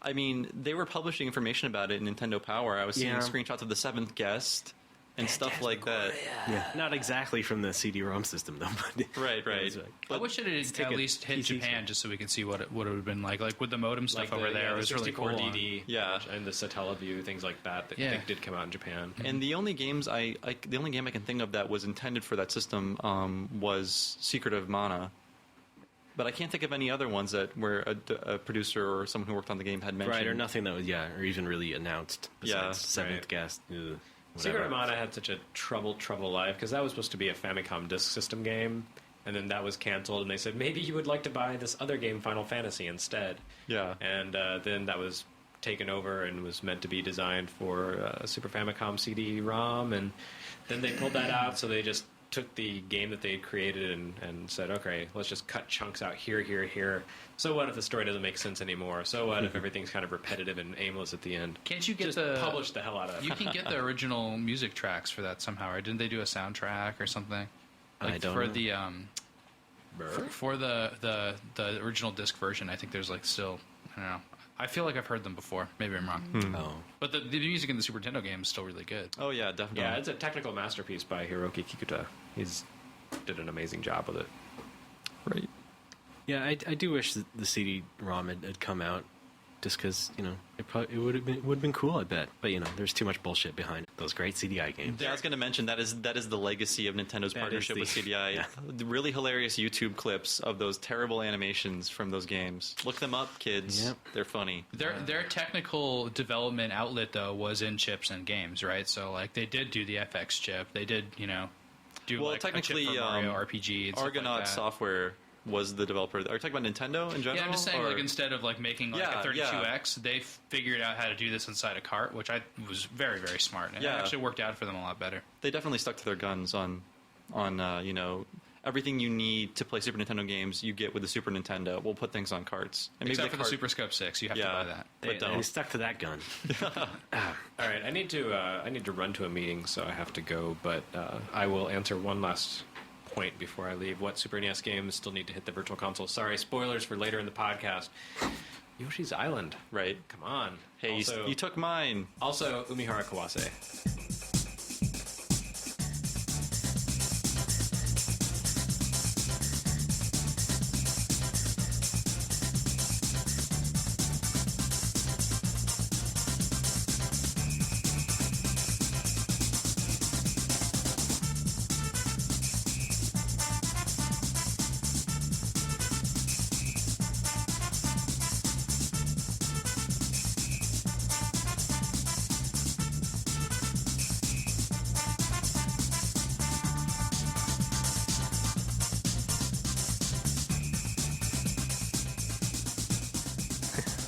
I mean, they were publishing information about it in Nintendo Power. I was seeing Yeah. screenshots of the Seventh Guest and stuff like that. Yeah. Not exactly from the CD-ROM system, though. But Right, right. It's like- I wish it had take at a least hit PC Japan just so we could see what it would have been like. Like with the modem stuff over there, it was really cool. 64DD, Yeah. and the Satellaview, things like that. Yeah. They did come out in Japan. And the only games the only game I can think of that was intended for that system was Secret of Mana. But I can't think of any other ones that where a producer or someone who worked on the game had mentioned. right, or nothing that was, or even really announced. Yeah, Besides Seventh right. Guest. Secret of Mana had such a troubled life because that was supposed to be a Famicom Disk System game, and then that was canceled, and they said maybe you would like to buy this other game, Final Fantasy, instead. Yeah. And then that was taken over and was meant to be designed for Super Famicom CD-ROM, and then they pulled that out, so they just took the game that they had created and said, okay, let's just cut chunks out here. So what if the story doesn't make sense anymore? So what if everything's kind of repetitive and aimless at the end? Can't you get Just publish the hell out of it. You can get the original music tracks for that somehow, right? Didn't they do a soundtrack or something? I don't for know. the for the original disc version. I think there's like still, I don't know. I feel like I've heard them before. Maybe I'm wrong. Oh. But the music in the Super Nintendo game is still really good. Oh yeah, definitely. Yeah, it's a technical masterpiece by Hiroki Kikuta. He's did an amazing job with it. right. Yeah, I do wish that the CD-ROM had come out, just because it would have been cool, I bet. But there's too much bullshit behind those great CDI games. Yeah, I was going to mention that is the legacy of Nintendo's That partnership is with the- CDI. yeah. The really hilarious YouTube clips of those terrible animations from those games. Look them up, kids. Yep. They're funny. Their technical development outlet though was in chips and games, right? So like they did do the FX chip. They did do Well, like technically, a chip for Mario RPG and stuff Argonaut like that. Software was the developer. Are you talking about Nintendo in general? Yeah, I'm just saying, or- like, instead of, like, making, like, Yeah, a 32X, they figured out how to do this inside a cart, which I was very, very smart. And Yeah. it actually worked out for them a lot better. They definitely stuck to their guns on everything you need to play Super Nintendo games. You get with the Super Nintendo. We'll put things on carts. And Except for the Super Scope 6, you have to buy that. But They don't. stuck to that gun. All right, I need to run to a meeting, so I have to go. But I will answer one last point before I leave. What Super NES games still need to hit the Virtual Console? Sorry, spoilers for later in the podcast. Yoshi's Island. Right. Come on. Hey, also, you took mine. Also, Umihara Kawase.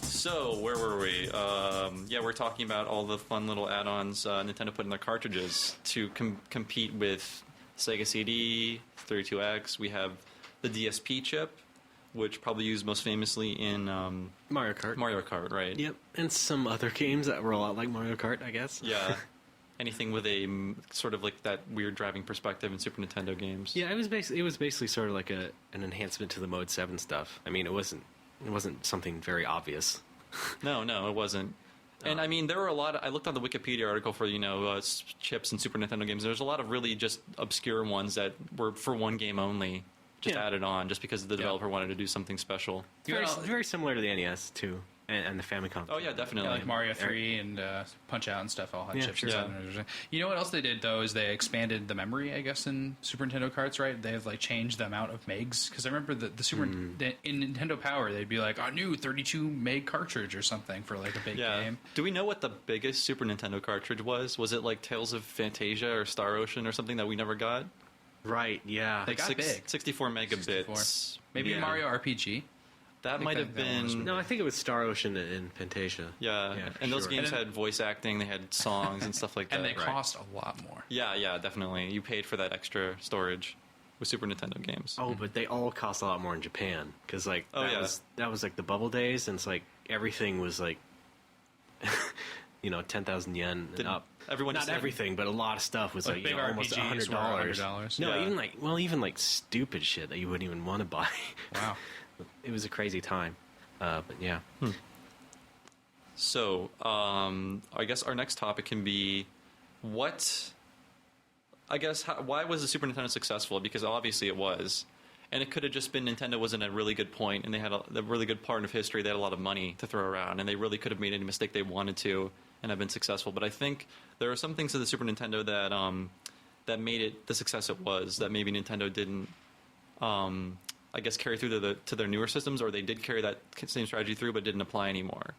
So, where were we? We're talking about all the fun little add-ons Nintendo put in their cartridges to compete with Sega CD, 32X. We have the DSP chip, which probably used most famously in Mario Kart. Mario Kart, right? Yep, and some other games that were a lot like Mario Kart, I guess. Yeah. Anything with a sort of like that weird driving perspective in Super Nintendo games. Yeah, it was basically sort of like an enhancement to the Mode 7 stuff. I mean, it wasn't something very obvious. No, it wasn't. And I mean, there were a lot I looked on the Wikipedia article for, chips and Super Nintendo games. There's a lot of really just obscure ones that were for one game only, just added on, just because the developer wanted to do something special. Very similar to the NES, too, and the Famicom. Oh, yeah, definitely. Yeah, like Mario 3 and Punch-Out and stuff all had chips. sure. Yeah. You know what else they did, though, is they expanded the memory, I guess, in Super Nintendo carts, right? They've, like, changed the amount of megs. Because I remember in Nintendo Power, they'd be like, a new 32 meg cartridge or something for, like, a big game. Do we know what the biggest Super Nintendo cartridge was? Was it, like, Tales of Fantasia or Star Ocean or something that we never got? Right, yeah. They got big. 64 megabits. 64. Maybe Mario RPG. That might have been... No, I think it was Star Ocean and Fantasia. Yeah, and those games had voice acting, they had songs and stuff like that. And they cost a lot more. Yeah, definitely. You paid for that extra storage with Super Nintendo games. Oh, but they all cost a lot more in Japan. Because, like, that was like the bubble days, and it's like everything was like, 10,000 yen and up. Not everything, but a lot of stuff was like almost $100. No, even like stupid shit that you wouldn't even want to buy. Wow. It was a crazy time, but yeah. So, I guess our next topic can be why was the Super Nintendo successful? Because obviously it was. And it could have just been Nintendo was in a really good point, and they had a really good part of history. They had a lot of money to throw around, and they really could have made any mistake they wanted to and have been successful. But I think there are some things to the Super Nintendo that made it the success it was, that maybe Nintendo didn't, I guess, carry through to their newer systems, or they did carry that same strategy through but didn't apply anymore.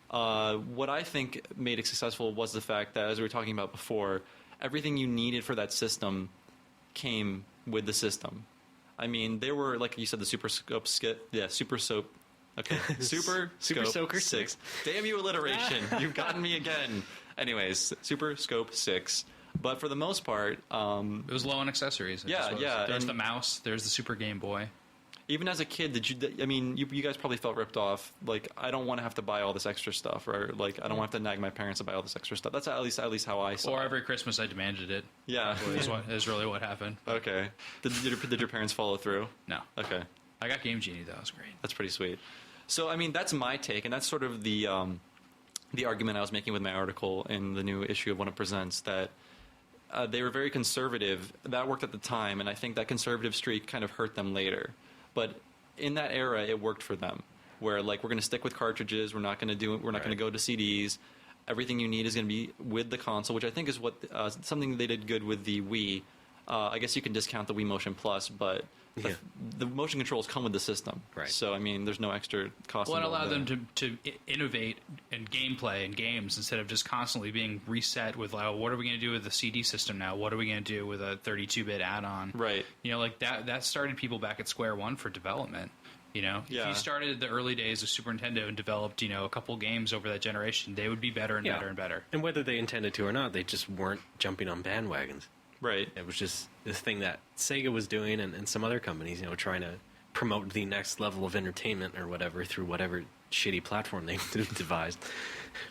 What I think made it successful was the fact that, as we were talking about before, everything you needed for that system came with the system. I mean, there were, like you said, the Super Scope Super Soap. Okay, Super Soaker 6. Damn you, alliteration! You've gotten me again. Anyways, Super Scope 6. But for the most part, it was low on accessories. There's the mouse. There's the Super Game Boy. Even as a kid, you guys probably felt ripped off. Like, I don't want to have to buy all this extra stuff, or like I don't want to have to nag my parents to buy all this extra stuff. That's at least how I saw it. Or every Christmas I demanded it. Yeah, is really what happened. Okay. Did your parents follow through? No. Okay. I got Game Genie though. It was great. That's pretty sweet. So I mean, that's my take, and that's sort of the argument I was making with my article in the new issue of When It Presents, that they were very conservative. That worked at the time, and I think that conservative streak kind of hurt them later. But in that era, it worked for them, where like we're going to stick with cartridges. We're not going to go to CDs. Everything you need is going to be with the console, which I think is what something they did good with the Wii. I guess you can discount the Wii Motion Plus, but the motion controls come with the system. Right. So I mean, there's no extra cost. Well, it allowed them to innovate in gameplay and games instead of just constantly being reset with, like, what are we going to do with the CD system now? What are we going to do with a 32-bit add-on? Right. Like that started people back at square one for development. If you started the early days of Super Nintendo and developed, a couple games over that generation, they would be better and better and better. And whether they intended to or not, they just weren't jumping on bandwagons. Right. It was just this thing that Sega was doing, and some other companies, trying to promote the next level of entertainment or whatever through whatever shitty platform they devised.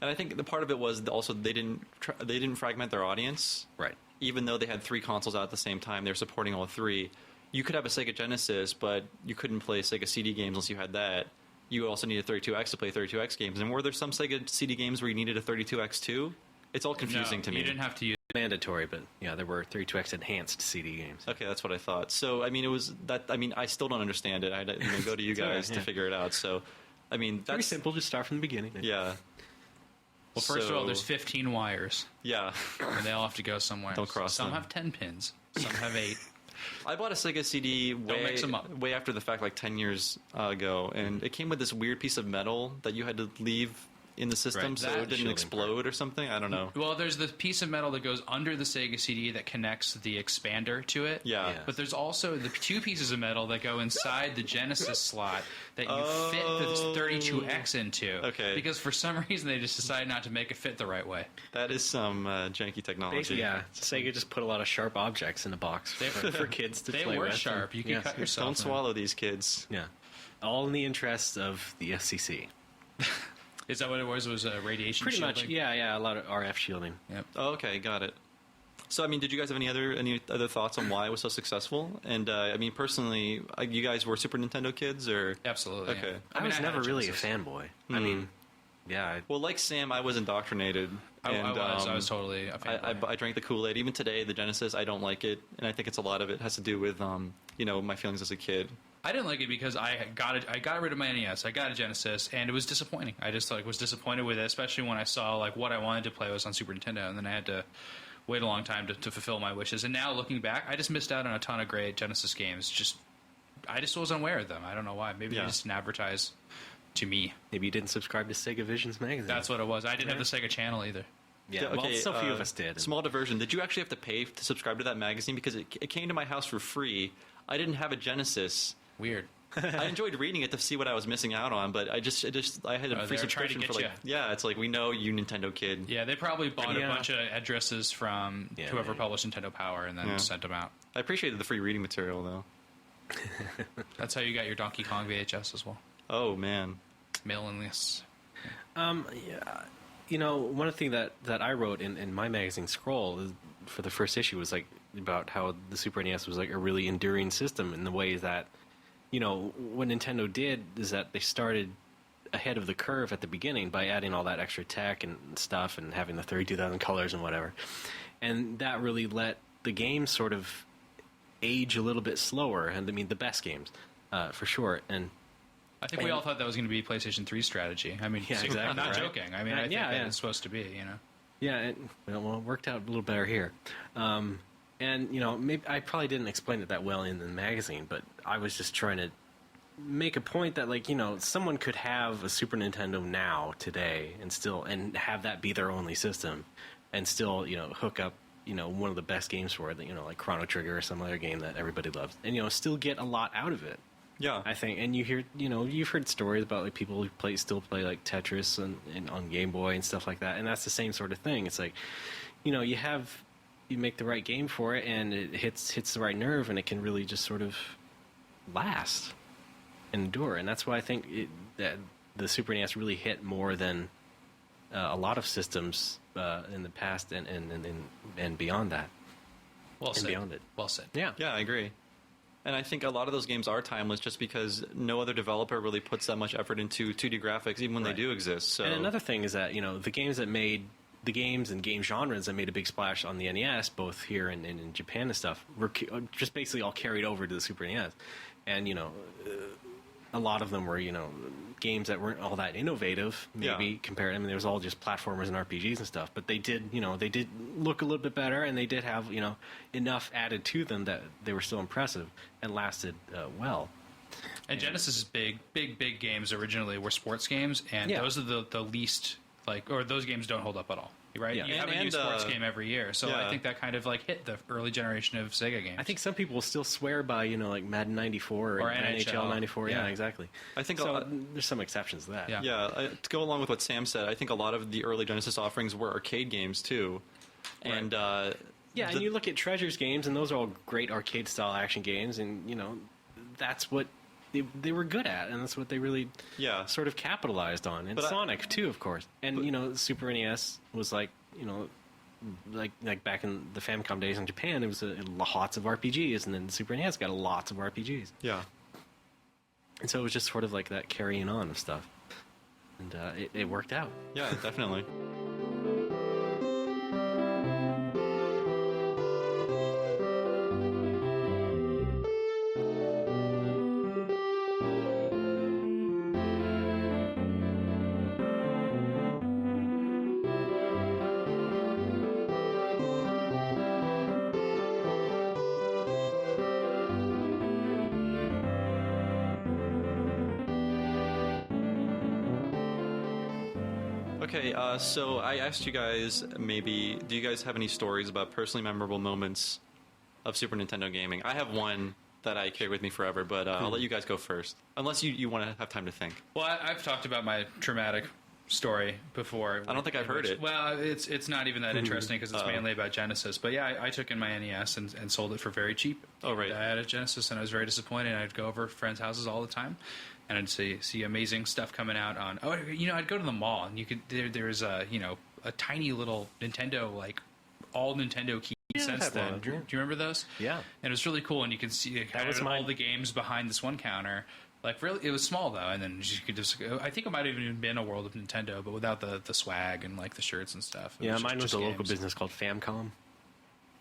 And I think the part of it was also they didn't fragment their audience. Right. Even though they had 3 consoles out at the same time, they were supporting all 3. You could have a Sega Genesis, but you couldn't play Sega CD games unless you had that. You also needed 32X to play 32X games. And were there some Sega CD games where you needed a 32X too? It's all confusing to me. You didn't have to use mandatory, but there were 32X enhanced CD games. Okay, that's what I thought. So I mean, it was that. I mean, I still don't understand it. I had to go to you guys to figure it out. So, I mean, that's pretty simple. Just start from the beginning. Yeah. Well, first of all, there's 15 wires. Yeah. And they all have to go somewhere. Don't cross them. them. Some have 10 pins. Some have 8. I bought a Sega CD way after the fact, like 10 years ago, and it came with this weird piece of metal that you had to leave in the system, Right, so that it didn't shielding explode or something. I don't know. Well, there's the piece of metal that goes under the Sega CD that connects the expander to it. Yeah. But there's also the two pieces of metal that go inside the Genesis slot that you fit the 32X into. Okay. Because for some reason they just decided not to make it fit the right way. That is some janky technology. Basically, yeah, Sega just put a lot of sharp objects in a box for kids to They play were with. sharp. You could Yes. cut yourself. Don't swallow these kids. Yeah, all in the interests of the FCC. Is that what it was? Was radiation Pretty much, shielding? yeah, a lot of RF shielding. Yep. Oh, okay, got it. So, I mean, did you guys have any other thoughts on why it was so successful? And I mean, personally, you guys were Super Nintendo kids, or Absolutely. Okay. Yeah. I was had never a really a Genesis. fanboy. I mean, yeah, well, like Sam, I was indoctrinated. I was totally a fan. I drank the Kool-Aid. Even today, the Genesis, I don't like it, and I think it's a lot of it has to do with my feelings as a kid. I didn't like it because I got rid of my NES. I got a Genesis, and it was disappointing. I just was disappointed with it, especially when I saw what I wanted to play was on Super Nintendo, and then I had to wait a long time to fulfill my wishes. And now looking back, I just missed out on a ton of great Genesis games. I just wasn't aware of them. I don't know why. Maybe they just didn't advertise to me. maybe you didn't subscribe to Sega Visions magazine. That's what it was. I didn't have the Sega channel either. yeah. Well, so few of us did. Small diversion. Did you actually have to pay to subscribe to that magazine? Because it came to my house for free. I didn't have a Genesis. Weird. I enjoyed reading it to see what I was missing out on, but I had a free they were trying to subscription get for ya. Yeah, it's like, we know you, Nintendo kid. Yeah, they probably bought a Yeah. bunch of addresses from Yeah, whoever maybe. published Nintendo Power and then Yeah. sent them out. I appreciated the free reading material though. That's how you got your Donkey Kong VHS as well. Oh man. Mailing lists. Yeah, one of the things that I wrote in my magazine Scroll for the first issue was about how the Super NES was a really enduring system in the way that, what Nintendo did is that they started ahead of the curve at the beginning by adding all that extra tech and stuff and having the 32,000 colors and whatever. And that really let the games sort of age a little bit slower. And I mean, the best games, for sure. And I think we all thought that was going to be PlayStation 3's strategy. I mean, Yeah, exactly, I'm not right? joking. I mean, I think Yeah, that yeah. it's supposed to be, yeah, it worked out a little better here. And, maybe I probably didn't explain it that well in the magazine, but I was just trying to make a point that, someone could have a Super Nintendo now, today, and have that be their only system, and still, hook up, one of the best games for it, like Chrono Trigger or some other game that everybody loves, and, still get a lot out of it. Yeah. I think, and you hear, you've heard stories about people who still play Tetris and on Game Boy and stuff like that, and that's the same sort of thing. It's like, you make the right game for it, and it hits the right nerve, and it can really just sort of last and endure. And that's why I think that the Super NES really hit more than a lot of systems in the past and beyond that. Well And said. beyond it. Well said. Yeah. Yeah, I agree. And I think a lot of those games are timeless just because no other developer really puts that much effort into 2D graphics, even when Right. they do exist. So And another thing is that, the games and game genres that made a big splash on the NES, both here and in Japan and stuff, were just basically all carried over to the Super NES. And, a lot of them were, games that weren't all that innovative, maybe compared. I mean, there was all just platformers and RPGs and stuff, but they did look a little bit better, and they did have, enough added to them that they were still impressive and lasted well. And Genesis' big games originally were sports games, and Yeah. those are the least or those games don't hold up at all. Right? Yeah. You have a And, new sports game every year, so yeah. I think that kind of hit the early generation of Sega games. I think some people still swear by, Madden 94 Or NHL 94. Yeah, Yeah. exactly. I think so. There's some exceptions to that. Yeah. to go along with what Sam said, I think a lot of the early Genesis offerings were arcade games too. And Yeah, and you look at Treasure's games, and those are all great arcade-style action games, and, that's what they were good at, and that's what they really sort of capitalized on. And But Sonic, too, of course. And, Super NES was like back in the Famicom days in Japan, it was lots of RPGs, and then the Super NES got lots of RPGs. Yeah. And so it was just sort of like that carrying on of stuff. And it worked out. Yeah, definitely. Okay, so I asked you guys, maybe, do you guys have any stories about personally memorable moments of Super Nintendo gaming? I have one that I carry with me forever, but I'll let you guys go first. Unless you want to have time to think. Well, I've talked about my traumatic story before. I don't think I've heard it. Well, it's not even that interesting because it's mainly about Genesis. But yeah, I took in my NES and sold it for very cheap. Oh, right. I had a Genesis and I was very disappointed. I'd go over to friends' houses all the time, and I'd see amazing stuff coming out on. Oh, I'd go to the mall and you could there's a tiny little Nintendo, like all Nintendo key. Since then, do you remember those? Yeah, and it was really cool, and you could see all the games behind this one counter. Like really, it was small though, and then you could just. I think it might have even been a World of Nintendo, but without the swag and like the shirts and stuff. Yeah, mine was a local business called Famcom.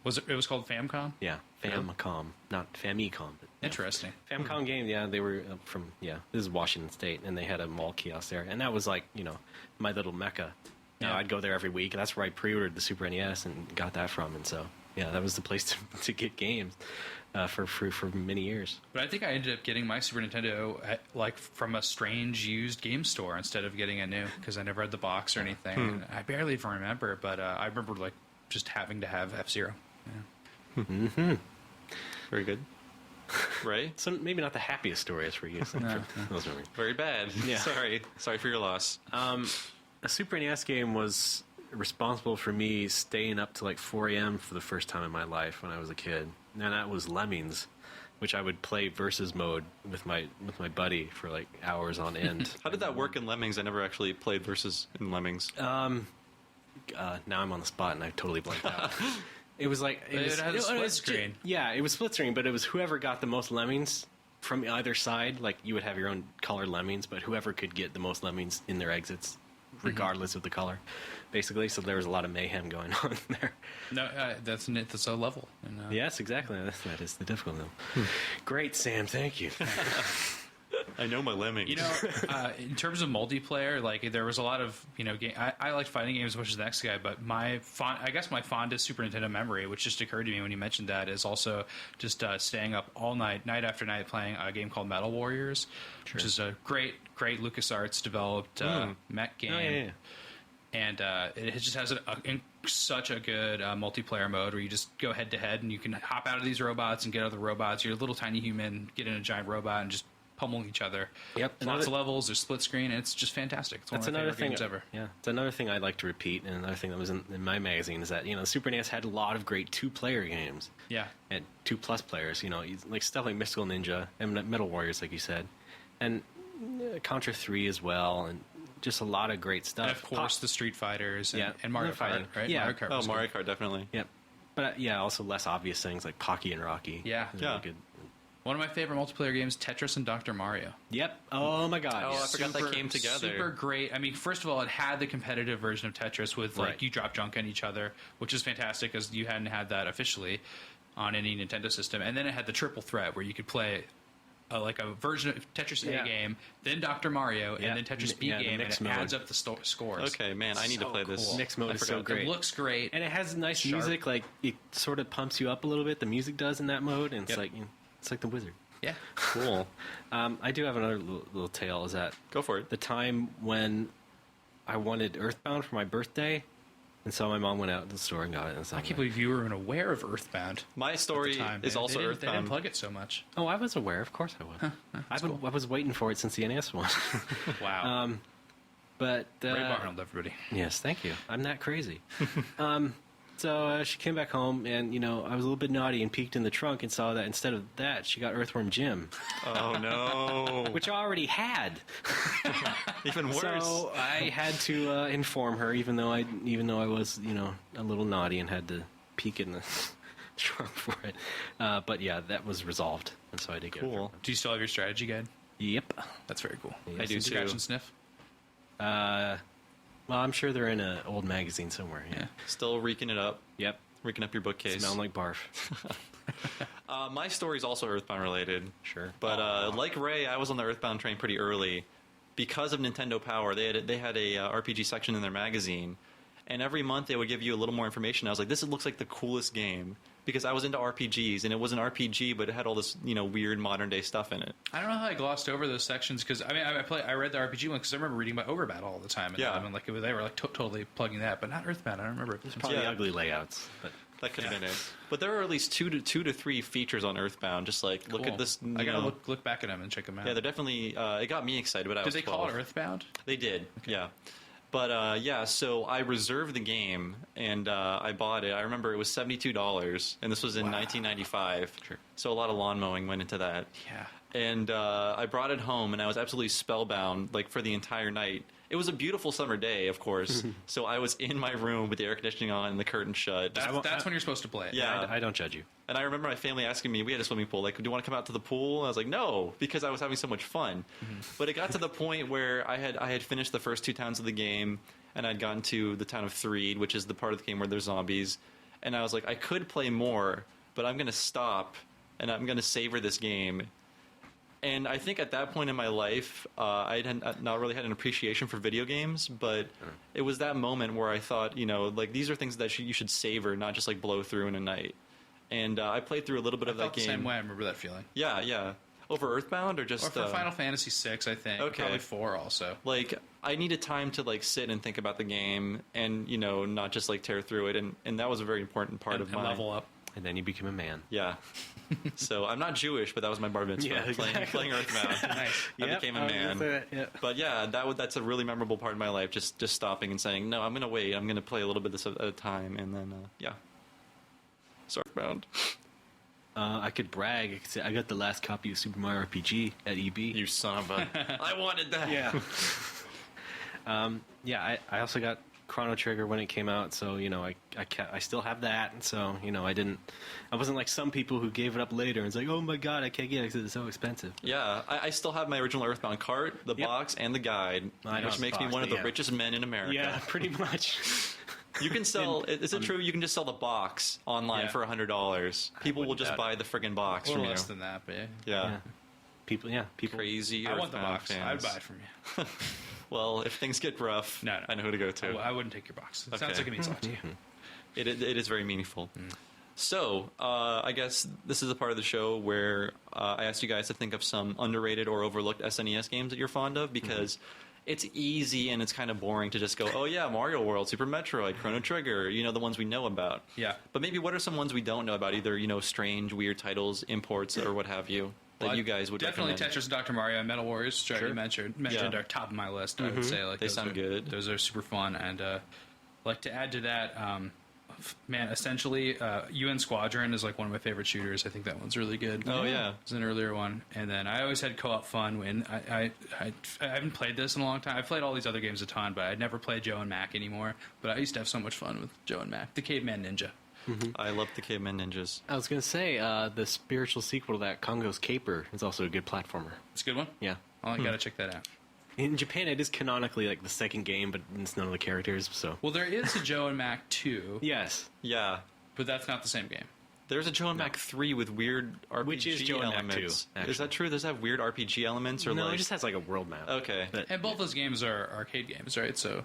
Was it? It was called Famcom. Yeah, Famcom, not Famicom. But interesting. Famcom game. Yeah, they were from. Yeah, this is Washington State, and they had a mall kiosk there, and that was like my little mecca. Yeah. I'd go there every week, and that's where I pre-ordered the Super NES and got that from, and so. Yeah, that was the place to get games for many years. But I think I ended up getting my Super Nintendo from a strange used game store instead of getting a new because I never had the box or anything. And I barely even remember, but I remember like just having to have F-Zero. Yeah. Mm-hmm. Very good. Right? So maybe not the happiest stories for you. No. Very bad. Yeah. Sorry for your loss. A Super NES game was responsible for me staying up to like 4 a.m. for the first time in my life when I was a kid. And that was Lemmings, which I would play versus mode with my buddy for like hours on end. How did that work in Lemmings? I never actually played versus in Lemmings. Now I'm on the spot and I totally blanked out. It was like it had a split screen. Yeah, it was split screen, but it was whoever got the most Lemmings from either side. Like you would have your own color Lemmings, but whoever could get the most Lemmings in their exits, regardless of the color, basically. So there was a lot of mayhem going on there. No, that's a level. And, yes, exactly. That is the difficult one. Great, Sam. Thank you. I know my Lemmings. In terms of multiplayer, like there was a lot of I liked fighting games as much as the next guy, but my fondest Super Nintendo memory, which just occurred to me when you mentioned that, is also just staying up all night after night, playing a game called Metal Warriors, which is a great LucasArts developed mech game. Oh, yeah. And it just has such a good multiplayer mode where you just go head to head and you can hop out of these robots and get other robots. You're a little tiny human, get in a giant robot and just pummel each other. Yep. Lots of levels, there's split screen, and it's just fantastic. It's one of my favorite games ever. Yeah. It's another thing I'd like to repeat, and another thing that was in my magazine is that, the Super NES had a lot of great two-player games. Yeah. And 2+ players, like stuff like Mystical Ninja and Metal Warriors, like you said. And Contra 3 as well, and just a lot of great stuff. And of course, the Street Fighters and Mario Kart, right? Yeah. Mario Kart, definitely. Yep. But also less obvious things like Pocky and Rocky. Yeah. Really good. One of my favorite multiplayer games, Tetris and Dr. Mario. Yep. Oh my God. Oh, I forgot that came together. Super great. I mean, first of all, it had the competitive version of Tetris with you drop junk on each other, which is fantastic because you hadn't had that officially on any Nintendo system. And then it had the triple threat where you could play like a version of Tetris A game, then Dr. Mario, and then Tetris B game, and it adds up the scores. Okay, man, I need to play this. Mixed mode is so great. It looks great. And it has nice music, like it sort of pumps you up a little bit, the music does in that mode, and it's like the Wizard. Yeah. Cool. I do have another little tale, is that... Go for it. The time when I wanted Earthbound for my birthday, and so my mom went out to the store and got it. And I can't believe you were even aware of Earthbound. My story is also Earthbound. They didn't plug it so much. Oh, I was aware. Of course I was. I was waiting for it since the NES one. Wow. But... Ray Barnold, everybody. Yes, thank you. I'm that crazy. So she came back home, and, I was a little bit naughty and peeked in the trunk and saw that instead of that, she got Earthworm Jim. Oh, no. Which I already had. Even worse. So I had to inform her, even though I was, a little naughty and had to peek in the trunk for it. But yeah, that was resolved, and so I did get it. Cool. Do you still have your strategy guide? Yep. That's very cool. Yes, I do too. Scratch and sniff? Well, I'm sure they're in an old magazine somewhere. Yeah. Still reeking it up. Yep. Reeking up your bookcase. Smelling like barf. My story's also Earthbound related. Sure. But like Ray, I was on the Earthbound train pretty early. Because of Nintendo Power, they had a RPG section in their magazine. And every month they would give you a little more information. I was like, this looks like the coolest game. because I was into RPGs, and it was an RPG, but it had all this, weird modern day stuff in it. I don't know how I glossed over those sections because I read the RPG one because I remember reading about Overbattle all the time. And Yeah. they were like totally plugging that, but not Earthbound. I don't remember. Probably Yeah. ugly layouts, but That could have been it. But there are at least two to three features on Earthbound. Just like look Cool. at this. I gotta look back at them and check them out. Yeah, they're definitely. It got me excited, but I Did was they 12. call it Earthbound? They did, yeah. But so I reserved the game and I bought it. I remember it was $72, and this was in 1995. Sure. So a lot of lawn mowing went into that. Yeah. And I brought it home, and I was absolutely spellbound, like for the entire night. It was a beautiful summer day, of course. So I was in my room with the air conditioning on and the curtain shut. That's when you're supposed to play it. Yeah. I don't judge you. And I remember my family asking me, we had a swimming pool, like, do you want to come out to the pool? And I was like, no, because I was having so much fun. But it got to the point where I had finished the first 2 towns of the game, and I'd gotten to the town of Threed, which is the part of the game where there's zombies. And I was like, I could play more, but I'm going to stop, and I'm going to savor this game. And I think at that point in my life, I had not really had an appreciation for video games, but it was that moment where I thought, like, these are things that you should savor, not just like blow through in a night. And I played through a little bit of that felt game. the same way. I remember that feeling. Yeah. Over Earthbound or just Or for Final Fantasy VI, I think. Okay. Probably 4 also. like I needed time to like sit and think about the game, and not just like tear through it, and that was a very important part of And my level up. And then you become a man. Yeah. So I'm not Jewish, but that was my bar mitzvah. Yeah, exactly. playing Earthbound. Nice. I became a man. But yeah, that's a really memorable part of my life. Just stopping and saying, no, I'm gonna wait. I'm gonna play a little bit this at a time, and then yeah. So Earthbound. I could brag. I could say I got the last copy of Super Mario RPG at EB. You son of a! I wanted that. Yeah. I also got Chrono Trigger when it came out, so I still have that. And so I wasn't like some people who gave it up later and it's like, oh my god, I can't get it because it's so expensive. Yeah, I still have my original Earthbound cart, the box, and the guide, I know which the makes me box, one of the yeah. richest men in America. Yeah, pretty much. You can sell. Is it true? You can just sell the box online for $100. People will just buy the friggin' box A little from you. less than that, but yeah. Yeah. People. Crazy. I want the Earthbound box. fans. I'd buy it from you. Well, if things get rough, No. I know who to go to. I wouldn't take your box. It Okay. sounds like it means a lot to you. It is very meaningful. So, I guess this is a part of the show where I asked you guys to think of some underrated or overlooked SNES games that you're fond of, because it's easy and it's kind of boring to just go, oh yeah, Mario World, Super Metroid, Chrono Trigger, the ones we know about. Yeah. But maybe what are some ones we don't know about, either, strange, weird titles, imports, or what have you, that you guys would definitely recommend? Tetris and Dr. Mario and Metal Warriors, which I already mentioned Yeah. are top of my list. I would say like They those sound are, good. Those are super fun, and like to add to that, man, essentially, UN Squadron is like one of my favorite shooters. I think that one's really good. Oh, yeah. It's an earlier one, and then I always had co-op fun when I haven't played this in a long time. I've played all these other games a ton, but I'd never played Joe and Mac anymore. But I used to have so much fun with Joe and Mac, the Caveman Ninja. I love the Caveman Ninjas. I was gonna say the spiritual sequel to that, Congo's Caper, is also a good platformer. It's a good one. Yeah. Oh, I gotta check that out. In Japan, it is canonically like the second game, but it's none of the characters. So Well, there is a Joe and Mac 2, yes, Yeah. but that's not the same game. There's a Joe and Mac 3 with weird RPG Which is Joe and Mac 2, elements. actually. Is that true? Does that have weird RPG elements? Or no, like... it just has like a world map. Okay. But And both those games are arcade games, right? So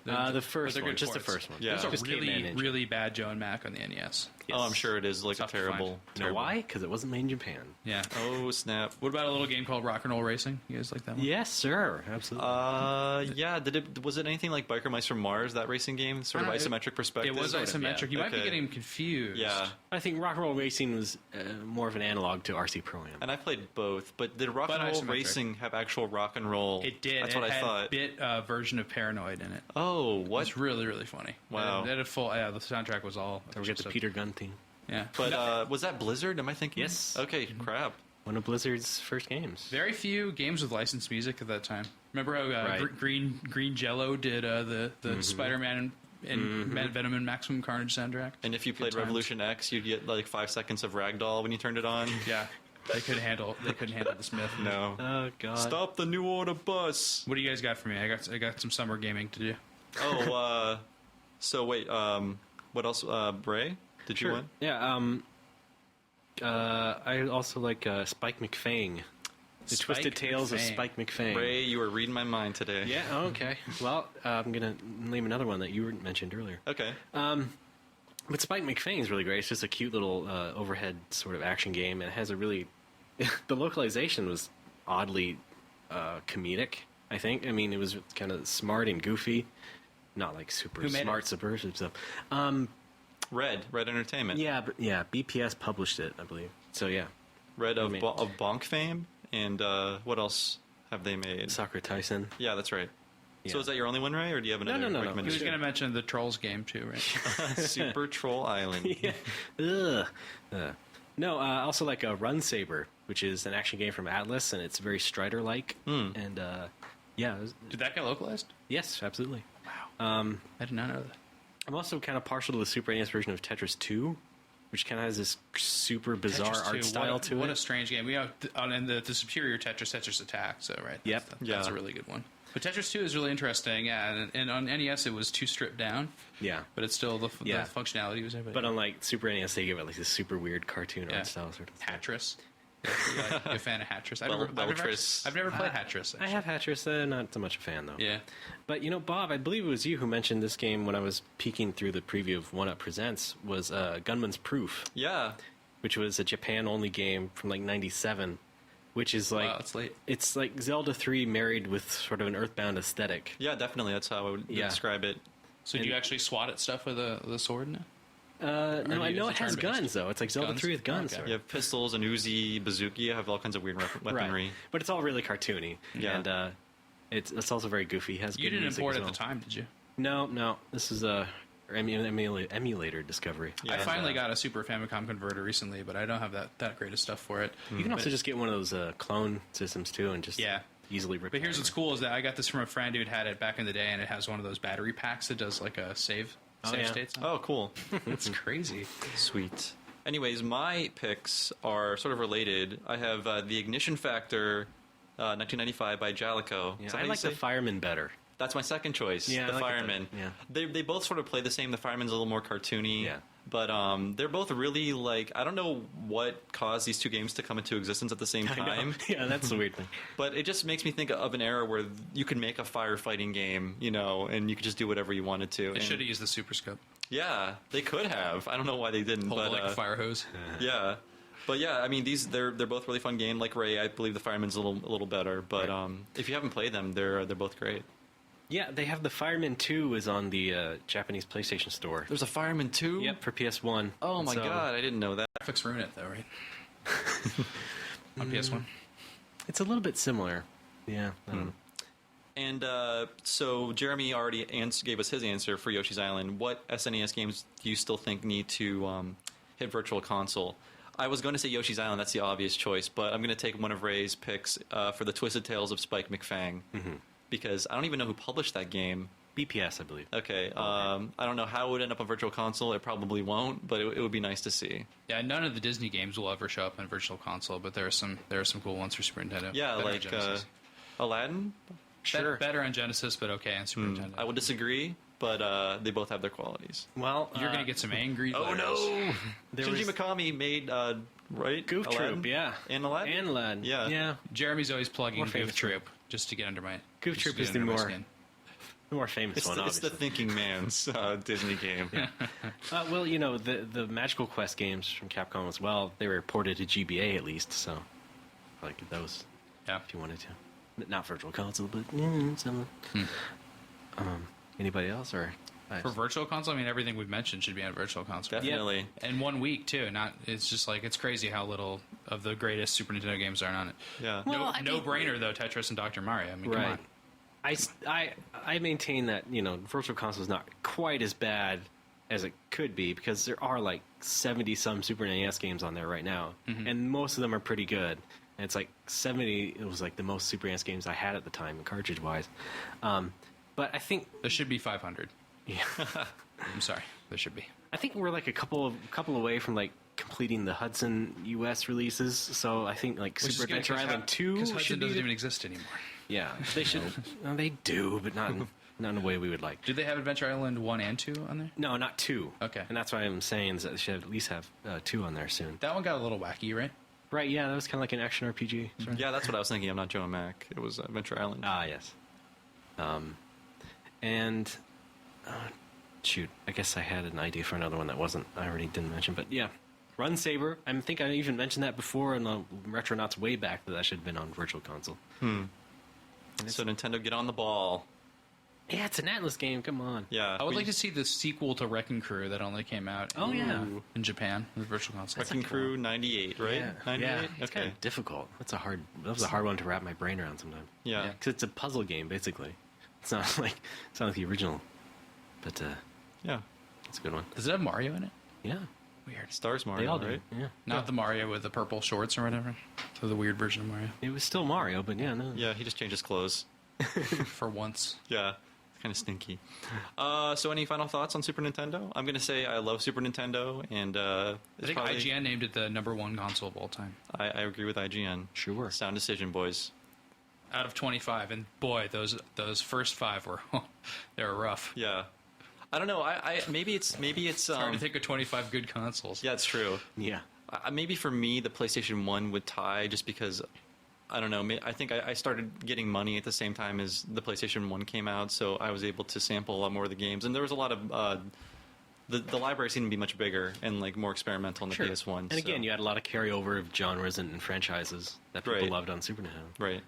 the first they're one, good just the ports. first one. Yeah. There's a Just really, Caveman Ninja. really bad Joe and Mac on the NES. Oh, I'm sure it is like a Tough to find. terrible. You know terrible- why? Because it wasn't made in Japan. Yeah. Oh snap! What about a little game called Rock and Roll Racing? You guys like that one? Yes, sir. Absolutely. Yeah. Was it anything like Biker Mice from Mars? That racing game, sort of I don't know, isometric perspective. It was isometric. yeah. You might be Okay. getting confused. Yeah, I think Rock and Roll Racing was more of an analog to RC Pro-Am. and I played both. But did Rock But and Roll isometric. Racing have actual rock and roll? It did. That's it what I had thought. a bit version of Paranoid in it. Oh, what? It's really, really funny. Wow. It had a full. Yeah, the soundtrack was all. Don't forget the Peter Gunn theme. Yeah. But was that Blizzard? Am I thinking? Yes. Okay. Crap. One of Blizzard's first games. Very few games with licensed music at that time. Remember how Right. Green Jello did the Spider-Man and Venom and Maximum Carnage soundtrack? And if you played times. Revolution X, you'd get like 5 seconds of Ragdoll when you turned it on. Yeah. They couldn't handle the Smith. No. Oh God! Stop the New Order bus. What do you guys got for me? I got some summer gaming to do. Oh, so wait, what else? Bray, did you want? Yeah. I also like Spike McFang. The Spike Twisted Tales of McFang. Spike McFang. Ray, you were reading my mind today. Yeah. Oh, okay. Well, I'm gonna name another one that you mentioned earlier. Okay. But Spike McFang is really great. It's just a cute little overhead sort of action game, and it has a really the localization was oddly comedic. I think. I mean, it was kind of smart and goofy, not like super Who made smart it? subversive stuff. Red Entertainment. Yeah, but BPS published it, I believe. So yeah, Red of, I mean- of Bonk fame, and what else have they made? Sakura Tyson. Yeah, that's right. So Yeah. is that your only one, Ray, or do you have another no. He was recommendation? going to mention the Trolls game too, right? Super Troll Island. Yeah. Ugh. No, also like a Run Saber, which is an action game from Atlas, and it's very Strider-like. And yeah, Did that get localized? yes, absolutely. I did not know that. I'm also kind of partial to the Super NES version of Tetris 2, which kind of has this super bizarre Tetris 2, art style to what it. a strange game. We have and the superior Tetris Attack. So right. Yep. That's Yeah. a really good one. But Tetris 2 is really interesting. Yeah, and on NES it was too stripped down. Yeah. But it's still the Yeah. functionality was everything. But on like Super NES, they give it like this super weird cartoon Yeah. art style sort of thing. Hatris. You a fan of Hatris? Beltris. I've never played Hatris. I have Hatris, not so much a fan though. Yeah. But you know, Bob, I believe it was you who mentioned this game when I was peeking through the preview of One Up Presents. Was Gunman's Proof, Yeah. which was a Japan-only game from like '97, which is like Wow, it's late. It's like Zelda 3 married with sort of an Earthbound aesthetic. Yeah, definitely. That's how I would Yeah. describe it. So do you actually swat at stuff with a sword now? No, do I you know use it a has turn-based? guns though. It's like Zelda Guns? 3 with guns. Okay. You have pistols and Uzi, bazooka. You have all kinds of weird weaponry. Right. But it's all really cartoony. Yeah. And it's also very goofy. It has You good didn't music import as at well. the time, did you? No. This is a emulator discovery. Yeah. I finally got a Super Famicom converter recently, but I don't have that great of stuff for it. You can also just get one of those clone systems too, and just Yeah. easily rip. But here's it what's cool is that I got this from a friend who'd had it back in the day, and it has one of those battery packs that does like a save yeah. states. Oh, cool. It's crazy. Sweet. Anyways, my picks are sort of related. I have The Ignition Factor, 1995 by Jalico. Yeah, Is that I how you like the say? Fireman better. That's my second choice. Yeah, the I like it Fireman. better. Yeah. They both sort of play the same. The Fireman's a little more cartoony. Yeah. But they're both really like, I don't know what caused these two games to come into existence at the same time. Yeah, that's the weird thing. But it just makes me think of an era where you could make a firefighting game, and you could just do whatever you wanted to. They And- should have used the Super Scope. Yeah, they could have. I don't know why they didn't. Hold but like a fire hose. yeah, but yeah, I mean they're both really fun game. Like Ray, I believe the Fireman's a little better. But if you haven't played them, they're both great. Yeah, they have the Fireman 2 is on the Japanese PlayStation Store. There's a Fireman 2? Yep, for PS1. Oh my So- god, I didn't know that. Graphics ruin it though, right? On PS1. It's a little bit similar. Yeah. I don't know. And so Jeremy already gave us his answer for Yoshi's Island. What SNES games do you still think need to hit Virtual Console? I was going to say Yoshi's Island. That's the obvious choice, but I'm going to take one of Ray's picks for the Twisted Tales of Spike McFang, because I don't even know who published that game. BPS, I believe. Okay, I don't know how it would end up on Virtual Console. It probably won't, but it would be nice to see. Yeah, none of the Disney games will ever show up in Virtual Console, but there are some cool ones for Super Nintendo. Yeah, Better on like Genesis. Aladdin. Better on Genesis, but okay on Super Nintendo. I would disagree, but they both have their qualities. Well, You're gonna get some angry. Oh letters. no! There Shinji was- Mikami made right Goof Aladdin? Troop, yeah. And Aladdin. And Aladdin. Yeah. Yeah. Jeremy's always plugging More Goof famous Troop just to get under my. Goof just to Troop get is the under my more- skin. The more famous It's one, the, it's the obviously. thinking man's Disney game. Well, the Magical Quest games from Capcom as well, they were ported to GBA at least, so like those, Yeah. if you wanted to. Not Virtual Console, but some. Anybody else or? For Virtual Console, I mean everything we've mentioned should be on Virtual Console. Definitely. And 1 week too. It's just like it's crazy how little of the greatest Super Nintendo games are on it. Yeah. Well, I no mean- brainer though. Tetris and Dr. Mario. I mean, come on. I maintain that Virtual Console is not quite as bad as it could be because there are like 70 some Super NES games on there right now, and most of them are pretty good. And it's like 70. It was like the most Super NES games I had at the time, cartridge wise. But I think There should be 500. yeah, I'm sorry. There should be. I think we're like a couple away from like completing the Hudson US releases. So I think like Which is Super good, Adventure 'cause Island 2 because should Hudson be. doesn't even exist anymore. Yeah, they should. No, they do, but not in a way we would like. Did they have Adventure Island 1 and 2 on there? No, not 2. Okay. And that's why I'm saying is that they should at least have 2 on there soon. That one got a little wacky, right? Right, yeah, that was kind of like an action RPG. Yeah, that's what I was thinking. I'm not Joe Mac. It was Adventure Island. Ah, yes. And shoot, I guess I had an idea for another one that I already didn't mention, but yeah. Run Saber. I think I even mentioned that before in the Retronauts way back that should have been on Virtual Console. So Nintendo, get on the ball. Yeah, it's an Atlas game. Come on. Yeah. I would like to see the sequel to Wrecking Crew that only came out in Japan with Virtual Console. Wrecking Crew 98, right? Yeah. 98? Yeah, it's kind of difficult. That was a hard one to wrap my brain around sometimes. Yeah. Because it's a puzzle game, basically. It's not like the original. But, yeah. It's a good one. Does it have Mario in it? Yeah. Weird. Stars Mario, They all do. right? Yeah. Not the Mario with the purple shorts or whatever. So the weird version of Mario. It was still Mario, but yeah, no. Yeah, he just changed his clothes. For once. Yeah. Kind of stinky. So any final thoughts on Super Nintendo? I'm going to say I love Super Nintendo, and I think IGN named it the #1 console of all time. I agree with IGN. Sure. Sound decision, boys. Out of 25, and boy, those first 5 were they were rough. Yeah. I don't know. I maybe it's It's hard to think of 25 good consoles. Yeah, it's true. Yeah. Maybe for me, the PlayStation 1 would tie just because, I don't know, I think I started getting money at the same time as the PlayStation 1 came out, so I was able to sample a lot more of the games. And there was a lot of, the library seemed to be much bigger and like more experimental on the PS1. And again, you had a lot of carryover of genres and franchises that people loved on Super Nintendo. Right.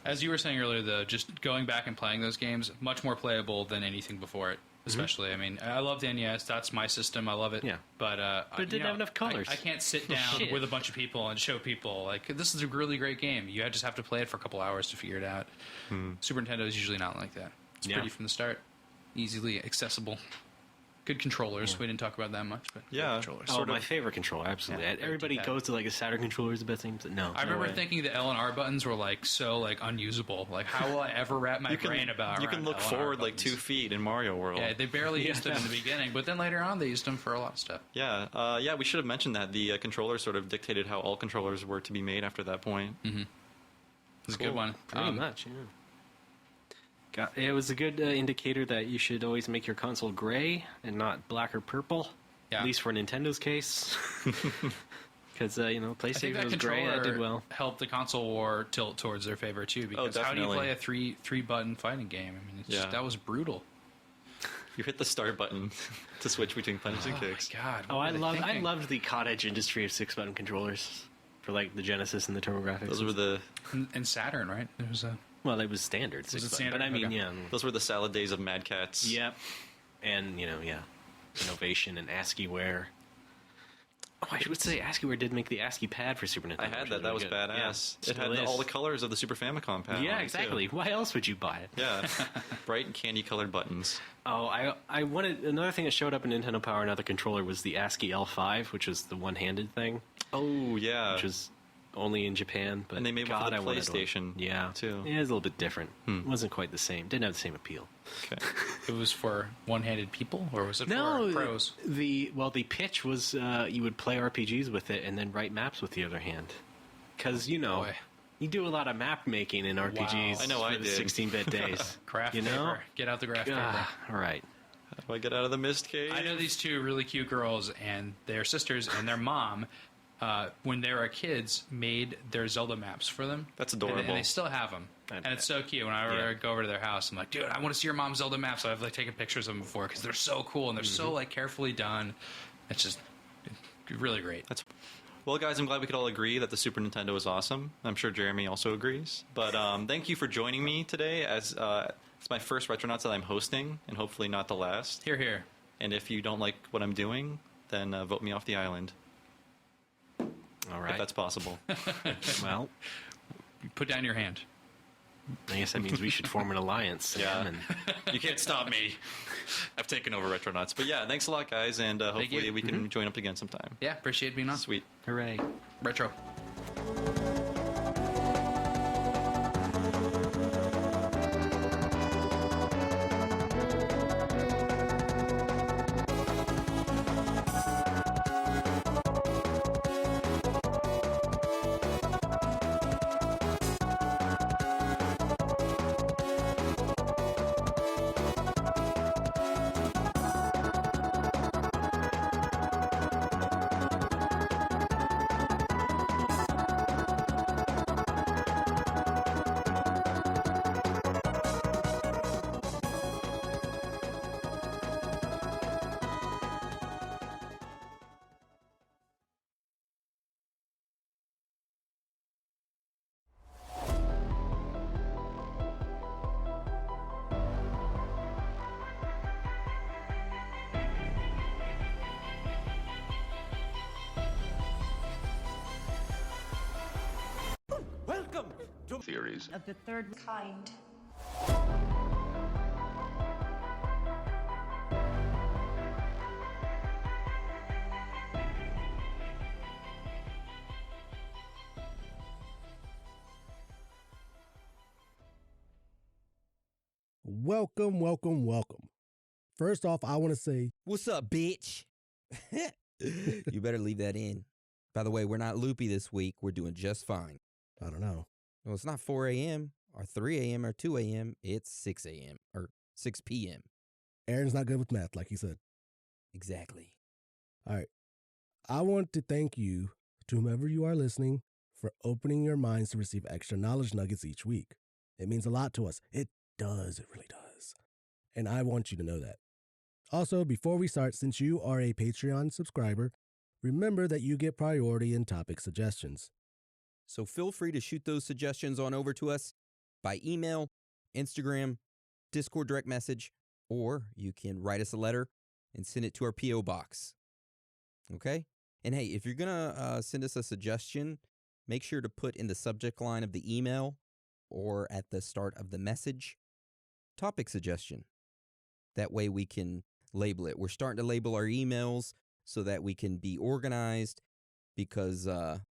As you were saying earlier, though, just going back and playing those games, much more playable than anything before it. Especially, I mean, I love the NES. That's my system. I love it. Yeah. But it didn't have enough colors. I can't sit down with a bunch of people and show people, like, this is a really great game. You just have to play it for a couple hours to figure it out. Super Nintendo is usually not like that. It's pretty from the start. Easily accessible. Good controllers. We didn't talk about that much, but good controllers. Oh, my favorite controller, absolutely. Everybody goes to like a Saturn controller is the best thing. No, I remember thinking the L and R buttons were like so like unusable. Like, how will I ever wrap my brain about? You can look forward like 2 feet in Mario World. Yeah, they barely used them in the beginning, but then later on they used them for a lot of stuff. Yeah, yeah. We should have mentioned that the controller sort of dictated how all controllers were to be made after that point. Mm-hmm. It's a good one. Pretty much. Yeah. It was a good indicator that you should always make your console gray and not black or purple. Yeah. At least for Nintendo's case. Because, PlayStation was gray, that did well. Helped the console war tilt towards their favor, too. Because how do you play a three-button fighting game? I mean, just, that was brutal. You hit the start button to switch between punches and kicks. Oh, my God. I loved the cottage industry of 6-button controllers for, like, the Genesis and the TurboGrafx. Those were the... And Saturn, right? There was a... Well, it was standard. Was it standard? But I mean, okay. Those were the salad days of Mad Cats. Yep. And, innovation and ASCII-ware. Oh, I would say ASCII-ware did make the ASCII pad for Super Nintendo. I had that. That was badass. Yeah, it had all the colors of the Super Famicom pad. Yeah, exactly. Too. Why else would you buy it? Yeah. Bright and candy-colored buttons. Oh, I wanted... Another thing that showed up in Nintendo Power, another controller, was the ASCII L5, which was the one-handed thing. Oh, yeah. Which was... only in Japan, but and they made one for the PlayStation, too. Yeah, it was a little bit different. It wasn't quite the same. Didn't have the same appeal. Okay. It was for one-handed people, or was it for pros? The pitch was you would play RPGs with it and then write maps with the other hand, because you do a lot of map making in RPGs. Wow. I know I did. 16-bit days. Craft paper. Get out the graph paper. All right. How do I get out of the mist cave? I know these two really cute girls, and their sisters and their mom. When they were kids, made their Zelda maps for them. That's adorable. And they still have them. And it's so cute. When I go over to their house, I'm like, dude, I want to see your mom's Zelda maps. So I've taken pictures of them before because they're so cool and they're so carefully done. It's just really great. Well, guys, I'm glad we could all agree that the Super Nintendo is awesome. I'm sure Jeremy also agrees. But thank you for joining me today. As it's my first Retronauts that I'm hosting, and hopefully not the last. Hear, hear. And if you don't like what I'm doing, then vote me off the island. All right. If that's possible. Well, put down your hand. I guess that means we should form an alliance. Yeah. You can't stop me. I've taken over Retronauts. But yeah, thanks a lot, guys, and hopefully we can join up again sometime. Yeah, appreciate being on. Sweet. Hooray. Retro. theories of the third kind. Welcome, welcome, welcome. First off, I want to say, what's up, bitch? You better leave that in. By the way, we're not loopy this week. We're doing just fine. I don't know. Well, it's not 4 a.m. or 3 a.m. or 2 a.m. It's 6 a.m. or 6 p.m. Aaron's not good with math, like he said. Exactly. All right. I want to thank you, to whomever you are listening, for opening your minds to receive extra knowledge nuggets each week. It means a lot to us. It does. It really does. And I want you to know that. Also, before we start, since you are a Patreon subscriber, remember that you get priority in topic suggestions. So feel free to shoot those suggestions on over to us by email, Instagram, Discord direct message, or you can write us a letter and send it to our P.O. box. Okay? And hey, if you're going to send us a suggestion, make sure to put in the subject line of the email or at the start of the message, topic suggestion. That way we can label it. We're starting to label our emails so that we can be organized because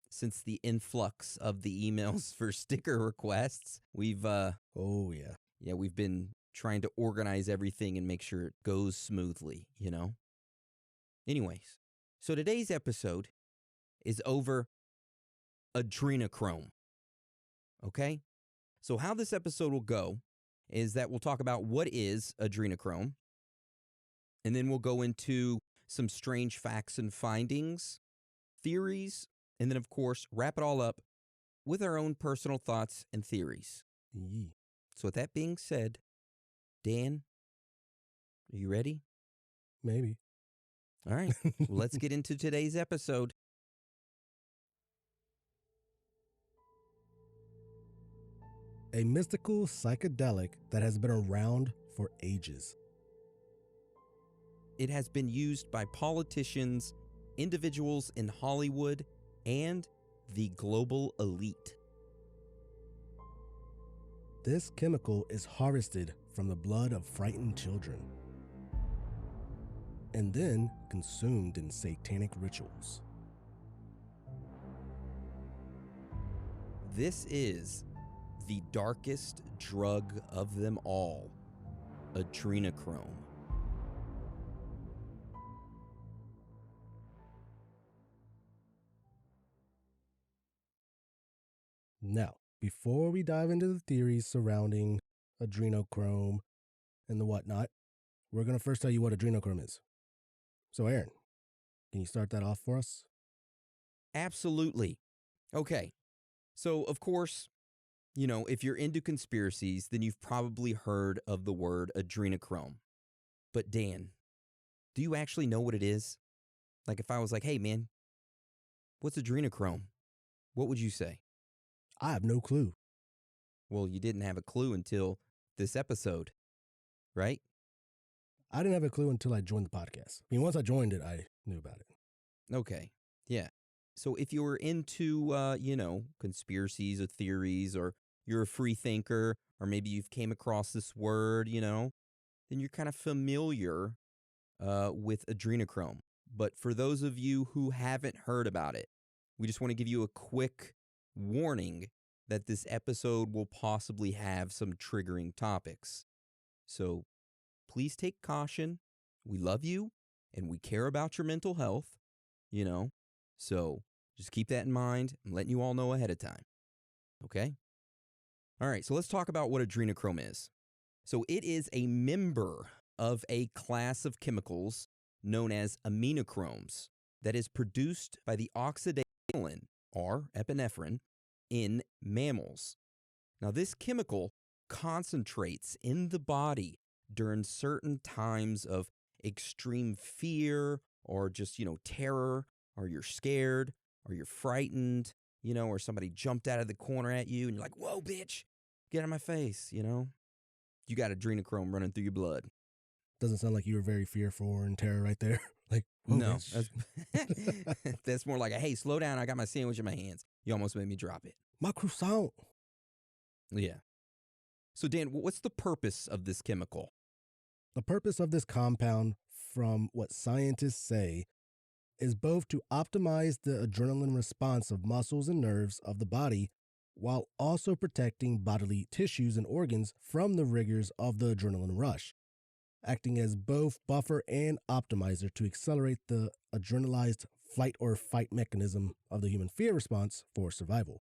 since the influx of the emails for sticker requests, we've we've been trying to organize everything and make sure it goes smoothly, you know? Anyways, so today's episode is over adrenochrome. Okay? So how this episode will go is that we'll talk about what is adrenochrome, and then we'll go into some strange facts and findings, theories, and then, of course, wrap it all up with our own personal thoughts and theories. So with that being said, Dan, are you ready? Maybe. All right. Well, let's get into today's episode. A mystical psychedelic that has been around for ages. It has been used by politicians, individuals in Hollywood, and the global elite. This chemical is harvested from the blood of frightened children and then consumed in satanic rituals. This is the darkest drug of them all, adrenochrome. Now, before we dive into the theories surrounding adrenochrome and the whatnot, we're going to first tell you what adrenochrome is. So, Aaron, can you start that off for us? Absolutely. Okay. So, of course, you know, if you're into conspiracies, then you've probably heard of the word adrenochrome. But Dan, do you actually know what it is? Like if I was like, hey man, what's adrenochrome? What would you say? I have no clue. Well, you didn't have a clue until this episode, right? I didn't have a clue until I joined the podcast. I mean, once I joined it, I knew about it. Okay. Yeah. So if you're into, conspiracies or theories, or you're a free thinker, or maybe you've came across this word, then you're kind of familiar with adrenochrome. But for those of you who haven't heard about it, we just want to give you a quick warning that this episode will possibly have some triggering topics. So please take caution. We love you, and we care about your mental health, So just keep that in mind. I'm letting you all know ahead of time. Okay? All right, so let's talk about what adrenochrome is. So it is a member of a class of chemicals known as aminochromes that is produced by the oxidation, or epinephrine, in mammals. Now, this chemical concentrates in the body during certain times of extreme fear or just, terror, or you're scared, or you're frightened, or somebody jumped out of the corner at you and you're like, whoa, bitch, get out of my face, You got adrenochrome running through your blood. Doesn't sound like you were very fearful and terror right there. Like, whoa, no, bitch. That's more like a, hey, slow down, I got my sandwich in my hands. You almost made me drop it. My croissant. Yeah. So, Dan, what's the purpose of this chemical? The purpose of this compound, from what scientists say, is both to optimize the adrenaline response of muscles and nerves of the body while also protecting bodily tissues and organs from the rigors of the adrenaline rush, acting as both buffer and optimizer to accelerate the adrenalized flight or fight mechanism of the human fear response for survival.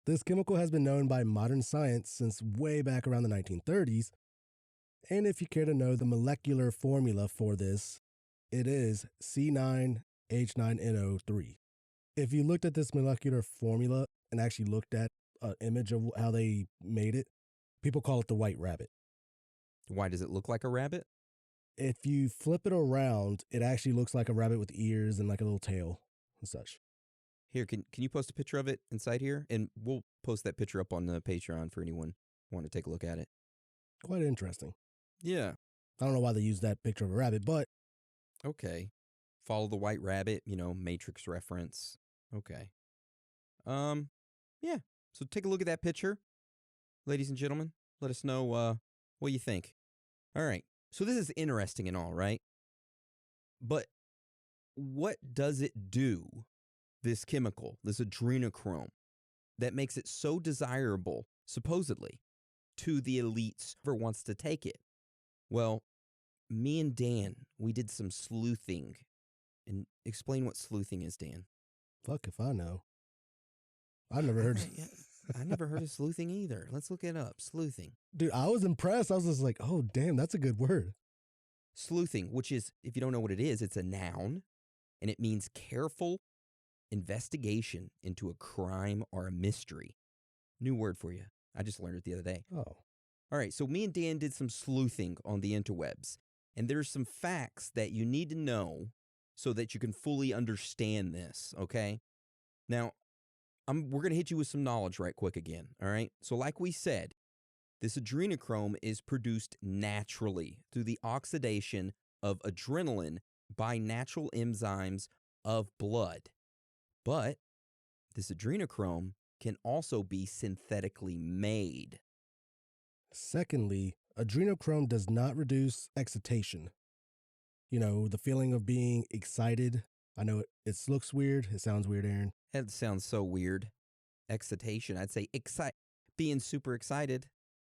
This chemical has been known by modern science since way back around the 1930s, and if you care to know the molecular formula for this, it is C9H9NO3. If you looked at this molecular formula and actually looked at an image of how they made it, people call it the white rabbit. Why does it look like a rabbit? If you flip it around, it actually looks like a rabbit with ears and like a little tail and such. Here, can you post a picture of it inside here? And we'll post that picture up on the Patreon for anyone who want to take a look at it. Quite interesting. Yeah. I don't know why they use that picture of a rabbit, but... Okay. Follow the white rabbit, Matrix reference. Okay. Yeah. So take a look at that picture. Ladies and gentlemen, let us know what you think. All right. So this is interesting and all, right? But what does it do, this chemical, this adrenochrome, that makes it so desirable, supposedly, to the elites who wants to take it? Well, me and Dan, we did some sleuthing. And explain what sleuthing is, Dan. Fuck if I know. I've never heard... I never heard of sleuthing either. Let's look it up. Sleuthing. Dude, I was impressed. I was just like, oh, damn, that's a good word. Sleuthing, which is, if you don't know what it is, it's a noun, and it means careful investigation into a crime or a mystery. New word for you. I just learned it the other day. Oh. All right, so me and Dan did some sleuthing on the interwebs, and there's some facts that you need to know so that you can fully understand this, okay? Now, we're going to hit you with some knowledge right quick again, all right? So like we said, this adrenochrome is produced naturally through the oxidation of adrenaline by natural enzymes of blood. But this adrenochrome can also be synthetically made. Secondly, adrenochrome does not reduce excitation. The feeling of being excited. I know it looks weird. It sounds weird, Aaron. That sounds so weird. Excitation. I'd say being super excited.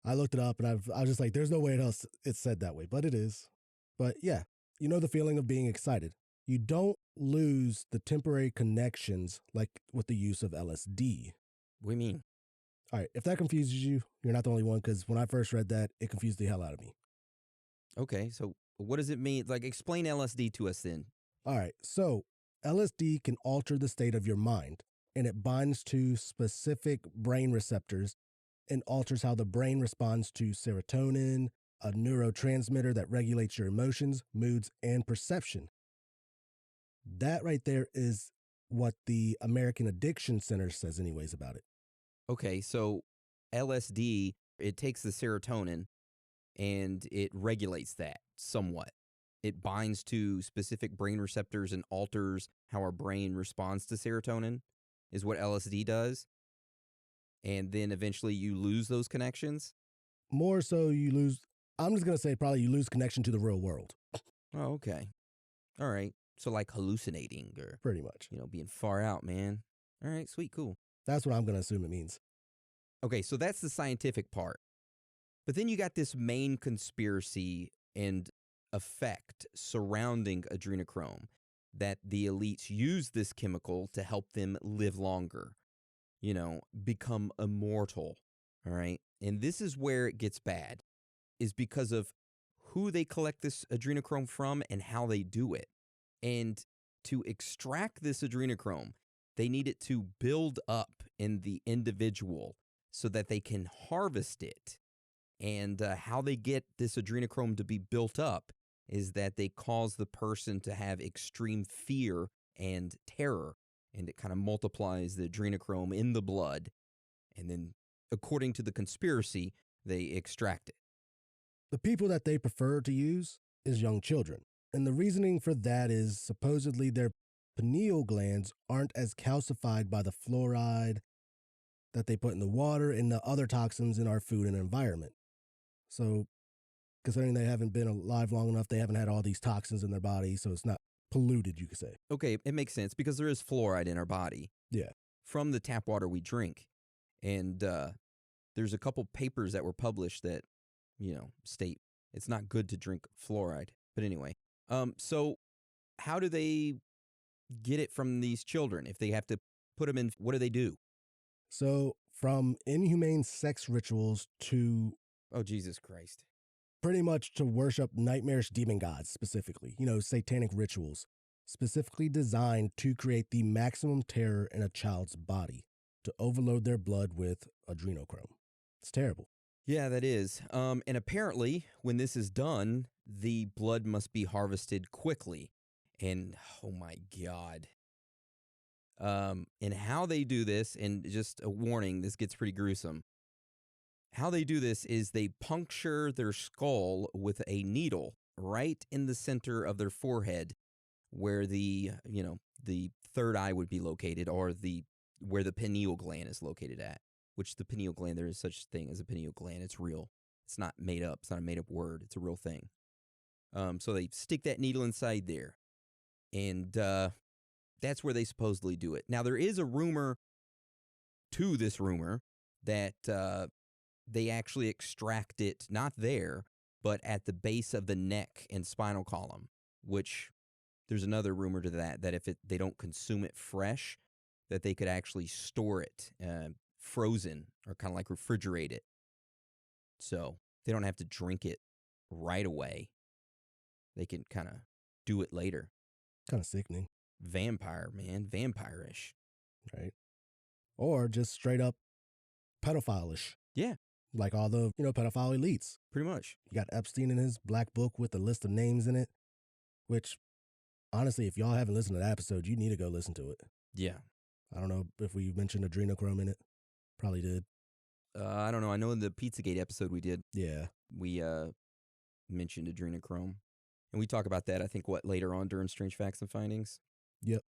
I looked it up and I was just like, there's no way else it's said that way, but it is. But yeah, the feeling of being excited. You don't lose the temporary connections like with the use of LSD. What do you mean? All right, if that confuses you, you're not the only one, because when I first read that, it confused the hell out of me. Okay, so what does it mean? Like, explain LSD to us then. All right, so LSD can alter the state of your mind, and it binds to specific brain receptors and alters how the brain responds to serotonin, a neurotransmitter that regulates your emotions, moods, and perception. That right there is what the American Addiction Center says anyways about it. Okay, so LSD, it takes the serotonin and it regulates that somewhat. It binds to specific brain receptors and alters how our brain responds to serotonin, is what LSD does. And then eventually you lose those connections? More so you lose, I'm just going to say probably you lose connection to the real world. Oh, okay. All right. So like hallucinating or... Pretty much. Being far out, man. All right, sweet, cool. That's what I'm going to assume it means. Okay, so that's the scientific part. But then you got this main conspiracy and effect surrounding adrenochrome, that the elites use this chemical to help them live longer, become immortal, all right? And this is where it gets bad, is because of who they collect this adrenochrome from and how they do it. And to extract this adrenochrome, they need it to build up in the individual so that they can harvest it. And how they get this adrenochrome to be built up is that they cause the person to have extreme fear and terror, and it kind of multiplies the adrenochrome in the blood. And then, according to the conspiracy, they extract it. The people that they prefer to use is young children. And the reasoning for that is supposedly their pineal glands aren't as calcified by the fluoride that they put in the water and the other toxins in our food and environment. So, considering they haven't been alive long enough, they haven't had all these toxins in their body, so it's not polluted, you could say. Okay, it makes sense because there is fluoride in our body. Yeah. From the tap water we drink. And there's a couple papers that were published that, state it's not good to drink fluoride. But anyway, so how do they get it from these children? If they have to put them in, what do they do? So, from inhumane sex rituals to... Oh, Jesus Christ. Pretty much to worship nightmarish demon gods, specifically. Satanic rituals, specifically designed to create the maximum terror in a child's body, to overload their blood with adrenochrome. It's terrible. Yeah, that is. And apparently, when this is done, the blood must be harvested quickly. And, oh my God. And how they do this, and just a warning, this gets pretty gruesome. How they do this is they puncture their skull with a needle right in the center of their forehead where the third eye would be located, or where the pineal gland is located at, which the pineal gland, there is such a thing as a pineal gland. It's real. It's not made up. It's not a made up word. It's a real thing. So they stick that needle inside there, and that's where they supposedly do it. Now, there is a rumor to this rumor that they actually extract it, not there, but at the base of the neck and spinal column, which there's another rumor to that if they don't consume it fresh, that they could actually store it frozen, or kind of like refrigerate it. So they don't have to drink it right away. They can kind of do it later. Kind of sickening. Vampire, man. Vampire-ish. Right. Or just straight up pedophile-ish. Yeah. Like all the, pedophile elites. Pretty much. You got Epstein in his black book with a list of names in it, which, honestly, if y'all haven't listened to that episode, you need to go listen to it. Yeah. I don't know if we mentioned adrenochrome in it. Probably did. I don't know. I know in the Pizzagate episode we did. Yeah. We mentioned adrenochrome. And we talk about that, I think, later on during Strange Facts and Findings? Yep.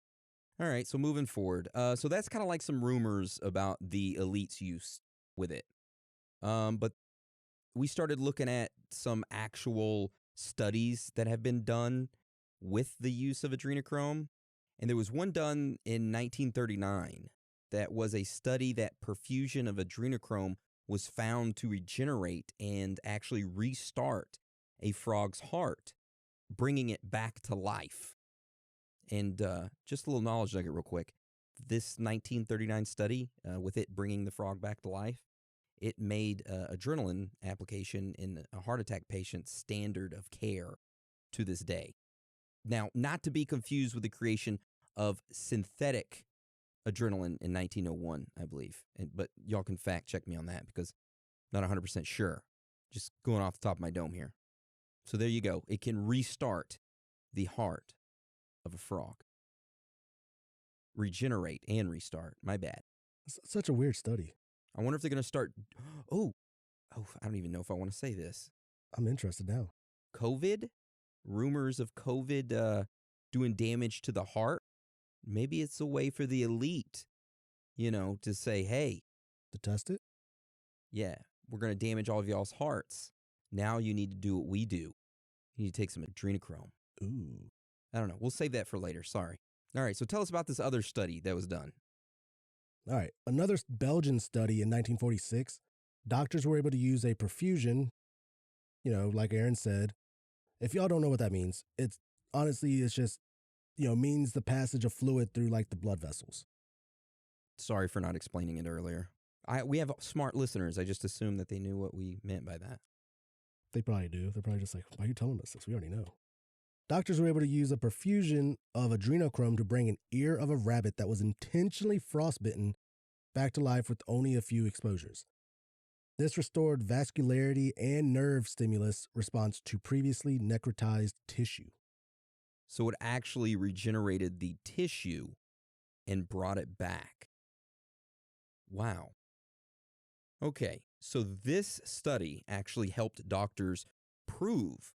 All right, so moving forward. So that's kind of like some rumors about the elite's use with it. But we started looking at some actual studies that have been done with the use of adrenochrome. And there was one done in 1939 that was a study that perfusion of adrenochrome was found to regenerate and actually restart a frog's heart, bringing it back to life. And just a little knowledge nugget real quick. This 1939 study, with it bringing the frog back to life, it made adrenaline application in a heart attack patient's standard of care to this day. Now, not to be confused with the creation of synthetic adrenaline in 1901, I believe. But y'all can fact check me on that because I'm not 100% sure. Just going off the top of my dome here. So there you go. It can restart the heart of a frog. Regenerate and restart. My bad. It's such a weird study. I wonder if they're going to start... Oh, I don't even know if I want to say this. I'm interested now. COVID? Rumors of COVID doing damage to the heart? Maybe it's a way for the elite, to say, hey... To test it? Yeah, we're going to damage all of y'all's hearts. Now you need to do what we do. You need to take some adrenochrome. Ooh. I don't know. We'll save that for later. Sorry. All right, so tell us about this other study that was done. All right. Another Belgian study in 1946, doctors were able to use a perfusion, like Aaron said. If y'all don't know what that means, it's just, means the passage of fluid through like the blood vessels. Sorry for not explaining it earlier. We have smart listeners. I just assumed that they knew what we meant by that. They probably do. They're probably just like, why are you telling us this? We already know. Doctors were able to use a perfusion of adrenochrome to bring an ear of a rabbit that was intentionally frostbitten back to life with only a few exposures. This restored vascularity and nerve stimulus response to previously necrotized tissue. So it actually regenerated the tissue and brought it back. Wow. Okay, so this study actually helped doctors prove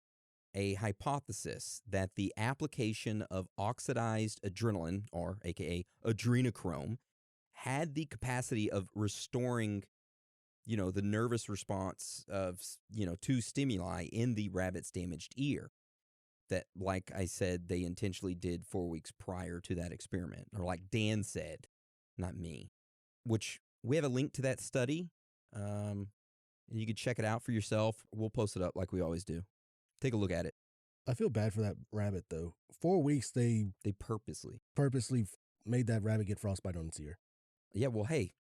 a hypothesis that the application of oxidized adrenaline, or aka adrenochrome, had the capacity of restoring, the nervous response of, to stimuli in the rabbit's damaged ear. That, like I said, they intentionally did 4 weeks prior to that experiment, or like Dan said, not me, which we have a link to that study. And you can check it out for yourself. We'll post it up like we always do. Take a look at it. I feel bad for that rabbit, though. 4 weeks, they purposely made that rabbit get frostbite on its ear. Yeah, well, hey,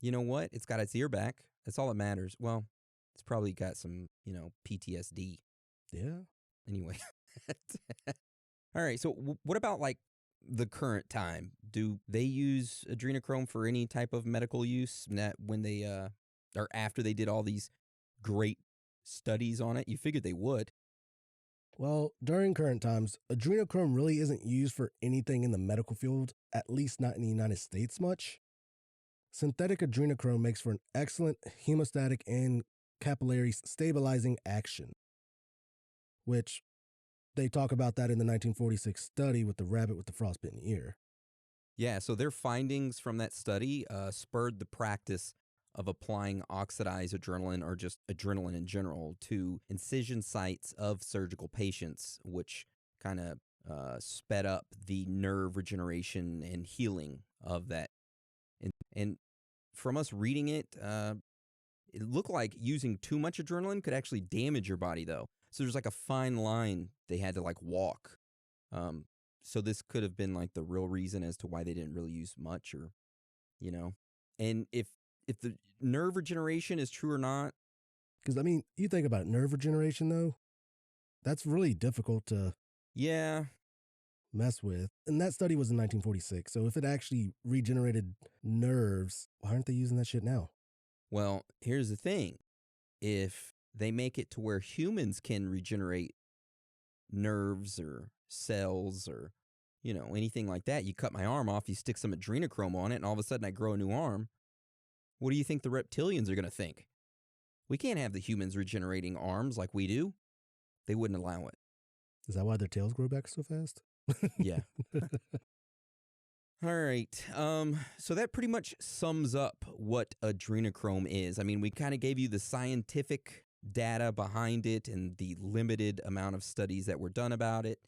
you know what? It's got its ear back. That's all that matters. Well, it's probably got some, PTSD. Yeah. Anyway. All right. So what about like the current time? Do they use adrenochrome for any type of medical use when they, or after they did all these great studies on it? You figured they would. Well, during current times, adrenochrome really isn't used for anything in the medical field, at least not in the United States much. Synthetic adrenochrome makes for an excellent hemostatic and capillary stabilizing action, which they talk about that in the 1946 study with the rabbit with the frostbitten ear. Yeah, so their findings from that study spurred the practice of applying oxidized adrenaline, or just adrenaline in general, to incision sites of surgical patients, which kind of sped up the nerve regeneration and healing of that. And from us reading it, it looked like using too much adrenaline could actually damage your body, though. So there's like a fine line they had to like walk. So this could have been like the real reason as to why they didn't really use much, or, and if the nerve regeneration is true or not. Because, I mean, you think about nerve regeneration, though, that's really difficult to mess with. And that study was in 1946. So if it actually regenerated nerves, why aren't they using that shit now? Well, here's the thing. If they make it to where humans can regenerate nerves or cells or, anything like that, you cut my arm off, you stick some adrenochrome on it, and all of a sudden I grow a new arm. What do you think the reptilians are going to think? We can't have the humans regenerating arms like we do. They wouldn't allow it. Is that why their tails grow back so fast? Yeah. All right. So that pretty much sums up what adrenochrome is. I mean, we kind of gave you the scientific data behind it and the limited amount of studies that were done about it,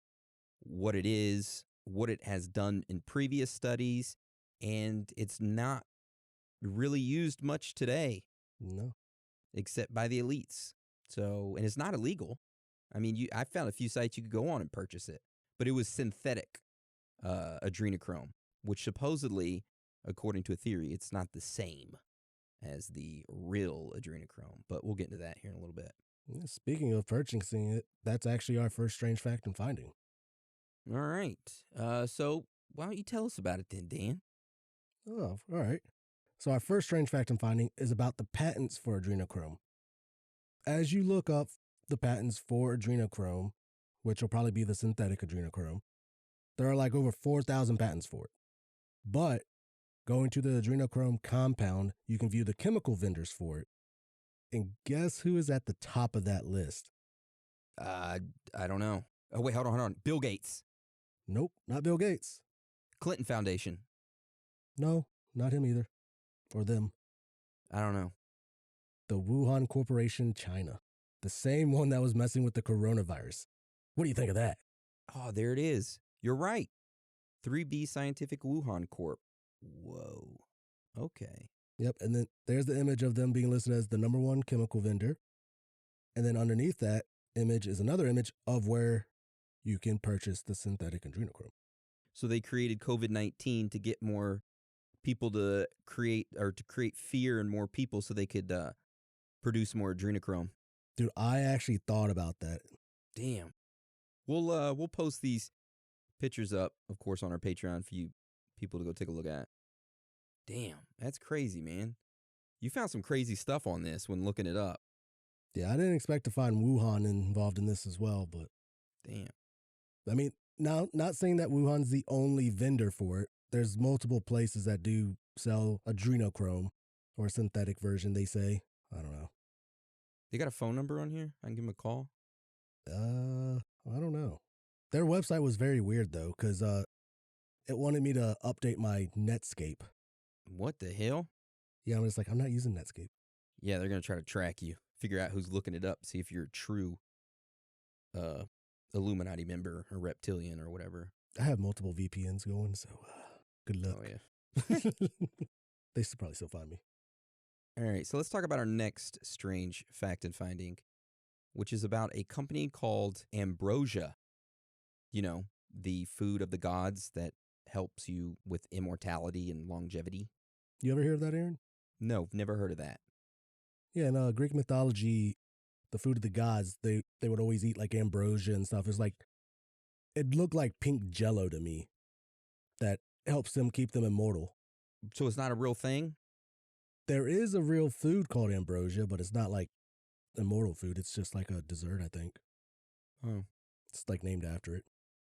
what it is, what it has done in previous studies, and it's not really used much today. No. Except by the elites. So, and it's not illegal. I mean, I found a few sites you could go on and purchase it, but it was synthetic adrenochrome, which supposedly, according to a theory, it's not the same as the real adrenochrome, but we'll get into that here in a little bit. Speaking of purchasing it, that's actually our first strange fact and finding. All right. So why don't you tell us about it then, Dan? Oh, all right. So our first strange fact and finding is about the patents for adrenochrome. As you look up the patents for adrenochrome, which will probably be the synthetic adrenochrome, there are like over 4,000 patents for it. But going to the adrenochrome compound, you can view the chemical vendors for it. And guess who is at the top of that list? I don't know. Oh, wait, hold on. Bill Gates. Nope, not Bill Gates. Clinton Foundation. No, not him either. Or them. I don't know. The Wuhan Corporation, China. The same one that was messing with the coronavirus. What do you think of that? Oh, there it is. You're right. 3B Scientific Wuhan Corp. Whoa. Okay. Yep, and then there's the image of them being listed as the number one chemical vendor. And then underneath that image is another image of where you can purchase the synthetic adrenochrome. So they created COVID-19 to get more people to create fear in more people so they could produce more adrenochrome. Dude, I actually thought about that. Damn. We'll post these pictures up, of course, on our Patreon for you people to go take a look at. Damn, that's crazy, man. You found some crazy stuff on this when looking it up. Yeah, I didn't expect to find Wuhan involved in this as well, but... Damn. I mean, now, not saying that Wuhan's the only vendor for it. There's multiple places that do sell adrenochrome, or a synthetic version, they say. I don't know. They got a phone number on here? I can give them a call? I don't know. Their website was very weird, though, because it wanted me to update my Netscape. What the hell? Yeah, I'm just like, I'm not using Netscape. Yeah, they're going to try to track you, figure out who's looking it up, see if you're a true Illuminati member or reptilian or whatever. I have multiple VPNs going, so good luck. Oh, yeah. They should probably still find me. All right, so let's talk about our next strange fact and finding, which is about a company called Ambrosia. You know, the food of the gods that helps you with immortality and longevity. You ever hear of that, Aaron? No, never heard of that. Yeah, in Greek mythology, the food of the gods, they would always eat like ambrosia and stuff. It's like, it looked like pink jello to me that helps them keep them immortal. So it's not a real thing? There is a real food called ambrosia, but it's not like immortal food. It's just like a dessert, I think. Oh. It's like named after it.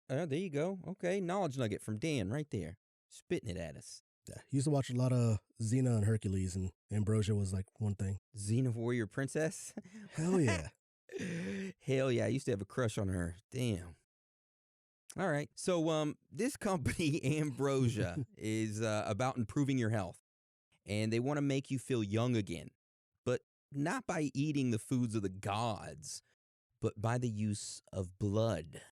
There you go. Okay, knowledge nugget from Dan right there. Spitting it at us. Yeah, he used to watch a lot of Xena and Hercules, and ambrosia was like one thing. Xena Warrior Princess? Hell yeah. Hell yeah, I used to have a crush on her. Damn. All right, so this company, Ambrosia, is about improving your health. And they want to make you feel young again. But not by eating the foods of the gods, but by the use of blood.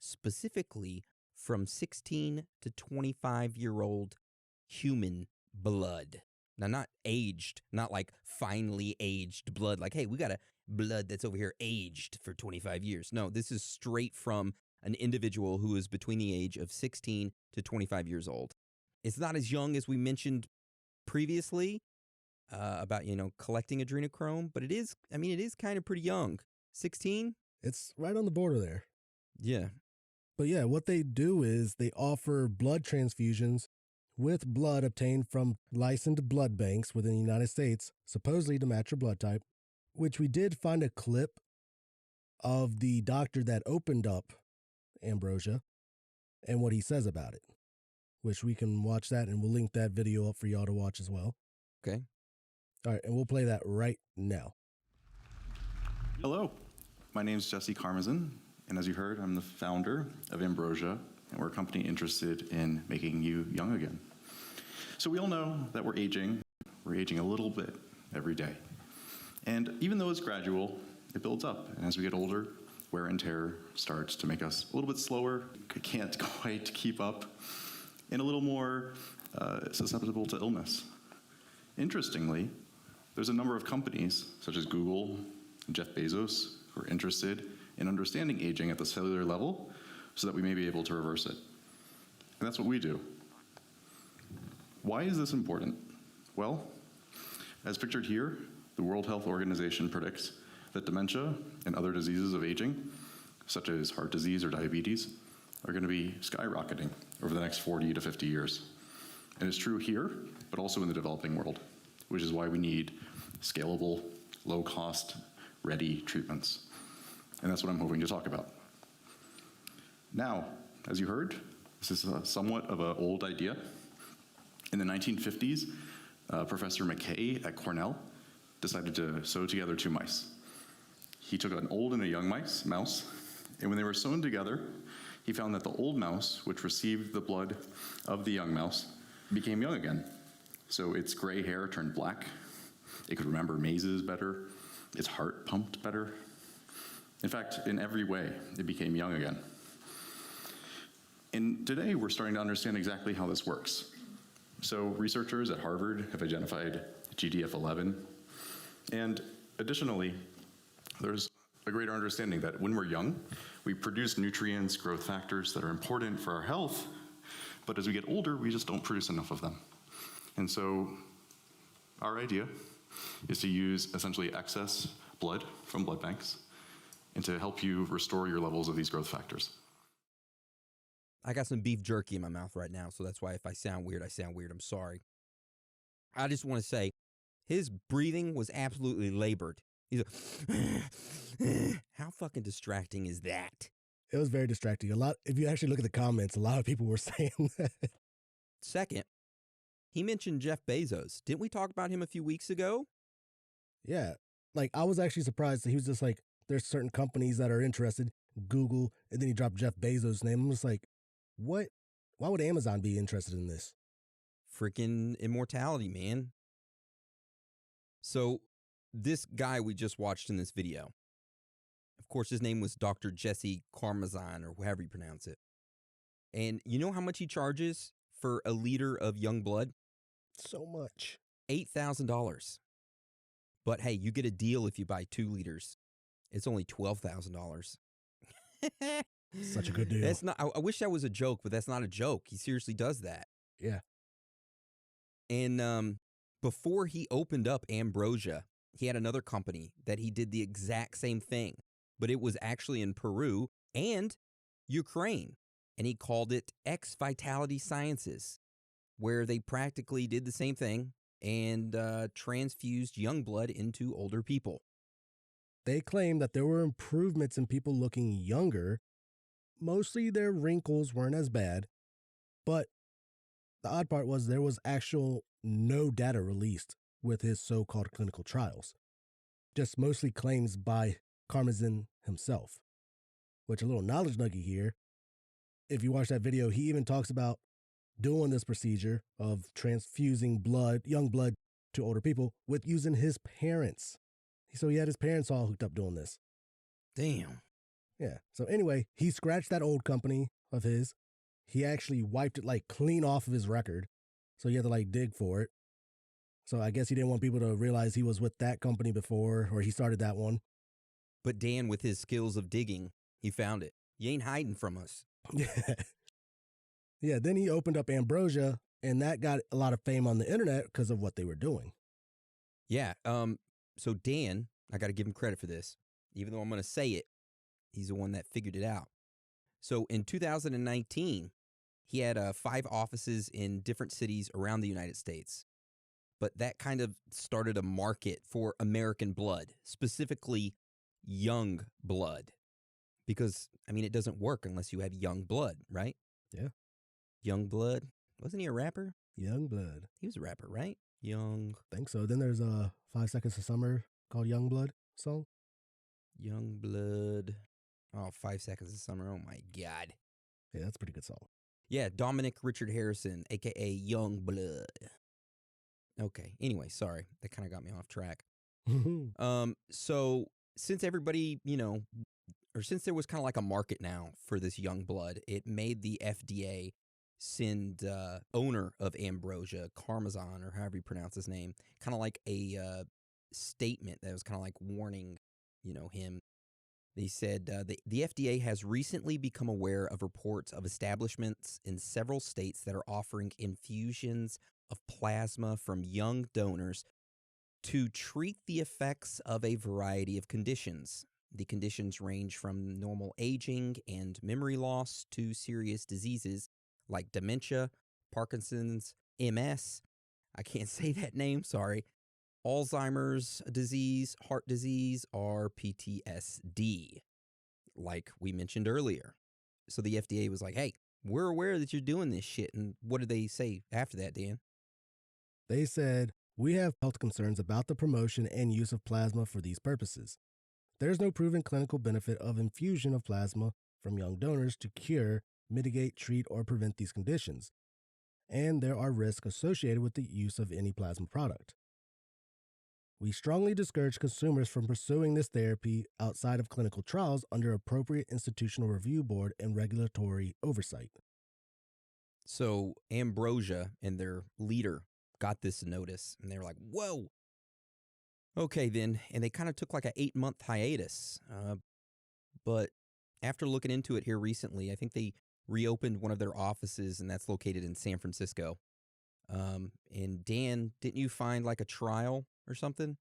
Specifically from 16 to 25-year-old human blood. Now, not aged, not like finely aged blood. Like, hey, we got a blood that's over here aged for 25 years. No, this is straight from an individual who is between the age of 16 to 25 years old. It's not as young as we mentioned previously about, collecting adrenochrome, but it is kind of pretty young. 16? It's right on the border there. Yeah. But yeah, what they do is they offer blood transfusions with blood obtained from licensed blood banks within the United States, supposedly to match your blood type, which we did find a clip of the doctor that opened up Ambrosia and what he says about it, which we can watch that, and we'll link that video up for y'all to watch as well. Okay. All right, and we'll play that right now. Hello, my name's Jesse Karmazin, and as you heard, I'm the founder of Ambrosia, and we're a company interested in making you young again. So we all know that we're aging a little bit every day. And even though it's gradual, it builds up, and as we get older, wear and tear starts to make us a little bit slower, can't quite keep up, and a little more susceptible to illness. Interestingly, there's a number of companies, such as Google and Jeff Bezos, who are interested in understanding aging at the cellular level so that we may be able to reverse it. And that's what we do. Why is this important? Well, as pictured here, the World Health Organization predicts that dementia and other diseases of aging, such as heart disease or diabetes, are going to be skyrocketing over the next 40 to 50 years. And it's true here, but also in the developing world, which is why we need scalable, low-cost, ready treatments. And that's what I'm hoping to talk about. Now, as you heard, this is somewhat of an old idea. In the 1950s, Professor McKay at Cornell decided to sew together two mice. He took an old and a young mouse, and when they were sewn together, he found that the old mouse, which received the blood of the young mouse, became young again. So its gray hair turned black, it could remember mazes better, its heart pumped better. In fact, in every way, it became young again. And today, we're starting to understand exactly how this works. So researchers at Harvard have identified GDF11, and additionally, there's a greater understanding that when we're young, we produce nutrients, growth factors that are important for our health, but as we get older, we just don't produce enough of them. And so our idea is to use essentially excess blood from blood banks and to help you restore your levels of these growth factors. I got some beef jerky in my mouth right now, so that's why if I sound weird, I sound weird. I'm sorry. I just want to say, his breathing was absolutely labored. He's like, how fucking distracting is that? It was very distracting. If you actually look at the comments, a lot of people were saying that. Second, he mentioned Jeff Bezos. Didn't we talk about him a few weeks ago? Yeah. Like, I was actually surprised that he was just like, there's certain companies that are interested, Google, and then he dropped Jeff Bezos' name. I'm just like, what? Why would Amazon be interested in this? freaking immortality, man. So this guy we just watched in this video, of course, his name was Dr. Jesse Karmazin, or however you pronounce it. And you know how much he charges for a liter of young blood? So much. $8,000. But hey, you get a deal if you buy 2 liters. It's only $12,000. Such a good deal. That's not. I wish that was a joke, but that's not a joke. He seriously does that. Yeah. And before he opened up Ambrosia, he had another company that he did the exact same thing, but it was actually in Peru and Ukraine. And he called it X Vitality Sciences, where they practically did the same thing and transfused young blood into older people. They claimed that there were improvements in people looking younger. Mostly their wrinkles weren't as bad, but the odd part was there was actual no data released with his so-called clinical trials. Just mostly claims by Karmazin himself. Which, a little knowledge nugget here, if you watch that video, he even talks about doing this procedure of transfusing blood, young blood, to older people with using his parents. So he had his parents all hooked up doing this. Damn. Yeah. So anyway, he scratched that old company of his. He actually wiped it like clean off of his record. So he had to like dig for it. So I guess he didn't want people to realize he was with that company before, or he started that one. But Dan, with his skills of digging, he found it. You ain't hiding from us. Yeah, then he opened up Ambrosia, and that got a lot of fame on the internet because of what they were doing. Yeah. So Dan, I got to give him credit for this. Even though I'm going to say it, he's the one that figured it out. So in 2019, he had 5 offices in different cities around the United States. But that kind of started a market for American blood, specifically young blood. Because, I mean, it doesn't work unless you have young blood, right? Yeah. Young blood. Wasn't he a rapper? Young blood. He was a rapper, right? Young. I think so. Then there's a 5 Seconds of Summer called Young Blood song. Young blood. Oh, 5 Seconds of Summer. Oh, my God. Yeah, that's a pretty good song. Yeah, Dominic Richard Harrison, a.k.a. Young Blood. Okay. Anyway, sorry. That kind of got me off track. So since everybody, or since there was kind of like a market now for this young blood, it made the FDA send owner of Ambrosia, Karmazin, or however you pronounce his name, kind of like a statement that was kind of like warning, him. They said the FDA has recently become aware of reports of establishments in several states that are offering infusions of plasma from young donors to treat the effects of a variety of conditions. The conditions range from normal aging and memory loss to serious diseases like dementia, Parkinson's, MS, I can't say that name, sorry, Alzheimer's disease, heart disease, or PTSD, like we mentioned earlier. So the FDA was like, hey, we're aware that you're doing this shit. And what did they say after that, Dan? They said, we have health concerns about the promotion and use of plasma for these purposes. There's no proven clinical benefit of infusion of plasma from young donors to cure, mitigate, treat, or prevent these conditions. And there are risks associated with the use of any plasma product. We strongly discourage consumers from pursuing this therapy outside of clinical trials under appropriate institutional review board and regulatory oversight. So Ambrosia and their leader got this notice, and they were like, whoa. Okay, then. And they kind of took like an 8-month hiatus. But after looking into it here recently, I think they reopened one of their offices, and that's located in San Francisco. And Dan, didn't you find like a trial or something?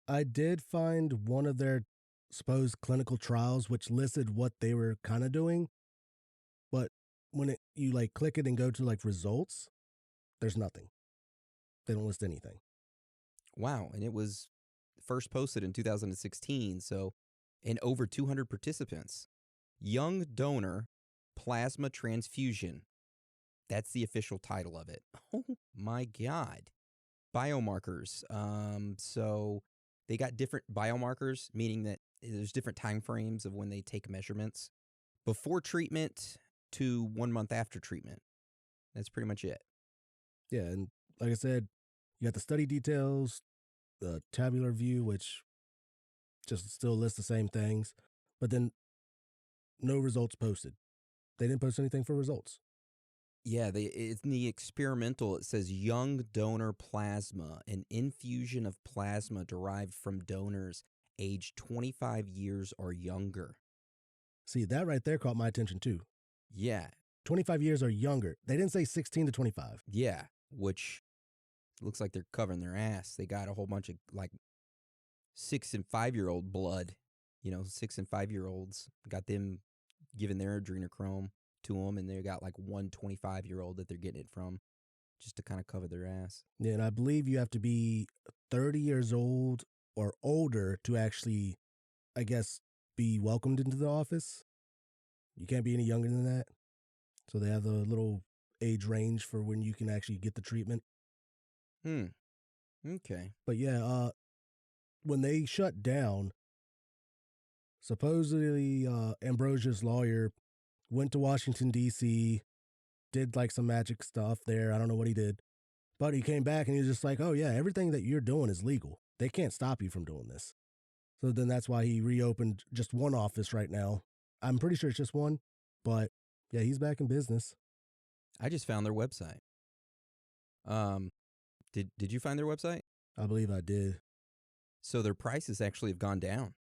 I did find one of their supposed clinical trials, which listed what they were kind of doing. But when you like click it and go to like results, there's nothing. They don't list anything. Wow. And it was first posted in 2016. So, and over 200 participants. Young donor plasma transfusion. That's the official title of it. Oh my God. Biomarkers. So they got different biomarkers, meaning that there's different time frames of when they take measurements. Before treatment to 1 month after treatment. That's pretty much it. Yeah, and like I said, you got the study details, the tabular view, which just still lists the same things, but then no results posted. They didn't post anything for results. Yeah, it's in the experimental. It says young donor plasma, an infusion of plasma derived from donors aged 25 years or younger. See, that right there caught my attention too. Yeah. 25 years or younger. They didn't say 16 to 25. Yeah, which looks like they're covering their ass. They got a whole bunch of like 6 and 5-year-old blood. 6 and 5-year-olds. Got them giving their adrenochrome to them, and they got like one 25-year-old that they're getting it from just to kind of cover their ass. Yeah, and I believe you have to be 30 years old or older to actually, I guess, be welcomed into the office. You can't be any younger than that. So they have the little age range for when you can actually get the treatment. Okay. But yeah, when they shut down, supposedly Ambrosia's lawyer went to Washington, D.C., did like some magic stuff there. I don't know what he did. But he came back and he was just like, oh yeah, everything that you're doing is legal. They can't stop you from doing this. So then that's why he reopened just one office right now. I'm pretty sure it's just one, but yeah, he's back in business. I just found their website. Did you find their website? I believe I did. So their prices actually have gone down.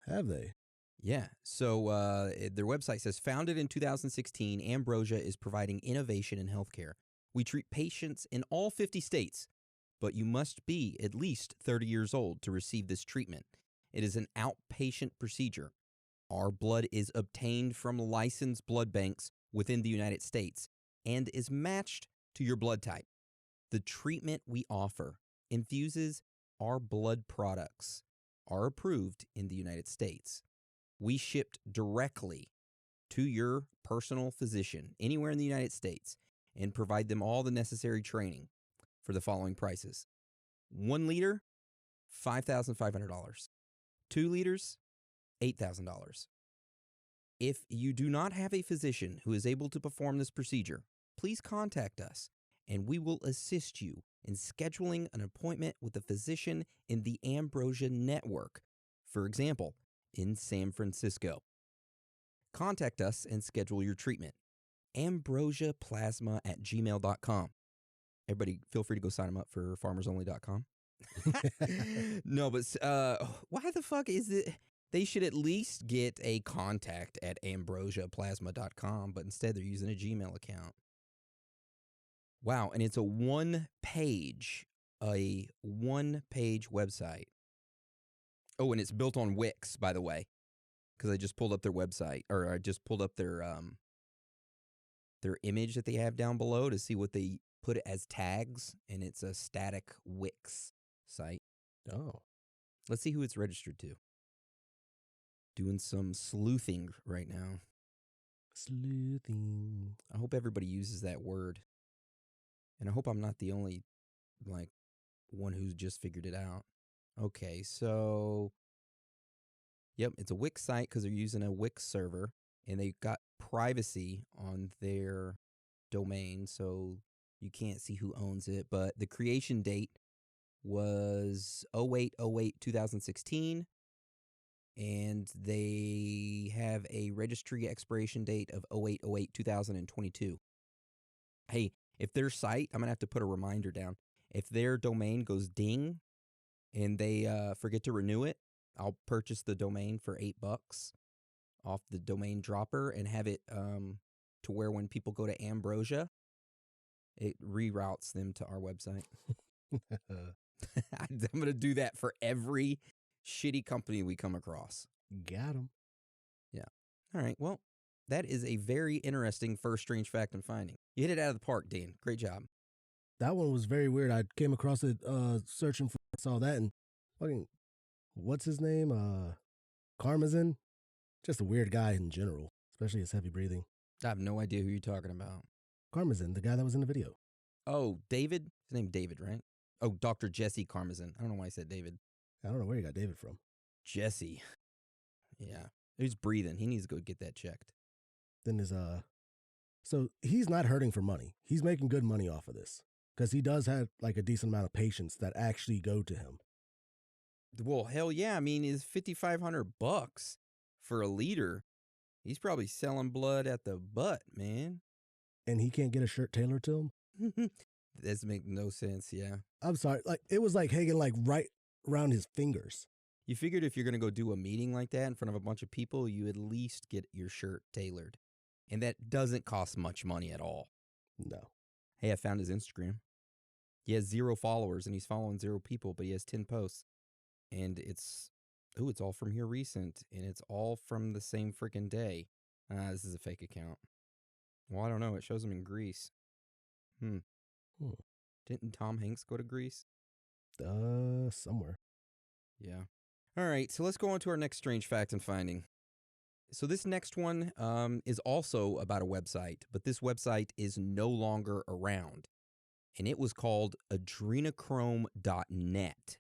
Have they? Yeah. So their website says, founded in 2016, Ambrosia is providing innovation in healthcare. We treat patients in all 50 states, but you must be at least 30 years old to receive this treatment. It is an outpatient procedure. Our blood is obtained from licensed blood banks within the United States and is matched to your blood type. The treatment we offer infuses our blood products, are approved in the United States. We shipped directly to your personal physician anywhere in the United States and provide them all the necessary training for the following prices. 1 liter, $5,500. 2 liters, $8,000. If you do not have a physician who is able to perform this procedure, please contact us and we will assist you in scheduling an appointment with a physician in the Ambrosia network, for example, in San Francisco. Contact us and schedule your treatment. ambrosiaplasma@gmail.com. Everybody, feel free to go sign them up for farmersonly.com. No, but why the fuck is it? They should at least get a contact at ambrosiaplasma.com, but instead they're using a Gmail account. Wow, and it's a one-page website. Oh, and it's built on Wix, by the way, because I just pulled up their website, or I just pulled up their image that they have down below to see what they put as tags, and it's a static Wix site. Oh. Let's see who it's registered to. Doing some sleuthing right now. Sleuthing. I hope everybody uses that word. And I hope I'm not the only, one who's just figured it out. Okay, so, yep, it's a Wix site because they're using a Wix server, and they got privacy on their domain, so you can't see who owns it. But the creation date was 08/08/2016, and they have a registry expiration date of 08/08/2022. Hey, if their site, I'm going to have to put a reminder down. If their domain goes ding and they forget to renew it, I'll purchase the domain for $8 off the domain dropper and have it to where when people go to Ambrosia, it reroutes them to our website. I'm going to do that for every shitty company we come across. Got him. Yeah. All right. Well, that is a very interesting first strange fact I'm finding. You hit it out of the park, Dan. Great job. That one was very weird. I came across it searching for, saw that, and fucking, what's his name? Karmazin? Just a weird guy in general, especially his heavy breathing. I have no idea who you're talking about. Karmazin, the guy that was in the video. Oh, David? His name David, right? Oh, Dr. Jesse Karmazin. I don't know why I said David. I don't know where you got David from. Jesse. Yeah. He's breathing. He needs to go get that checked. Then there's so he's not hurting for money. He's making good money off of this. because he does have like a decent amount of patients that actually go to him. Well, hell yeah. I mean, it's $5,500 for a liter. He's probably selling blood at the butt, man. And he can't get a shirt tailored to him? That makes no sense, yeah. I'm sorry. Like, it was like hanging like right around his fingers. You figured if you're going to go do a meeting like that in front of a bunch of people, you at least get your shirt tailored. And that doesn't cost much money at all. No. Hey, I found his Instagram. He has 0 followers and he's following 0 people, but he has 10 posts. And it's all from here recent, and it's all from the same freaking day. This is a fake account. Well, I don't know. It shows him in Greece. Didn't Tom Hanks go to Greece? Somewhere. Yeah. All right, so let's go on to our next strange fact and finding. So this next one is also about a website, but this website is no longer around. And it was called adrenochrome.net.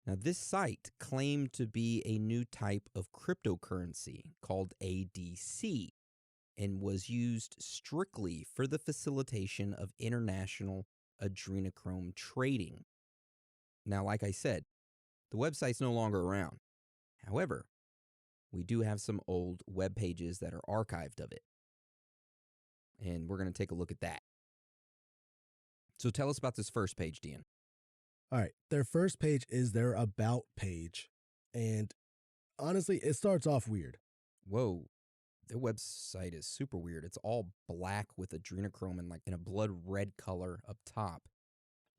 Now, this site claimed to be a new type of cryptocurrency called ADC and was used strictly for the facilitation of international adrenochrome trading. Now, like I said, the website's no longer around. However, we do have some old web pages that are archived of it. And we're going to take a look at that. So tell us about this first page, Dean. All right. Their first page is their About page. And honestly, it starts off weird. Whoa. Their website is super weird. It's all black with adrenochrome and like in a blood red color up top.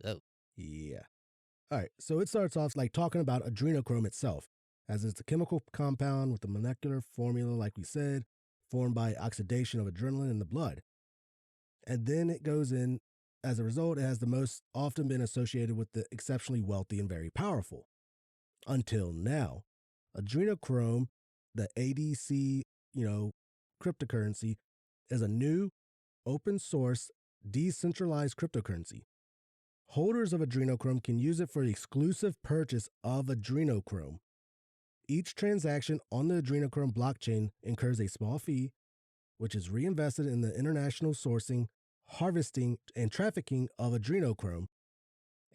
Oh. Yeah. All right. So it starts off like talking about adrenochrome itself, as it's a chemical compound with a molecular formula, like we said, formed by oxidation of adrenaline in the blood. And then it goes in. As a result, it has the most often been associated with the exceptionally wealthy and very powerful. Until now, adrenochrome, the ADC, cryptocurrency, is a new, open source, decentralized cryptocurrency. Holders of adrenochrome can use it for the exclusive purchase of adrenochrome. Each transaction on the adrenochrome blockchain incurs a small fee, which is reinvested in the international sourcing, harvesting, and trafficking of adrenochrome.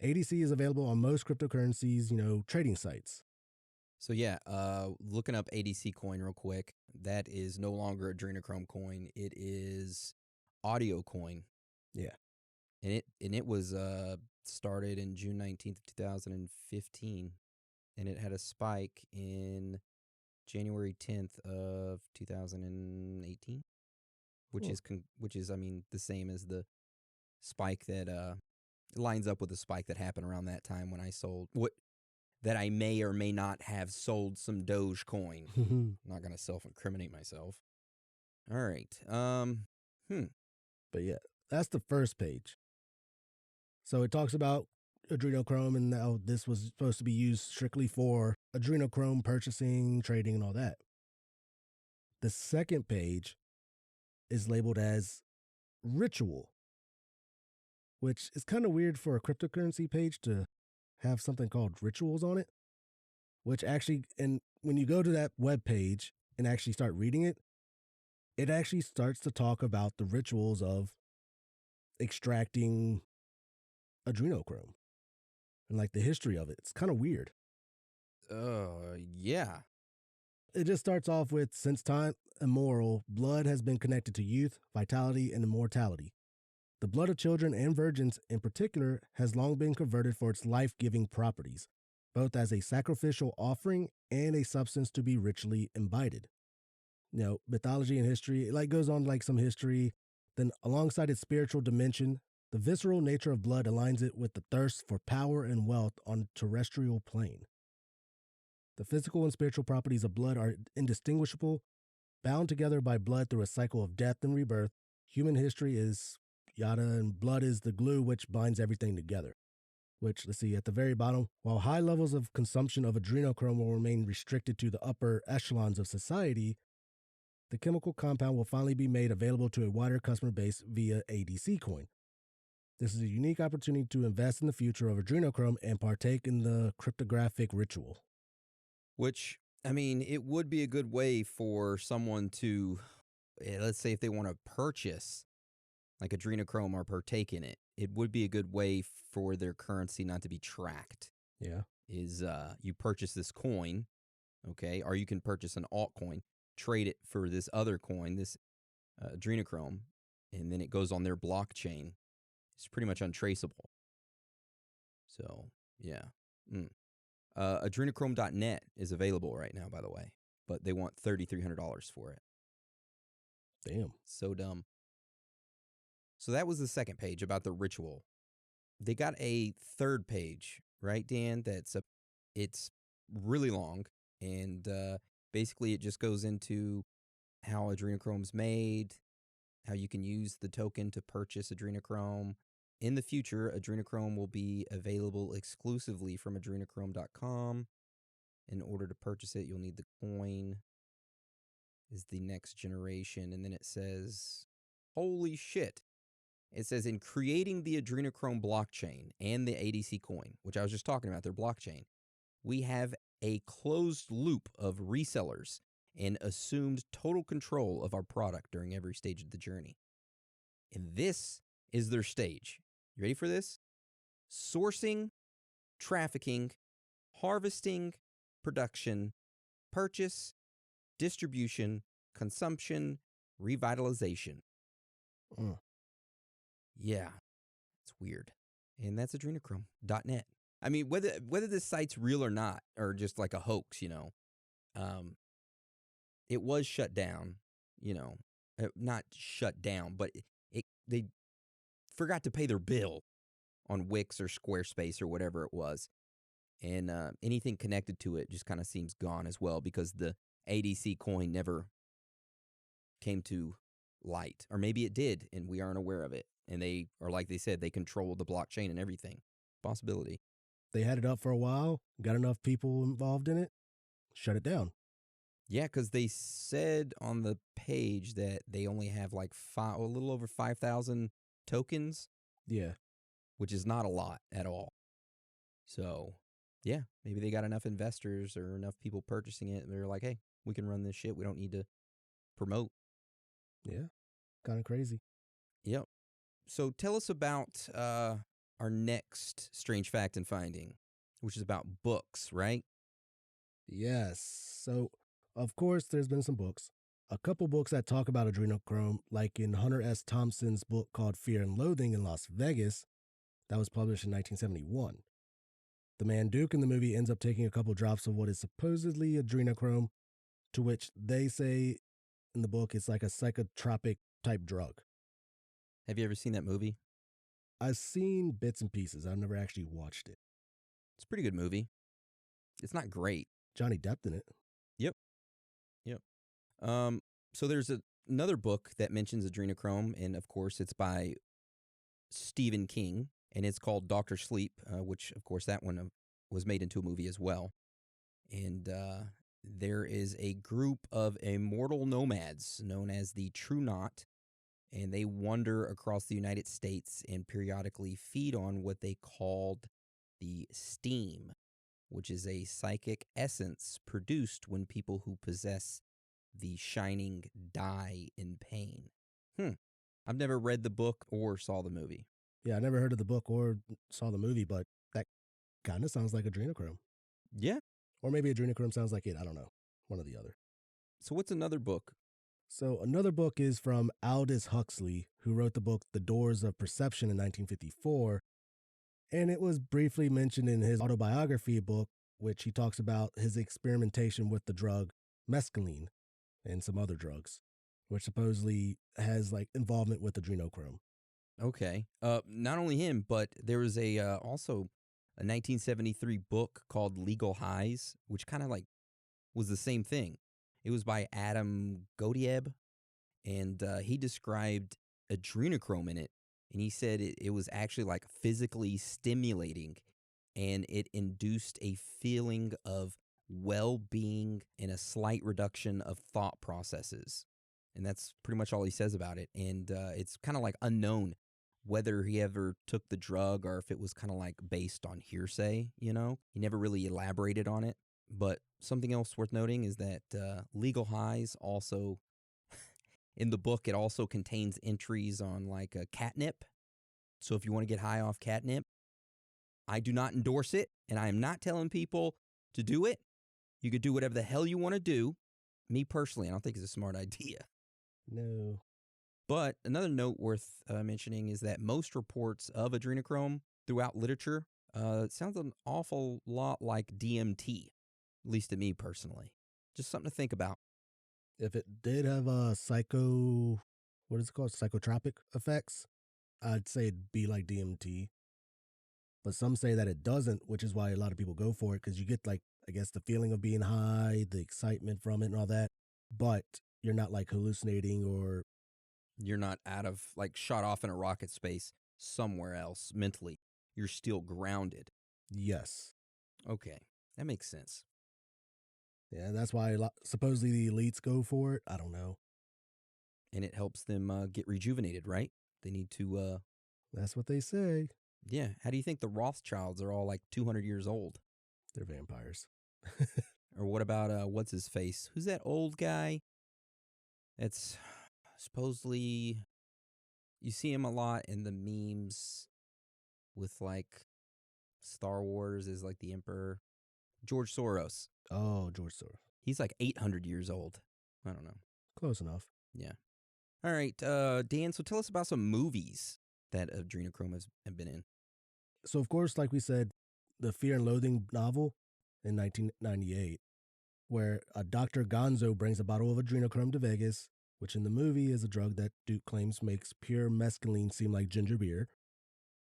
ADC is available on most cryptocurrencies, trading sites. So yeah, looking up ADC coin real quick, that is no longer adrenochrome coin. It is audio coin. Yeah. And it was started in June 19th, 2015, and it had a spike in January 10th of 2018. Which is I mean, the same as the spike that lines up with the spike that happened around that time when I sold that I may or may not have sold some Dogecoin. I'm not going to self-incriminate myself. All right. But yeah, that's the first page. So it talks about adrenochrome and how this was supposed to be used strictly for adrenochrome purchasing, trading, and all that. The second page is labeled as ritual, which is kind of weird for a cryptocurrency page to have something called rituals on it, which actually, and when you go to that web page and actually start reading it, it actually starts to talk about the rituals of extracting adrenochrome and like the history of it. It's kind of weird. Yeah. It just starts off with, since time immemorial, blood has been connected to youth, vitality, and immortality. The blood of children and virgins in particular has long been converted for its life-giving properties, both as a sacrificial offering and a substance to be ritually imbibed. Mythology and history, it goes on like some history. Then alongside its spiritual dimension, the visceral nature of blood aligns it with the thirst for power and wealth on a terrestrial plane. The physical and spiritual properties of blood are indistinguishable, bound together by blood through a cycle of death and rebirth. Human history is yada, and blood is the glue which binds everything together. Which, let's see, at the very bottom, while high levels of consumption of adrenochrome will remain restricted to the upper echelons of society, the chemical compound will finally be made available to a wider customer base via ADC coin. This is a unique opportunity to invest in the future of adrenochrome and partake in the cryptographic ritual. Which, I mean, it would be a good way for someone to, let's say if they want to purchase like adrenochrome or partake in it, it would be a good way for their currency not to be tracked. Yeah. Is you purchase this coin, okay, or you can purchase an altcoin, trade it for this other coin, this adrenochrome, and then it goes on their blockchain. It's pretty much untraceable. So, yeah. Adrenochrome.net is available right now, by the way, but they want $3,300 for it. Damn. So dumb. So that was the second page about the ritual. They got a third page, right, Dan? It's really long, and basically it just goes into how adrenochrome's made, how you can use the token to purchase adrenochrome. In the future, adrenochrome will be available exclusively from adrenochrome.com. In order to purchase it, you'll need the coin. Is the next generation. And then it says, holy shit. It says, in creating the adrenochrome blockchain and the ADC coin, which I was just talking about, their blockchain, we have a closed loop of resellers and assumed total control of our product during every stage of the journey. And this is their stage. You ready for this? Sourcing, trafficking, harvesting, production, purchase, distribution, consumption, revitalization. Yeah, it's weird. And that's adrenochrome.net. I mean, whether this site's real or not, or just like a hoax, it was shut down, not shut down, but they forgot to pay their bill on Wix or Squarespace or whatever it was. And anything connected to it just kind of seems gone as well, because the ADC coin never came to light. Or maybe it did, and we aren't aware of it. And they, or like they said, they control the blockchain and everything. Possibility. They had it up for a while, got enough people involved in it, shut it down. Yeah, because they said on the page that they only have like a little over 5,000 tokens. Yeah. Which is not a lot at all. So, yeah, maybe they got enough investors or enough people purchasing it, and they're like, hey, we can run this shit. We don't need to promote. Yeah, kind of crazy. Yep. So tell us about our next strange fact and finding, which is about books, right? Yes. So, of course, there's been some books. A couple books that talk about adrenochrome, like in Hunter S. Thompson's book called Fear and Loathing in Las Vegas, that was published in 1971. The man Duke in the movie ends up taking a couple drops of what is supposedly adrenochrome, to which they say in the book it's like a psychotropic type drug. Have you ever seen that movie? I've seen bits and pieces. I've never actually watched it. It's a pretty good movie. It's not great. Johnny Depp in it. Yep. So there's another book that mentions adrenochrome, and of course it's by Stephen King, and it's called Dr. Sleep, which of course that one was made into a movie as well. And there is a group of immortal nomads known as the True Knot, and they wander across the United States and periodically feed on what they called the steam, which is a psychic essence produced when people who possess the shining die in pain. I've never read the book or saw the movie. Yeah, I never heard of the book or saw the movie, but that kind of sounds like adrenochrome. Yeah. Or maybe adrenochrome sounds like it. I don't know. One or the other. So what's another book? So another book is from Aldous Huxley, who wrote the book The Doors of Perception in 1954. And it was briefly mentioned in his autobiography book, which he talks about his experimentation with the drug mescaline and some other drugs, which supposedly has like involvement with adrenochrome. Okay. Not only him, but there was also a 1973 book called Legal Highs, which kind of like was the same thing. It was by Adam Godieb, and he described adrenochrome in it, and he said it was actually like physically stimulating, and it induced a feeling of well-being and a slight reduction of thought processes. And that's pretty much all he says about it. And it's kind of like unknown whether he ever took the drug or if it was kind of like based on hearsay, He never really elaborated on it. But something else worth noting is that Legal Highs also, in the book, it also contains entries on like catnip So if you want to get high off catnip, I do not endorse it, and I am not telling people to do it. You could do whatever the hell you want to do. Me personally, I don't think it's a smart idea. No. But another note worth mentioning is that most reports of adrenochrome throughout literature sounds an awful lot like DMT, at least to me personally. Just something to think about. If it did have what is it called? Psychotropic effects, I'd say it'd be like DMT. But some say that it doesn't, which is why a lot of people go for it, because you get, like, I guess, the feeling of being high, the excitement from it and all that. But you're not, like, hallucinating, or you're not shot off in a rocket space somewhere else mentally. You're still grounded. Yes. Okay, that makes sense. Yeah, that's why supposedly the elites go for it. I don't know. And it helps them get rejuvenated, right? They need to... That's what they say. Yeah. How do you think the Rothschilds are all like 200 years old? They're vampires. Or what about, what's his face? Who's that old guy? That's supposedly... You see him a lot in the memes with, like, Star Wars is like the Emperor. George Soros. Oh, George Soros. He's like 800 years old. I don't know. Close enough. Yeah. All right, Dan, so tell us about some movies that adrenochrome has been in. So, of course, like we said, the Fear and Loathing novel in 1998, where Dr. Gonzo brings a bottle of adrenochrome to Vegas, which in the movie is a drug that Duke claims makes pure mescaline seem like ginger beer.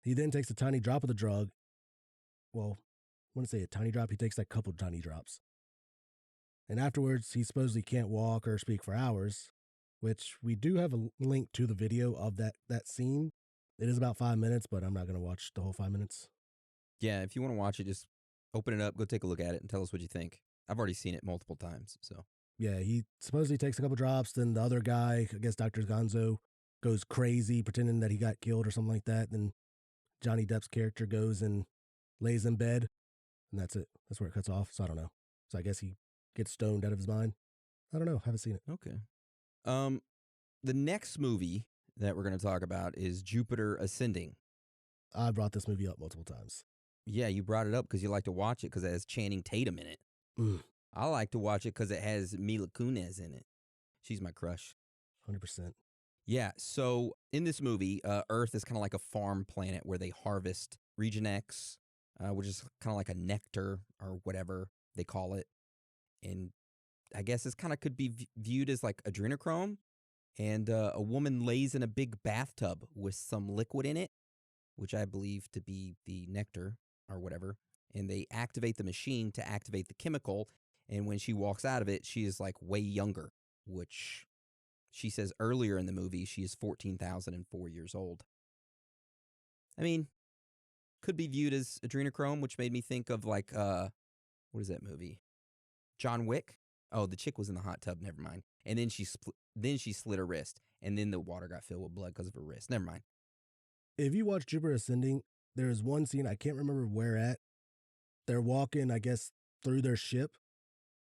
He then takes a tiny drop of the drug. Well, I wouldn't say a tiny drop. He takes like a couple tiny drops. And afterwards, he supposedly can't walk or speak for hours, which we do have a link to the video of that scene. It is about 5 minutes, but I'm not going to watch the whole 5 minutes. Yeah, if you want to watch it, just open it up, go take a look at it, and tell us what you think. I've already seen it multiple times, so. Yeah, he supposedly takes a couple drops, then the other guy, I guess Dr. Gonzo, goes crazy, pretending that he got killed or something like that. Then Johnny Depp's character goes and lays in bed, and that's it. That's where it cuts off, so I don't know. So I guess he gets stoned out of his mind. I don't know. Haven't seen it. Okay. The next movie that we're going to talk about is Jupiter Ascending. I brought this movie up multiple times. Yeah, you brought it up because you like to watch it because it has Channing Tatum in it. I like to watch it because it has Mila Kunis in it. She's my crush. 100%. Yeah, so in this movie, Earth is kind of like a farm planet where they harvest Region X, which is kind of like a nectar or whatever they call it. And I guess this kind of could be viewed as like adrenochrome. And a woman lays in a big bathtub with some liquid in it, which I believe to be the nectar or whatever. And they activate the machine to activate the chemical. And when she walks out of it, she is like way younger, which she says earlier in the movie she is 14,004 years old. I mean, could be viewed as adrenochrome, which made me think of like, what is that movie? John Wick? Oh, the chick was in the hot tub. Never mind. And then she slit her wrist, and then the water got filled with blood because of her wrist. Never mind. If you watch Jupiter Ascending, there is one scene, I can't remember where at. They're walking, I guess, through their ship,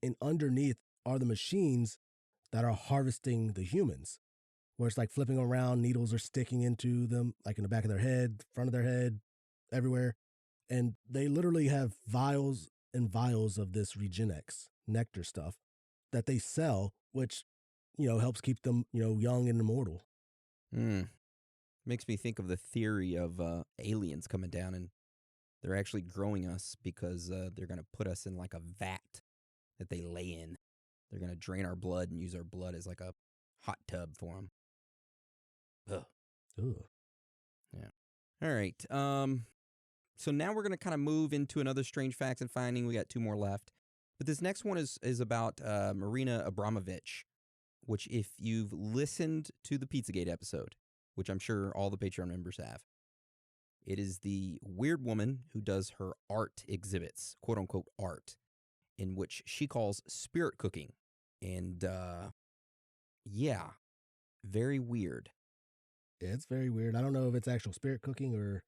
and underneath are the machines that are harvesting the humans, where it's like flipping around, needles are sticking into them, like in the back of their head, front of their head, everywhere. And they literally have vials and vials of this Regen X nectar stuff that they sell, which, helps keep them, young and immortal. Makes me think of the theory of aliens coming down and they're actually growing us because they're going to put us in like a vat that they lay in. They're going to drain our blood and use our blood as like a hot tub for them. Ugh. Yeah. All right. So now we're going to kind of move into another strange facts and finding. We got 2 more left. But this next one is about Marina Abramovich, which if you've listened to the Pizzagate episode, which I'm sure all the Patreon members have, it is the weird woman who does her art exhibits, quote unquote art, in which she calls spirit cooking. And yeah, very weird. Yeah, it's very weird. I don't know if it's actual spirit cooking or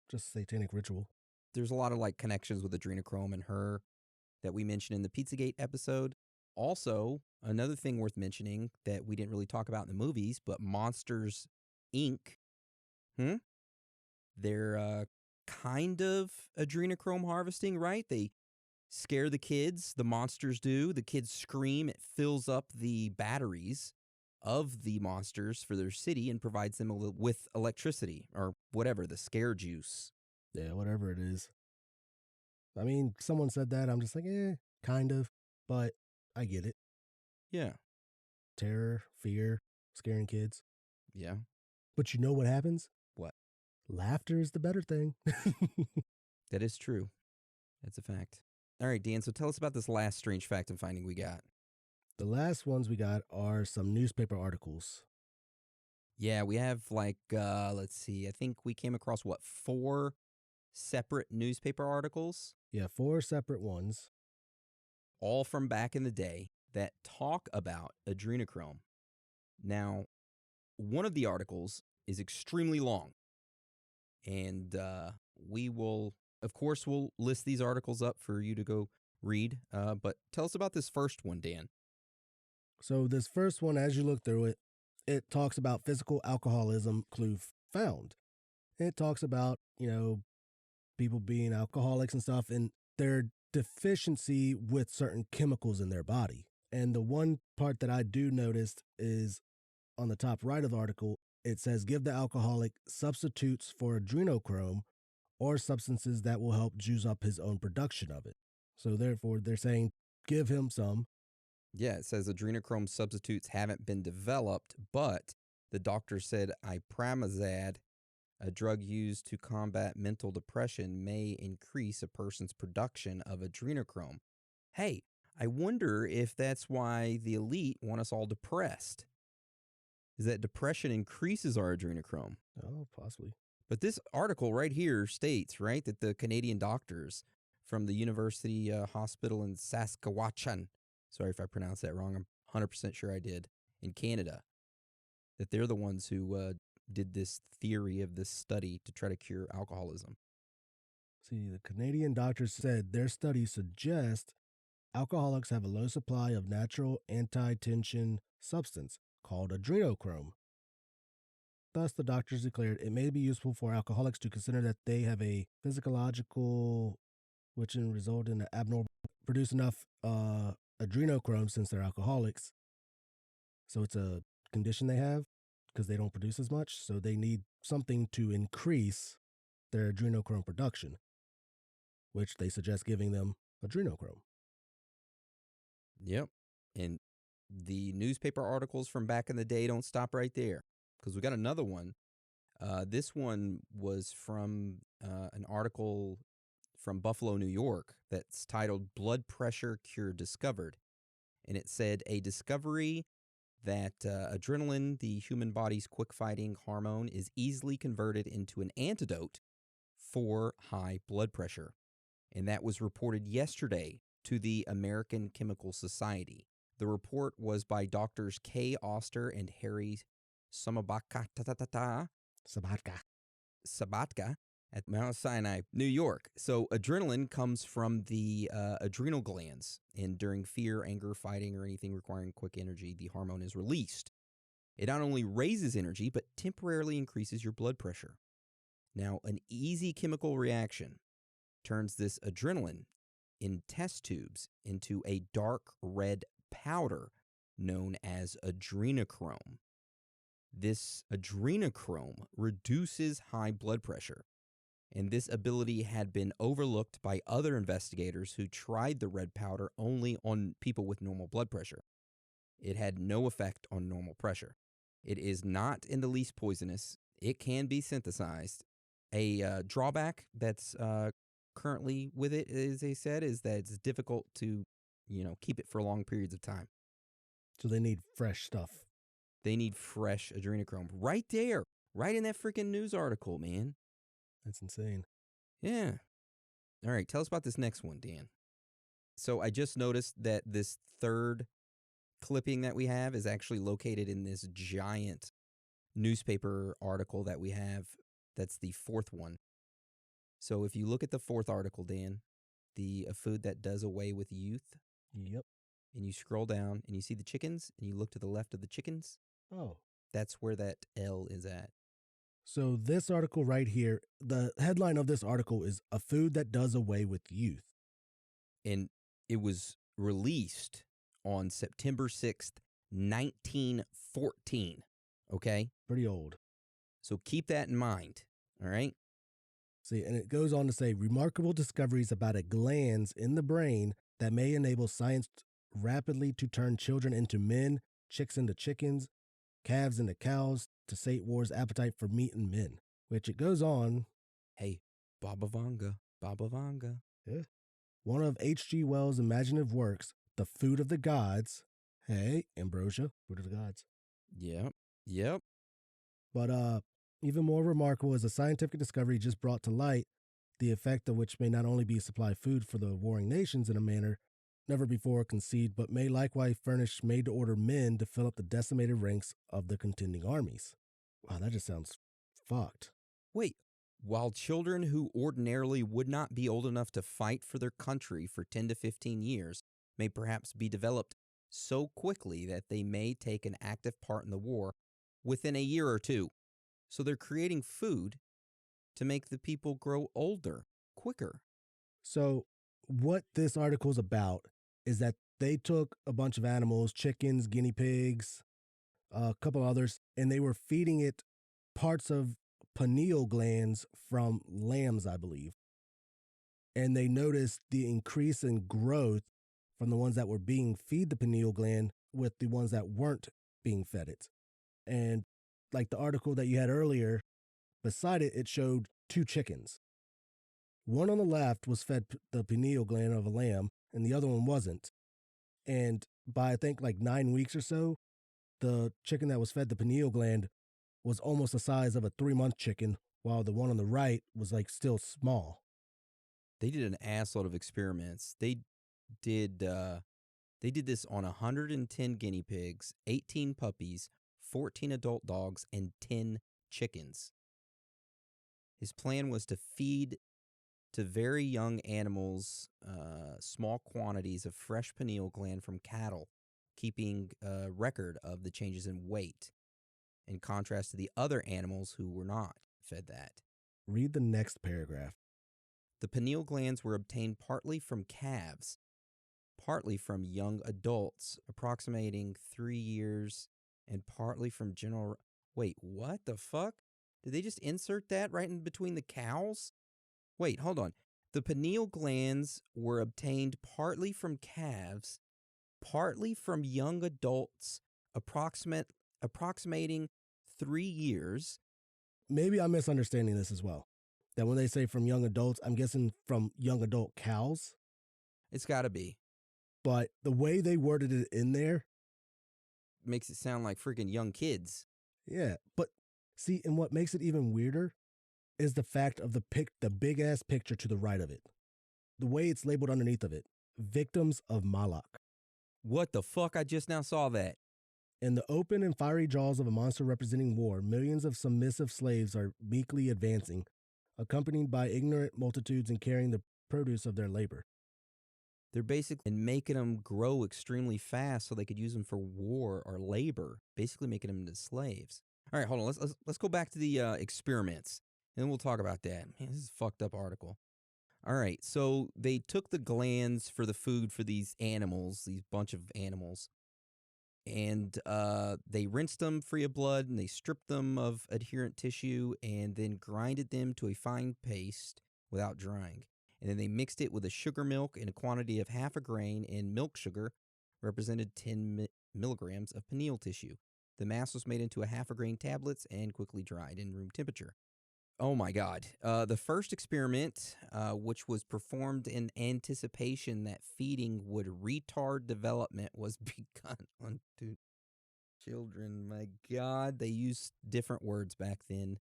just satanic ritual. There's a lot of like connections with adrenochrome and her that we mentioned in the Pizzagate episode. Also, another thing worth mentioning that we didn't really talk about in the movies, but Monsters, Inc. They're kind of adrenochrome harvesting, right? They scare the kids. The monsters do. The kids scream. It fills up the batteries of the monsters for their city and provides them with electricity or whatever, the scare juice. Yeah, whatever it is. I mean, someone said that. I'm just like, kind of. But I get it. Yeah. Terror, fear, scaring kids. Yeah. But you know what happens? What? Laughter is the better thing. That is true. That's a fact. All right, Dan, so tell us about this last strange fact and finding we got. The last ones we got are some newspaper articles. Yeah, we have let's see, I think we came across, 4 separate newspaper articles? Yeah, 4 separate ones. All from back in the day that talk about adrenochrome. Now, one of the articles is extremely long. And we'll list these articles up for you to go read. But tell us about this first one, Dan. So this first one, as you look through it, it talks about physical alcoholism clue found. It talks about, people being alcoholics and stuff and their deficiency with certain chemicals in their body. And the one part that I do notice is on the top right of the article, it says give the alcoholic substitutes for adrenochrome or substances that will help juice up his own production of it. So therefore, they're saying give him some. Yeah, it says adrenochrome substitutes haven't been developed, but the doctor said ipramazad, a drug used to combat mental depression, may increase a person's production of adrenochrome. Hey, I wonder if that's why the elite want us all depressed. Is that depression increases our adrenochrome? Oh, possibly. But this article right here states, right, that the Canadian doctors from the University Hospital in Saskatchewan, sorry if I pronounced that wrong, I'm 100% sure I did, in Canada, that they're the ones who did this theory of this study to try to cure alcoholism. See, the Canadian doctors said their study suggests alcoholics have a low supply of natural anti-tension substance called adrenochrome. Thus, the doctors declared it may be useful for alcoholics to consider that they have a physiological, which can result in an abnormal, produce enough adrenochrome since they're alcoholics. So it's a condition they have because they don't produce as much. So they need something to increase their adrenochrome production, which they suggest giving them adrenochrome. Yep. And the newspaper articles from back in the day don't stop right there, because we got another one. This one was from an article from Buffalo, New York, that's titled Blood Pressure Cure Discovered. And it said a discovery that adrenaline, the human body's quick-fighting hormone, is easily converted into an antidote for high blood pressure. And that was reported yesterday to the American Chemical Society. The report was by doctors Kay Oster and Harry Sabatka at Mount Sinai, New York. So adrenaline comes from the adrenal glands, and during fear, anger, fighting, or anything requiring quick energy, the hormone is released. It not only raises energy, but temporarily increases your blood pressure. Now, an easy chemical reaction turns this adrenaline in test tubes into a dark red powder known as adrenochrome. This adrenochrome reduces high blood pressure, and this ability had been overlooked by other investigators who tried the red powder only on people with normal blood pressure. It had no effect on normal pressure. It is not in the least poisonous. It can be synthesized. A drawback that's currently with it, as they said, is that it's difficult to, keep it for long periods of time. So they need fresh stuff. They need fresh adrenochrome. Right there. Right in that freaking news article, man. That's insane. Yeah. All right, tell us about this next one, Dan. So I just noticed that this third clipping that we have is actually located in this giant newspaper article that we have. That's the fourth one. So if you look at the fourth article, Dan, a food that does away with youth. Yep. And you scroll down and you see the chickens and you look to the left of the chickens. Oh. That's where that L is at. So this article right here, the headline of this article is "A Food That Does Away with Youth." And it was released on September 6th, 1914. Okay? Pretty old. So keep that in mind. All right? See, and it goes on to say remarkable discoveries about a glands in the brain that may enable science rapidly to turn children into men, chicks into chickens, calves into cows, to sate war's appetite for meat and men. Which it goes on. Hey, Baba Vanga. Yeah. One of H.G. Wells' imaginative works, The Food of the Gods. Hey, Ambrosia, Food of the Gods. Yep. But even more remarkable is a scientific discovery just brought to light, the effect of which may not only be supply food for the warring nations in a manner never before conceived, but may likewise furnish made-to-order men to fill up the decimated ranks of the contending armies. Wow, that just sounds fucked. Wait, while children who ordinarily would not be old enough to fight for their country for 10 to 15 years may perhaps be developed so quickly that they may take an active part in the war within a year or two. So they're creating food to make the people grow older quicker. So what this article is about is that they took a bunch of animals, chickens, guinea pigs, a couple others, and they were feeding it parts of pineal glands from lambs, I believe. And they noticed the increase in growth from the ones that were being fed the pineal gland with the ones that weren't being fed it. And like the article that you had earlier, beside it, it showed two chickens. One on the left was fed the pineal gland of a lamb, and the other one wasn't. And by, I think, like 9 weeks or so, the chicken that was fed the pineal gland was almost the size of a 3-month chicken, while the one on the right was like still small. They did an assload of experiments. They did this on 110 guinea pigs, 18 puppies, 14 adult dogs, and 10 chickens. His plan was to feed to very young animals small quantities of fresh pineal gland from cattle, keeping a record of the changes in weight, in contrast to the other animals who were not fed that. Read the next paragraph. The pineal glands were obtained partly from calves, partly from young adults, approximating 3 years, and partly from general... Wait, what the fuck? Did they just insert that right in between the cows? Wait, hold on. The pineal glands were obtained partly from calves, partly from young adults, approximating 3 years. Maybe I'm misunderstanding this as well. That when they say from young adults, I'm guessing from young adult cows. It's got to be. But the way they worded it in there makes it sound like freaking young kids. Yeah, but see, and what makes it even weirder is the fact of the big ass picture to the right of it. The way it's labeled underneath of it, victims of Moloch. What the fuck? I just now saw that. In the open and fiery jaws of a monster representing war, millions of submissive slaves are meekly advancing, accompanied by ignorant multitudes and carrying the produce of their labor. They're basically making them grow extremely fast so they could use them for war or labor, basically making them into slaves. All right, hold on. Let's go back to the experiments, and then we'll talk about that. Man, this is a fucked up article. All right, so they took the glands for the food for these animals, these bunch of animals, and they rinsed them free of blood, and they stripped them of adherent tissue, and then grinded them to a fine paste without drying. And then they mixed it with a sugar milk in a quantity of half a grain, and milk sugar represented 10 milligrams of pineal tissue. The mass was made into a half a grain tablets and quickly dried in room temperature. Oh my God. The first experiment, which was performed in anticipation that feeding would retard development, was begun on children. My God, they used different words back then.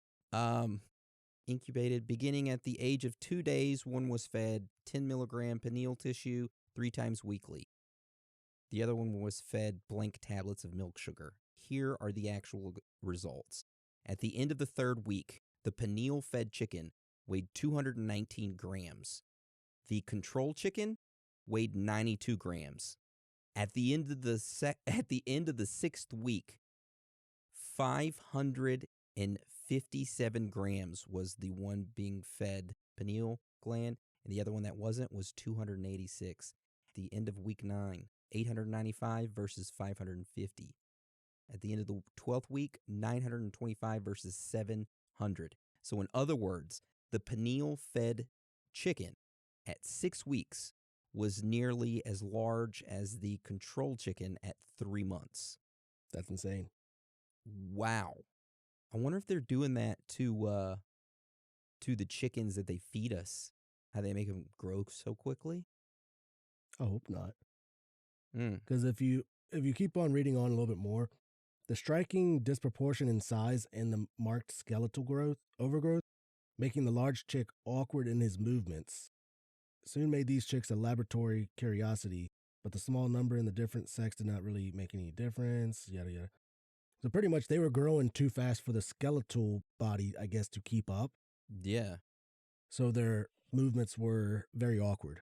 Incubated beginning at the age of 2 days, one was fed 10 milligram pineal tissue 3 times weekly. The other one was fed blank tablets of milk sugar. Here are the actual results. At the end of the 3rd week, the pineal-fed chicken weighed 219 grams. The control chicken weighed 92 grams. At the end of the 6th week, 550 57 grams was the one being fed pineal gland, and the other one that wasn't was 286. At the end of week 9, 895 versus 550. At the end of the 12th week, 925 versus 700. So in other words, the pineal-fed chicken at 6 weeks was nearly as large as the control chicken at 3 months. That's insane. Wow. I wonder if they're doing that to the chickens that they feed us. How they make them grow so quickly? I hope not. Mm. Because if you keep on reading on a little bit more, the striking disproportion in size and the marked skeletal overgrowth, making the large chick awkward in his movements, soon made these chicks a laboratory curiosity, but the small number in the different sex did not really make any difference, yada yada. So pretty much they were growing too fast for the skeletal body, I guess, to keep up. Yeah. So their movements were very awkward.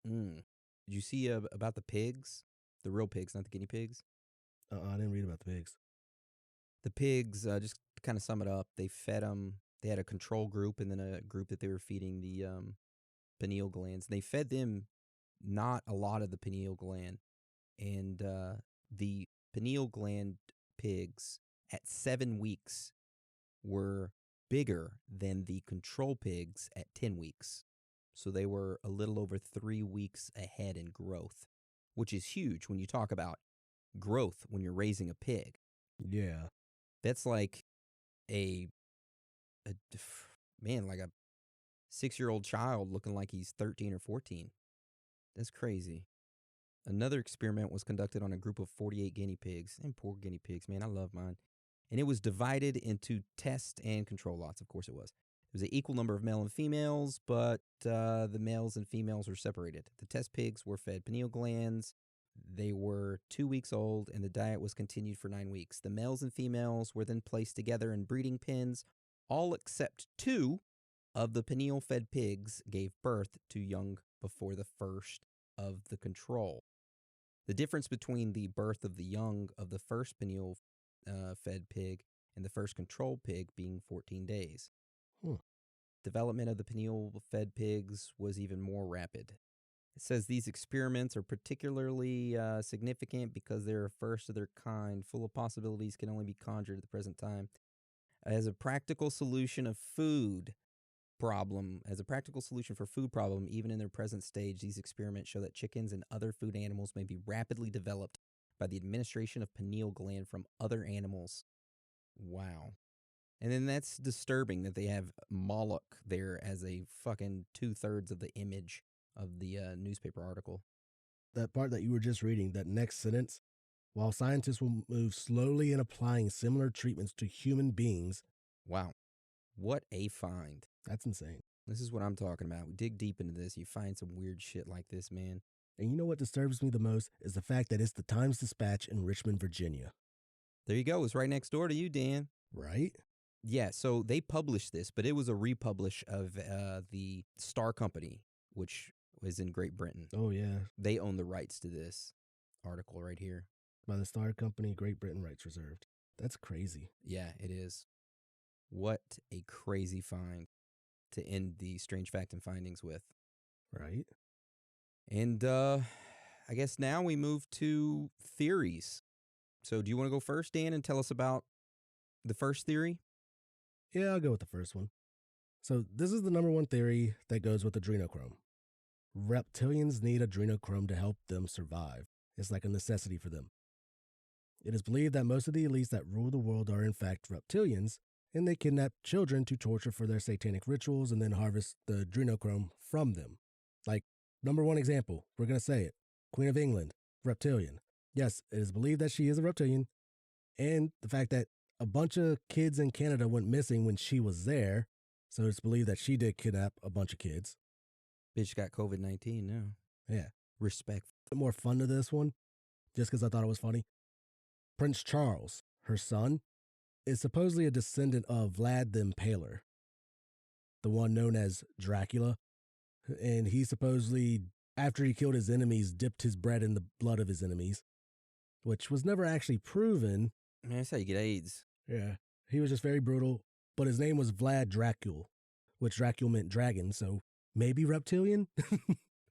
Mm. Did you see about the pigs? The real pigs, not the guinea pigs? I didn't read about the pigs. The pigs, just to kind of sum it up, they fed them. They had a control group and then a group that they were feeding the pineal glands. They fed them not a lot of the pineal gland. And the pineal gland pigs at 7 weeks were bigger than the control pigs at 10 weeks. So they were a little over 3 weeks ahead in growth, which is huge when you talk about growth when you're raising a pig. Yeah. That's like a 6-year-old child looking like he's 13 or 14. That's crazy. Another experiment was conducted on a group of 48 guinea pigs. And poor guinea pigs, man, I love mine. And it was divided into test and control lots. Of course it was. There was an equal number of male and females, but the males and females were separated. The test pigs were fed pineal glands. They were 2 weeks old, and the diet was continued for 9 weeks. The males and females were then placed together in breeding pens. All except 2 of the pineal-fed pigs gave birth to young before the first of the control. The difference between the birth of the young of the first pineal-fed pig and the first control pig being 14 days. Development of the pineal-fed pigs was even more rapid. It says these experiments are particularly significant because they're a first of their kind. Full of possibilities can only be conjured at the present time. As a practical solution for food problem, even in their present stage, these experiments show that chickens and other food animals may be rapidly developed by the administration of pineal gland from other animals. Wow. And then that's disturbing that they have Moloch there as a fucking 2/3 of the image of the newspaper article. That part that you were just reading, that next sentence, while scientists will move slowly in applying similar treatments to human beings. Wow. What a find. That's insane. This is what I'm talking about. We dig deep into this. You find some weird shit like this, man. And you know what disturbs me the most is the fact that it's the Times-Dispatch in Richmond, Virginia. There you go. It's right next door to you, Dan. Right? Yeah, so they published this, but it was a republish of the Star Company, which was in Great Britain. Oh, yeah. They own the rights to this article right here. By the Star Company, Great Britain rights reserved. That's crazy. Yeah, it is. What a crazy find to end the Strange Fact and Findings with. Right. And I guess now we move to theories. So do you want to go first, Dan, and tell us about the first theory? Yeah, I'll go with the first one. So this is the number one theory that goes with adrenochrome. Reptilians need adrenochrome to help them survive. It's like a necessity for them. It is believed that most of the elites that rule the world are in fact reptilians, and they kidnap children to torture for their satanic rituals and then harvest the adrenochrome from them. Like, number one example, we're going to say it. Queen of England, reptilian. Yes, it is believed that she is a reptilian, and the fact that a bunch of kids in Canada went missing when she was there, so it's believed that she did kidnap a bunch of kids. Bitch got COVID-19 now. Yeah. Respect. More fun to this one, just because I thought it was funny. Prince Charles, her son, is supposedly a descendant of Vlad the Impaler, the one known as Dracula. And he supposedly, after he killed his enemies, dipped his bread in the blood of his enemies, which was never actually proven. Man, that's how you get AIDS. Yeah. He was just very brutal, but his name was Vlad Dracul, which Dracul meant dragon, so maybe reptilian?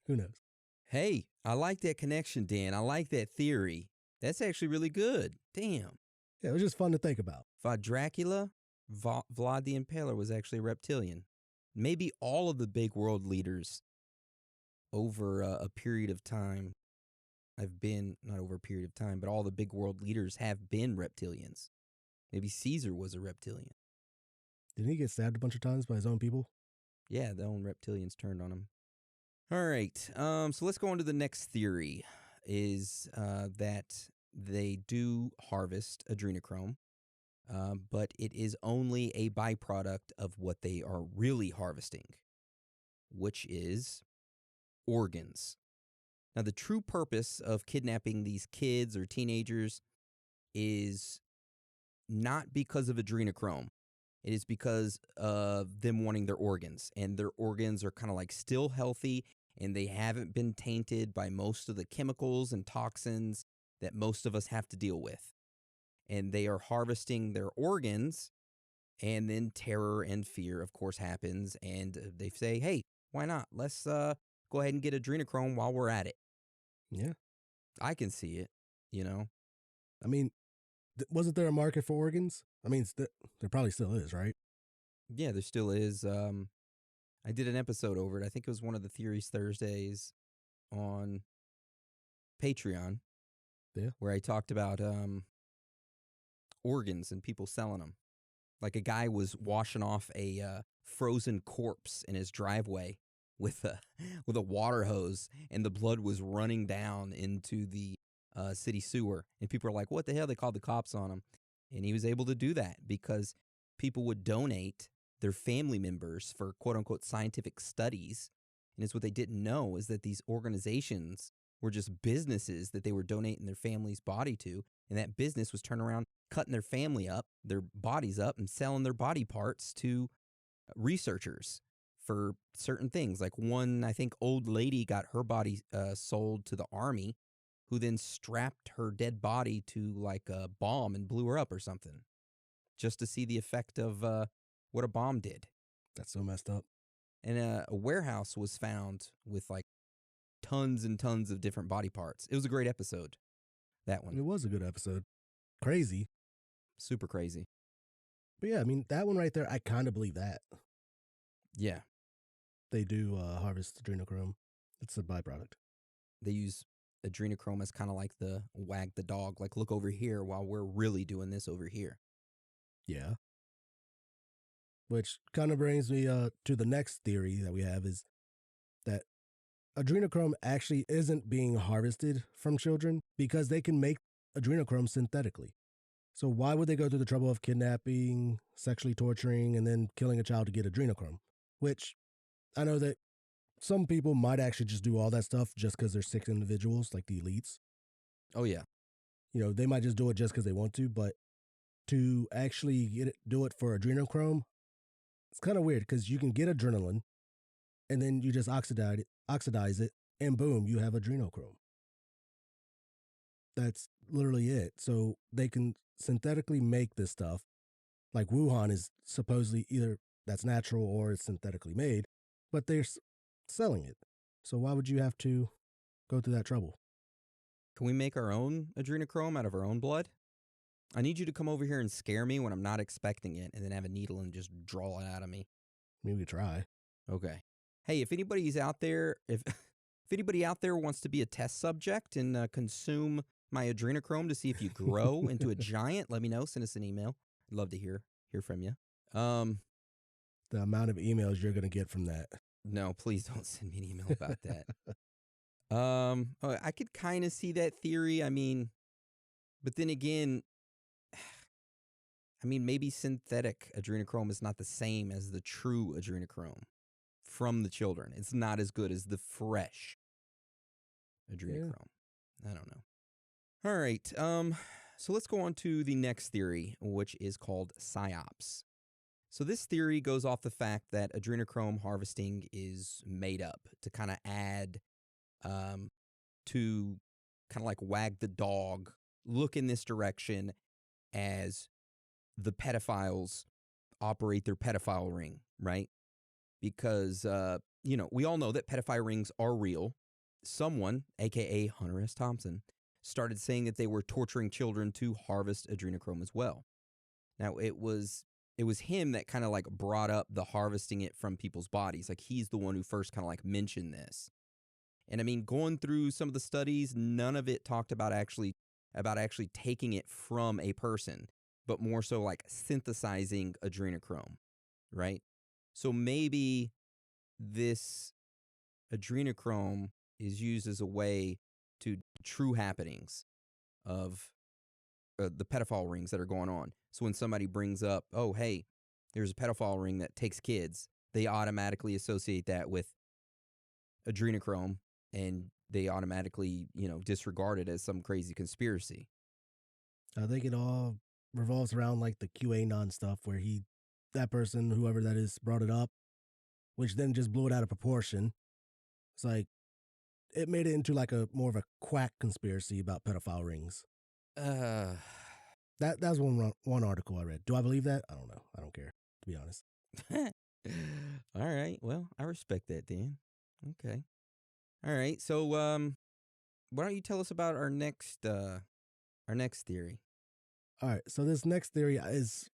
Who knows? Hey, I like that connection, Dan. I like that theory. That's actually really good. Damn. Yeah, it was just fun to think about. Vlad Dracula, Vlad the Impaler was actually a reptilian. Maybe all of the big world leaders over a period of time not over a period of time, but all the big world leaders have been reptilians. Maybe Caesar was a reptilian. Didn't he get stabbed a bunch of times by his own people? Yeah, the own reptilians turned on him. All right, so let's go on to the next theory, is that they do harvest adrenochrome, but it is only a byproduct of what they are really harvesting, which is organs. Now, the true purpose of kidnapping these kids or teenagers is not because of adrenochrome. It is because of them wanting their organs, and their organs are kind of like still healthy, and they haven't been tainted by most of the chemicals and toxins that most of us have to deal with. And they are harvesting their organs, and then terror and fear, of course, happens, and they say, hey, why not? Let's go ahead and get adrenochrome while we're at it. Yeah. I can see it, you know? I mean, wasn't there a market for organs? I mean, there probably still is, right? Yeah, there still is. I did an episode over it. I think it was one of the Theories Thursdays on Patreon. Yeah. Where I talked about organs and people selling them. Like a guy was washing off a frozen corpse in his driveway with a water hose, and the blood was running down into the city sewer. And people are like, what the hell? They called the cops on him. And he was able to do that because people would donate their family members for quote-unquote scientific studies. And it's what they didn't know is that these organizations were just businesses that they were donating their family's body to. And that business was turning around, cutting their family up, their bodies up, and selling their body parts to researchers for certain things. Like one, I think, old lady got her body sold to the army, who then strapped her dead body to like a bomb and blew her up or something, just to see the effect of what a bomb did. That's so messed up. And a warehouse was found with like tons and tons of different body parts. It was a great episode, that one. It was a good episode. Crazy. Super crazy. But yeah, I mean, that one right there, I kind of believe that. Yeah. They do harvest adrenochrome. It's a byproduct. They use adrenochrome as kind of like the wag the dog, like look over here while we're really doing this over here. Yeah. Which kind of brings me to the next theory that we have, is that adrenochrome actually isn't being harvested from children because they can make adrenochrome synthetically. So why would they go through the trouble of kidnapping, sexually torturing, and then killing a child to get adrenochrome? Which I know that some people might actually just do all that stuff just because they're sick individuals, like the elites. Oh, yeah. You know, they might just do it just because they want to, but to actually do it for adrenochrome, it's kind of weird because you can get adrenaline and then you just oxidize it, and boom, you have adrenochrome. That's literally it. So they can synthetically make this stuff. Like Wuhan is supposedly either that's natural or it's synthetically made, but they're selling it. So why would you have to go through that trouble? Can we make our own adrenochrome out of our own blood? I need you to come over here and scare me when I'm not expecting it, and then have a needle and just draw it out of me. Maybe we try. Okay. Hey, if anybody's out there, if anybody out there wants to be a test subject and consume my adrenochrome to see if you grow into a giant, let me know. Send us an email. I'd love to hear from you. The amount of emails you're going to get from that. No, please don't send me an email about that. I could kind of see that theory. I mean, but then again, I mean, maybe synthetic adrenochrome is not the same as the true adrenochrome from the children. It's not as good as the fresh adrenochrome. Yeah. I don't know. All right. So let's go on to the next theory, which is called PSYOPs. So this theory goes off the fact that adrenochrome harvesting is made up to kind of add to kind of like wag the dog, look in this direction as the pedophiles operate their pedophile ring, right? Because, we all know that pedophile rings are real. Someone, a.k.a. Hunter S. Thompson, started saying that they were torturing children to harvest adrenochrome as well. Now, it was him that kind of like brought up the harvesting it from people's bodies. Like, he's the one who first kind of like mentioned this. And I mean, going through some of the studies, none of it talked about actually taking it from a person, but more so like synthesizing adrenochrome, right? So maybe this adrenochrome is used as a way to true happenings of the pedophile rings that are going on. So when somebody brings up, oh, hey, there's a pedophile ring that takes kids, they automatically associate that with adrenochrome, and they automatically, disregard it as some crazy conspiracy. I think it all revolves around like the QAnon stuff where that person, whoever that is, brought it up, which then just blew it out of proportion. It's like, it made it into like a more of a quack conspiracy about pedophile rings. That's one article I read. Do I believe that? I don't know. I don't care, to be honest. All right. Well, I respect that, Dan. Okay. All right. So, why don't you tell us about our next theory? All right. So this next theory is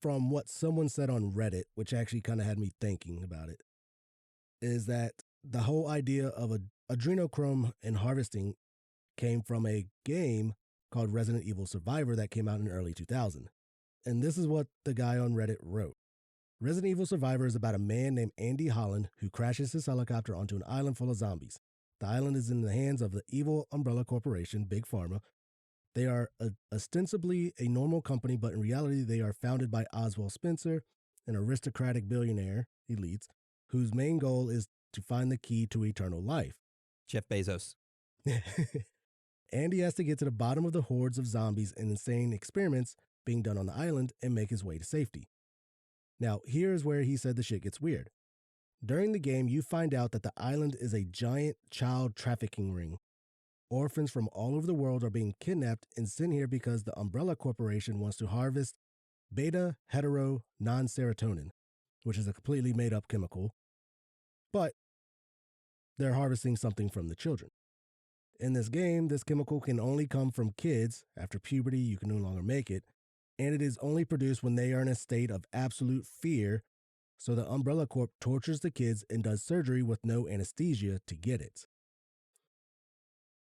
from what someone said on Reddit, which actually kind of had me thinking about it, is that the whole idea of adrenochrome and harvesting came from a game called Resident Evil Survivor that came out in early 2000. And this is what the guy on Reddit wrote. Resident Evil Survivor is about a man named Andy Holland who crashes his helicopter onto an island full of zombies. The island is in the hands of the evil Umbrella Corporation, Big Pharma. They are ostensibly a normal company, but in reality, they are founded by Oswald Spencer, an aristocratic billionaire, he leads, whose main goal is to find the key to eternal life. Jeff Bezos. Andy has to get to the bottom of the hordes of zombies and insane experiments being done on the island and make his way to safety. Now, here's where he said the shit gets weird. During the game, you find out that the island is a giant child trafficking ring. Orphans from all over the world are being kidnapped and sent here because the Umbrella Corporation wants to harvest beta-heteronon-serotonin, which is a completely made-up chemical. But they're harvesting something from the children. In this game, this chemical can only come from kids. After puberty, you can no longer make it. And it is only produced when they are in a state of absolute fear. So the Umbrella Corp tortures the kids and does surgery with no anesthesia to get it.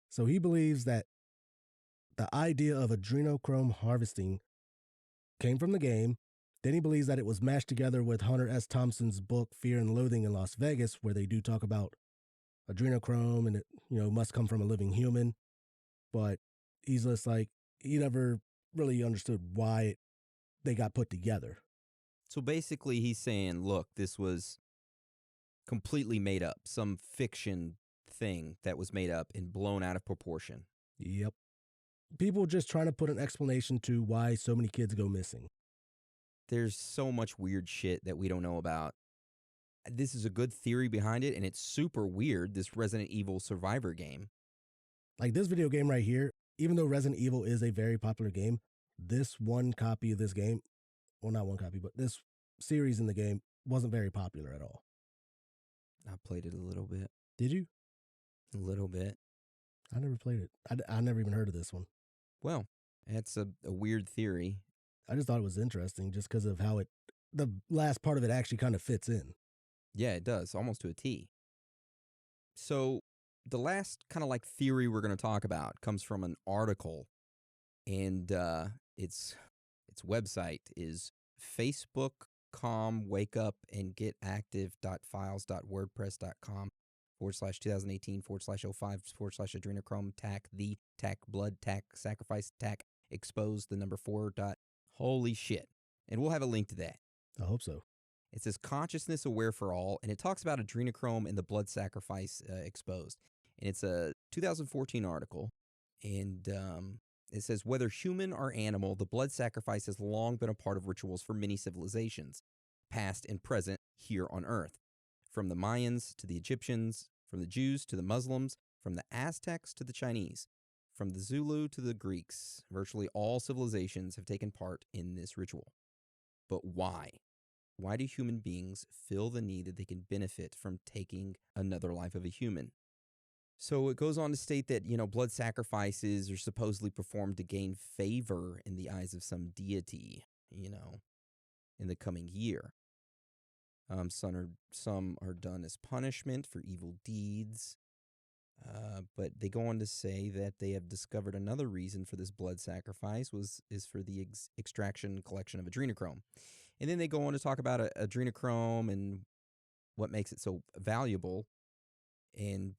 So he believes that the idea of adrenochrome harvesting came from the game. Then he believes that it was mashed together with Hunter S. Thompson's book, Fear and Loathing in Las Vegas, where they do talk about adrenochrome and it, must come from a living human. But he's just like, he never really understood why they got put together. So basically he's saying, look, this was completely made up, some fiction thing that was made up and blown out of proportion. Yep. People just trying to put an explanation to why so many kids go missing. There's so much weird shit that we don't know about. This is a good theory behind it, and it's super weird, this Resident Evil Survivor game. Like this video game right here, even though Resident Evil is a very popular game, this one copy of this game, well, not one copy, but this series in the game wasn't very popular at all. I played it a little bit. Did you? A little bit. I never played it. I never even heard of this one. Well, it's a weird theory. I just thought it was interesting just because of how the last part of it actually kind of fits in. Yeah, it does, almost to a T. So the last kind of like theory we're going to talk about comes from an article, and its website is facebook.com/wakeupandgetactive.files.wordpress.com/2018/05/adrenochrome tac blood tac sacrifice tac expose 4. Holy shit. And we'll have a link to that. I hope so. It says consciousness aware for all, and it talks about adrenochrome and the blood sacrifice exposed. And it's a 2014 article, and it says, whether human or animal, the blood sacrifice has long been a part of rituals for many civilizations, past and present here on Earth. From the Mayans to the Egyptians, from the Jews to the Muslims, from the Aztecs to the Chinese. From the Zulu to the Greeks, virtually all civilizations have taken part in this ritual. But why? Why do human beings feel the need that they can benefit from taking another life of a human? So it goes on to state that, blood sacrifices are supposedly performed to gain favor in the eyes of some deity, in the coming year. Some are done as punishment for evil deeds. But they go on to say that they have discovered another reason for this blood sacrifice is for the extraction and collection of adrenochrome. And then they go on to talk about adrenochrome and what makes it so valuable. And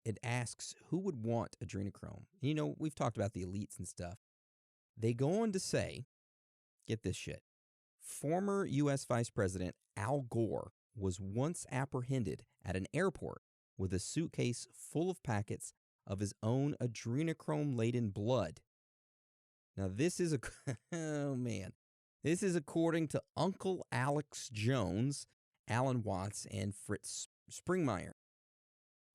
it asks, who would want adrenochrome? We've talked about the elites and stuff. They go on to say, get this shit, former U.S. Vice President Al Gore was once apprehended at an airport with a suitcase full of packets of his own adrenochrome-laden blood. Now, this is oh man, this is according to Uncle Alex Jones, Alan Watts, and Fritz Springmeier.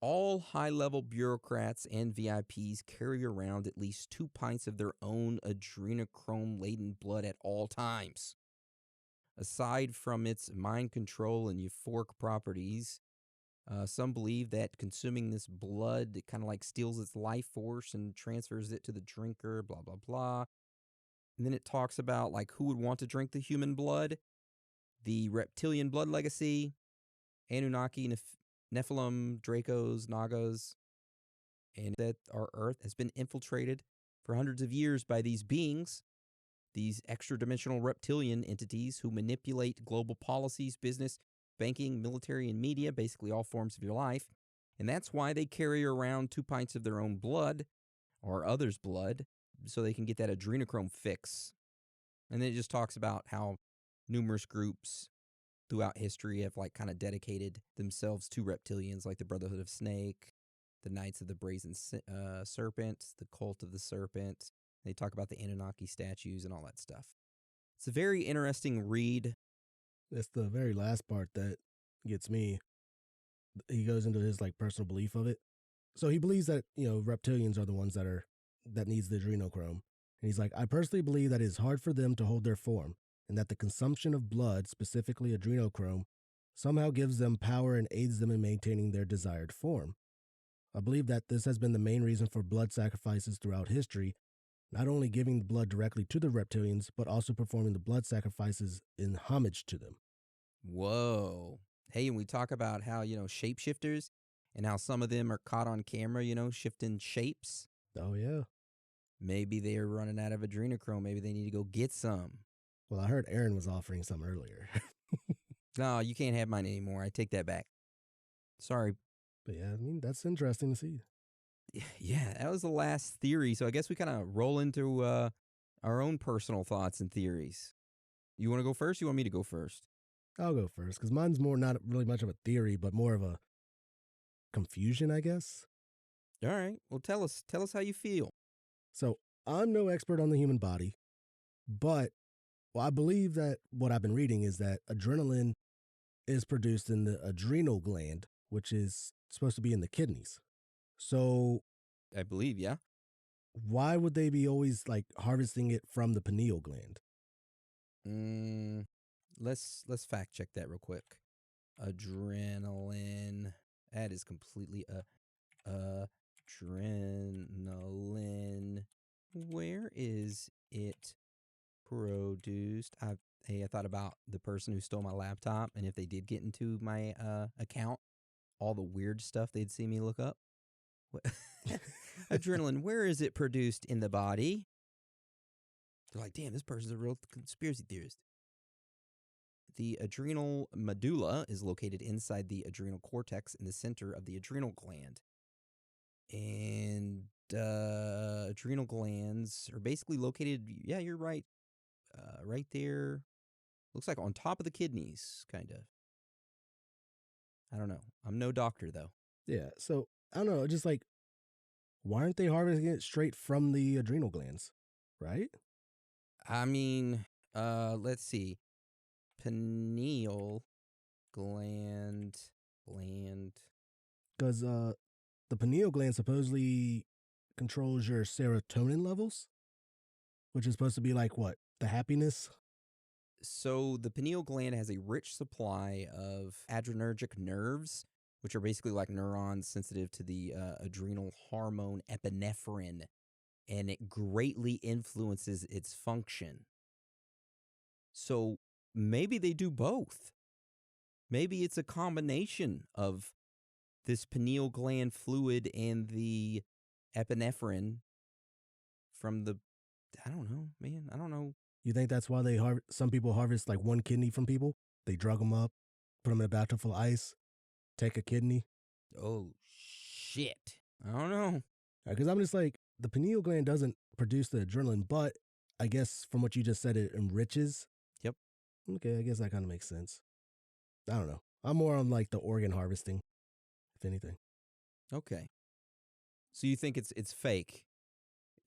All high-level bureaucrats and VIPs carry around at least 2 pints of their own adrenochrome-laden blood at all times. Aside from its mind control and euphoric properties, some believe that consuming this blood, it kind of like steals its life force and transfers it to the drinker, blah, blah, blah. And then it talks about like who would want to drink the human blood, the reptilian blood legacy, Anunnaki, Nephilim, Dracos, Nagas, and that our Earth has been infiltrated for hundreds of years by these beings, these extra-dimensional reptilian entities who manipulate global policies, business, banking, military, and media, basically all forms of your life. And that's why they carry around 2 pints of their own blood, or others' blood, so they can get that adrenochrome fix. And then it just talks about how numerous groups throughout history have like kind of dedicated themselves to reptilians, like the Brotherhood of Snake, the Knights of the Brazen Serpent, the Cult of the Serpent. They talk about the Anunnaki statues and all that stuff. It's a very interesting read. It's the very last part that gets me. He goes into his like personal belief of it. So he believes that, reptilians are the ones that needs the adrenochrome. And he's like, I personally believe that it is hard for them to hold their form, and that the consumption of blood, specifically adrenochrome, somehow gives them power and aids them in maintaining their desired form. I believe that this has been the main reason for blood sacrifices throughout history, not only giving the blood directly to the reptilians, but also performing the blood sacrifices in homage to them. Whoa. Hey, and we talk about how, shapeshifters and how some of them are caught on camera, shifting shapes. Oh, yeah. Maybe they're running out of adrenochrome. Maybe they need to go get some. Well, I heard Aaron was offering some earlier. No, you can't have mine anymore. I take that back. Sorry. But yeah, that's interesting to see. Yeah, that was the last theory. So I guess we kind of roll into our own personal thoughts and theories. You want to go first? You want me to go first? I'll go first, because mine's more not really much of a theory, but more of a confusion, I guess. All right. Well, tell us how you feel. So I'm no expert on the human body, but I believe that what I've been reading is that adrenaline is produced in the adrenal gland, which is supposed to be in the kidneys. So I believe, yeah. Why would they be always like harvesting it from the pineal gland? Let's fact check that real quick. Adrenaline. That is completely adrenaline. Where is it produced? I thought about the person who stole my laptop, and if they did get into my account, all the weird stuff they'd see me look up. Adrenaline, where is it produced in the body? They're like, damn, this person's a real conspiracy theorist. The adrenal medulla is located inside the adrenal cortex in the center of the adrenal gland. And adrenal glands are basically located, yeah, you're right, right there. Looks like on top of the kidneys, kind of. I don't know. I'm no doctor, though. Yeah, so, I don't know, just like, why aren't they harvesting it straight from the adrenal glands, right? I mean, let's see. Pineal gland. Because the pineal gland supposedly controls your serotonin levels, which is supposed to be like what? The happiness? So the pineal gland has a rich supply of adrenergic nerves, which are basically like neurons sensitive to the adrenal hormone epinephrine, and it greatly influences its function. So maybe they do both. Maybe it's a combination of this pineal gland fluid and the epinephrine from the, I don't know, man. I don't know. You think that's why some people harvest like one kidney from people? They drug them up, put them in a bathtub full of ice, take a kidney. Oh, shit. I don't know. Because I'm just like, the pineal gland doesn't produce the adrenaline, but I guess from what you just said, it enriches. Yep. Okay, I guess that kind of makes sense. I don't know. I'm more on like the organ harvesting, if anything. Okay. So you think it's fake?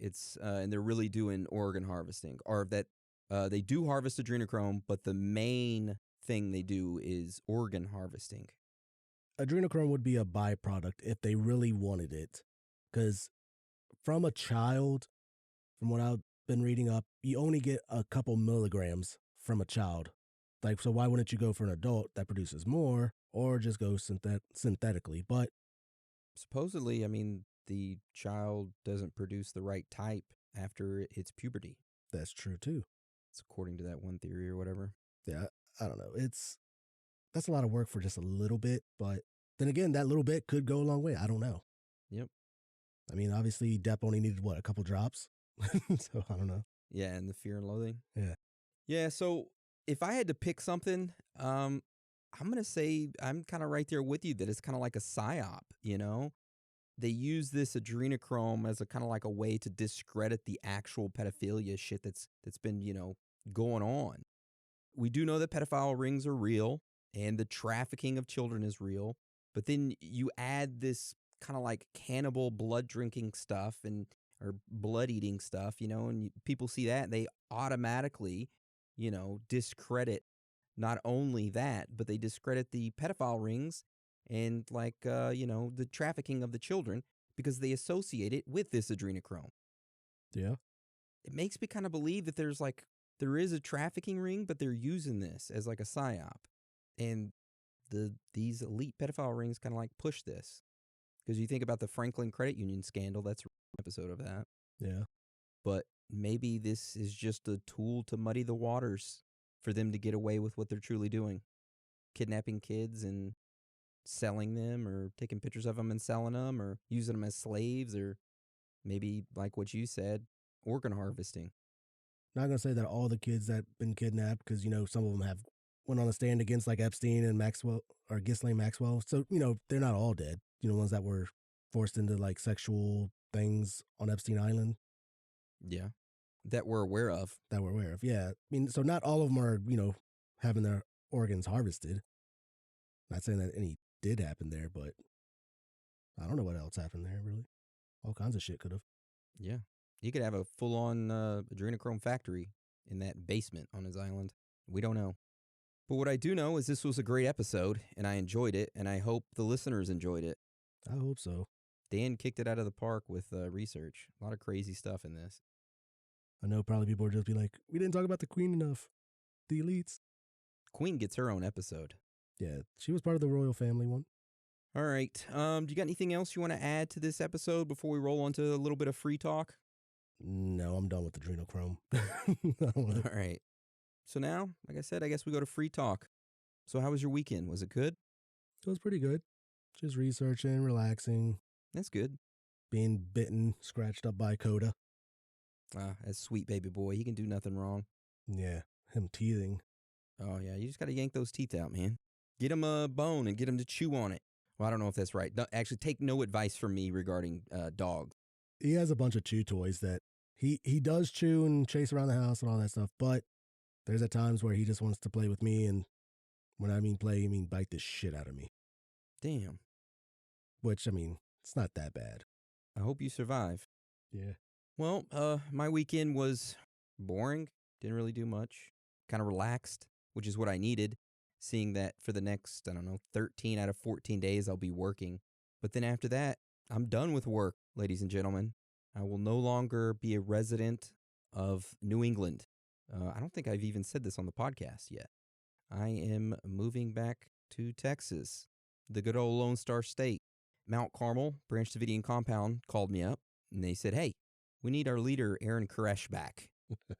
It's and they're really doing organ harvesting, or that they do harvest adrenochrome, but the main thing they do is organ harvesting. Adrenochrome would be a byproduct if they really wanted it, because from a child, from what I've been reading up, you only get a couple milligrams from a child. Like, so why wouldn't you go for an adult that produces more, or just go synthetically? But supposedly, I mean, the child doesn't produce the right type after it hits puberty. That's true too. It's according to that one theory or whatever. Yeah, I don't know. That's a lot of work for just a little bit, but then again, that little bit could go a long way. I don't know. Yep. I mean, obviously, Depp only needed what, a couple drops? So I don't know. Yeah, and the Fear and Loathing. Yeah. Yeah, so if I had to pick something, I'm going to say I'm kind of right there with you that it's kind of like a psyop, you know? They use this adrenochrome as a kind of like a way to discredit the actual pedophilia shit that's been, you know, going on. We do know that pedophile rings are real and the trafficking of children is real, but then you add this kind of like cannibal blood drinking stuff or blood eating stuff, you know, and people see that and they automatically, you know, discredit not only that, but they discredit the pedophile rings and like, you know, the trafficking of the children because they associate it with this adrenochrome. Yeah. It makes me kind of believe that there is a trafficking ring, but they're using this as like a psyop. And these elite pedophile rings kind of like push this. Because you think about the Franklin Credit Union scandal, that's an episode of that. Yeah. But maybe this is just a tool to muddy the waters for them to get away with what they're truly doing. Kidnapping kids and selling them or taking pictures of them and selling them or using them as slaves or maybe, like what you said, organ harvesting. Not going to say that all the kids that been kidnapped, because, you know, some of them have went on a stand against like Epstein and Maxwell or Ghislaine Maxwell. So, you know, they're not all dead. You know, ones that were forced into like sexual things on Epstein Island. Yeah. That we're aware of. Yeah. I mean, so not all of them are, you know, having their organs harvested. Not saying that any did happen there, but I don't know what else happened there, really. All kinds of shit could have. Yeah. You could have a full-on adrenochrome factory in that basement on his island. We don't know. But what I do know is this was a great episode, and I enjoyed it, and I hope the listeners enjoyed it. I hope so. Dan kicked it out of the park with research. A lot of crazy stuff in this. I know probably people would just be like, we didn't talk about the Queen enough. The elites. Queen gets her own episode. Yeah, she was part of the royal family one. All right. Do you got anything else you want to add to this episode before we roll on to a little bit of free talk? No, I'm done with adrenochrome. All right. So now, like I said, I guess we go to free talk. So how was your weekend? Was it good? It was pretty good. Just researching, relaxing. That's good. Being bitten, scratched up by Coda. Ah, that sweet baby boy. He can do nothing wrong. Yeah, him teething. Oh, yeah. You just got to yank those teeth out, man. Get him a bone and get him to chew on it. Well, I don't know if that's right. Actually, take no advice from me regarding dogs. He has a bunch of chew toys that he does chew and chase around the house and all that stuff, but there's at times where he just wants to play with me, and when I mean play, I mean bite the shit out of me. Damn. Which, I mean, it's not that bad. I hope you survive. Yeah. Well, my weekend was boring. Didn't really do much. Kind of relaxed, which is what I needed, seeing that for the next, 13 out of 14 days I'll be working. But then after that, I'm done with work, ladies and gentlemen. I will no longer be a resident of New England. I don't think I've even said this on the podcast yet. I am moving back to Texas, the good old Lone Star State. Mount Carmel, Branch Davidian Compound, called me up, and they said, hey, we need our leader, Aaron Koresh, back. I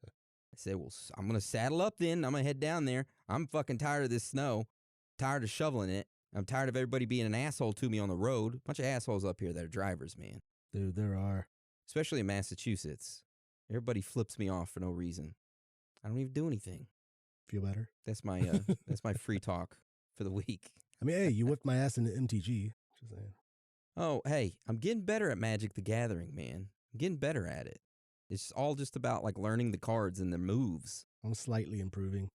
said, well, I'm going to saddle up then. I'm going to head down there. I'm fucking tired of this snow, tired of shoveling it. I'm tired of everybody being an asshole to me on the road. Bunch of assholes up here that are drivers, man. Dude, there are. Especially in Massachusetts. Everybody flips me off for no reason. I don't even do anything. Feel better? That's my that's my free talk for the week. I mean, hey, you whipped my ass in the MTG. Just saying. Oh, hey, I'm getting better at Magic the Gathering, man. I'm getting better at it. It's all just about like learning the cards and the moves. I'm slightly improving.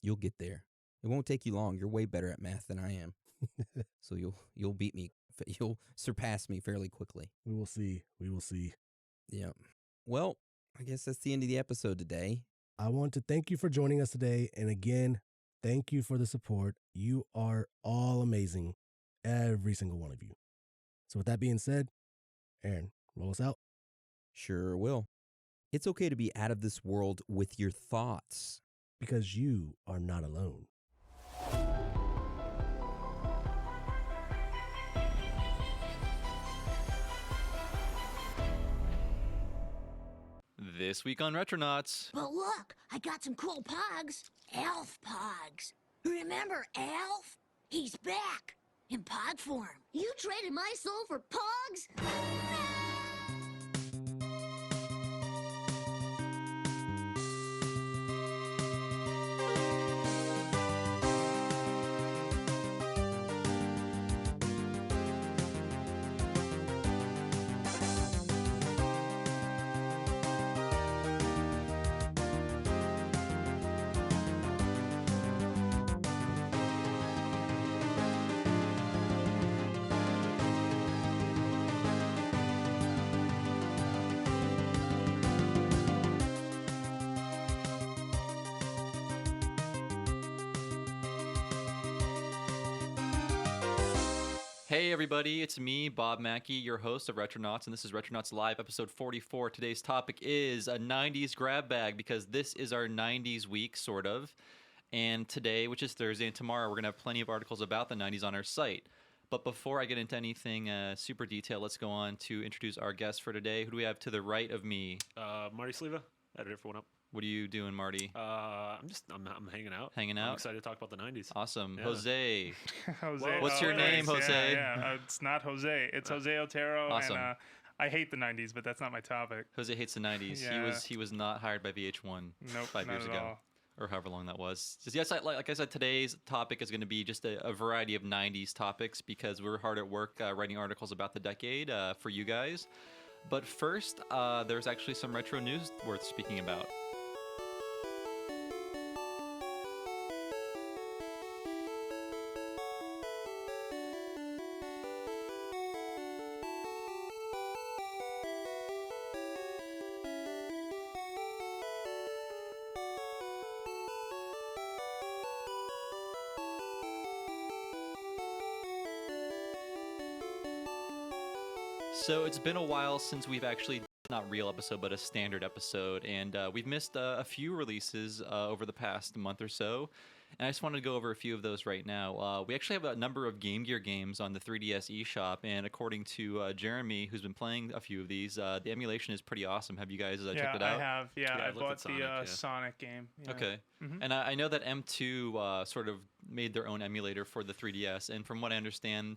You'll get there. It won't take you long. You're way better at math than I am. So you'll beat me. You'll surpass me fairly quickly. We will see. We will see. Yeah. Well, I guess that's the end of the episode today. I want to thank you for joining us today. And again, thank you for the support. You are all amazing. Every single one of you. So with that being said, Aaron, roll us out. Sure will. It's okay to be out of this world with your thoughts. Because you are not alone. This week on Retronauts. But look, I got some cool pogs. Elf pogs. Remember Elf? He's back. In pod form. You traded my soul for pogs? Hey everybody, it's me, Bob Mackey, your host of Retronauts, and this is Retronauts Live, episode 44. Today's topic is a 90s grab bag, because this is our 90s week, sort of. And today, which is Thursday, and tomorrow, we're going to have plenty of articles about the 90s on our site. But before I get into anything super detailed, let's go on to introduce our guest for today. Who do we have to the right of me? Marty Sleva, editor for One Up. What are you doing, Marty? I'm hanging out. Hanging out? I'm excited to talk about the 90s. Awesome. Yeah. Jose. Jose. What's your name, nice. Jose? Yeah. It's not Jose. It's Jose Otero. Awesome. And I hate the 90s, but that's not my topic. Jose hates the 90s. Yeah. He was not hired by VH1 Nope, 5 years not ago. at all. Or however long that was. Just, yes, like I said, today's topic is going to be just a variety of 90s topics, because we're hard at work writing articles about the decade for you guys. But first, there's actually some retro news worth speaking about. So it's been a while since we've actually, not real episode, but a standard episode, and we've missed a few releases over the past month or so, and I just wanted to go over a few of those right now. We actually have a number of Game Gear games on the 3DS eShop, and according to Jeremy, who's been playing a few of these, the emulation is pretty awesome. Have you guys checked it out? I have. Yeah, I looked bought at Sonic, the Sonic game. Yeah. Okay. Mhm. And I know that M2 sort of made their own emulator for the 3DS, and from what I understand,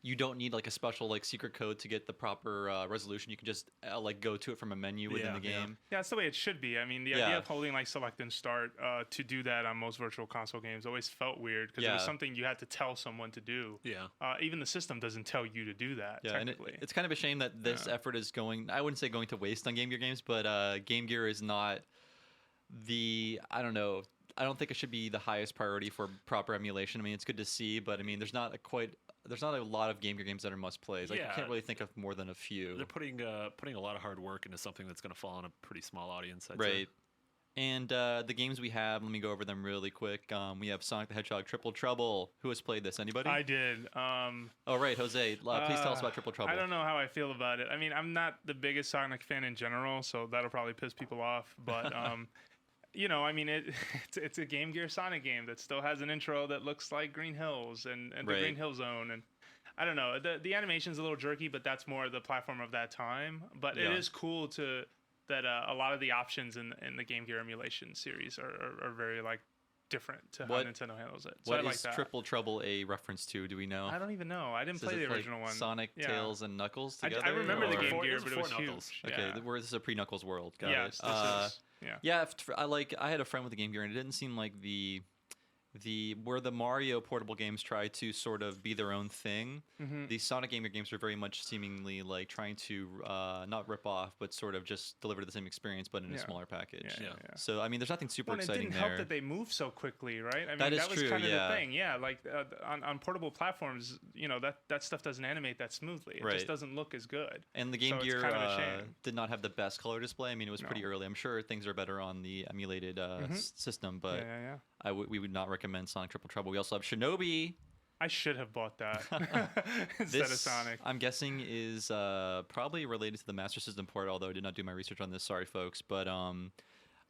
you don't need like a special like secret code to get the proper resolution. You can just like go to it from a menu within the game. Yeah, that's the way it should be. I mean, the idea of holding like select and start to do that on most virtual console games always felt weird, because it was something you had to tell someone to do. Yeah. Even the system doesn't tell you to do that. Yeah, and technically. it's kind of a shame that this effort is going, I wouldn't say going to waste on Game Gear games, but Game Gear is not I don't know, I don't think it should be the highest priority for proper emulation. I mean, it's good to see, but I mean, there's not a lot of Game Gear games that are must plays. Like, I can't really think of more than a few. They're putting a lot of hard work into something that's going to fall on a pretty small audience. I'd Right. say. And the games we have, let me go over them really quick. We have Sonic the Hedgehog Triple Trouble. Who has played this? Anybody? I did. Oh, right, Jose. Please tell us about Triple Trouble. I don't know how I feel about it. I mean, I'm not the biggest Sonic fan in general, so that'll probably piss people off. But, you know, I mean, it's a Game Gear Sonic game that still has an intro that looks like Green Hills and the Right. Green Hill Zone. And I don't know. The animation's a little jerky, but that's more the platform of that time. But it is cool that a lot of the options in the Game Gear emulation series are very like different to how Nintendo handles it. So What I like is that. Triple Trouble a reference to? Do we know? I don't even know. I didn't Does play it the original one. Sonic, Yeah. Tails, and Knuckles together? I remember the or- Game Gear, but it was Knuckles. huge. Okay, Yeah. this is a pre-Knuckles world. Got Yes, it. this is- yeah. Yeah, I had a friend with a Game Gear, and it didn't seem like the where the Mario portable games try to sort of be their own thing. Mhm. The Sonic Game Gear games are very much seemingly like trying to not rip off, but sort of just deliver the same experience, but in a Yeah. smaller package. Yeah. So I mean, there's nothing super Well, and it exciting didn't there. help that they move so quickly, right? I mean, That is was true, kind of yeah. the thing. Yeah, like on portable platforms, you know, that stuff doesn't animate that smoothly. It Right. just doesn't look as good. And the Game So Gear it's kind of a shame. did not have the best color display. I mean, it was pretty No. early. I'm sure things are better on the emulated system, but Yeah. we would not recommend Sonic Triple Trouble. We also have Shinobi. I should have bought that instead of This, Sonic. I'm guessing, is probably related to the Master System port, although I did not do my research on this. Sorry, folks. But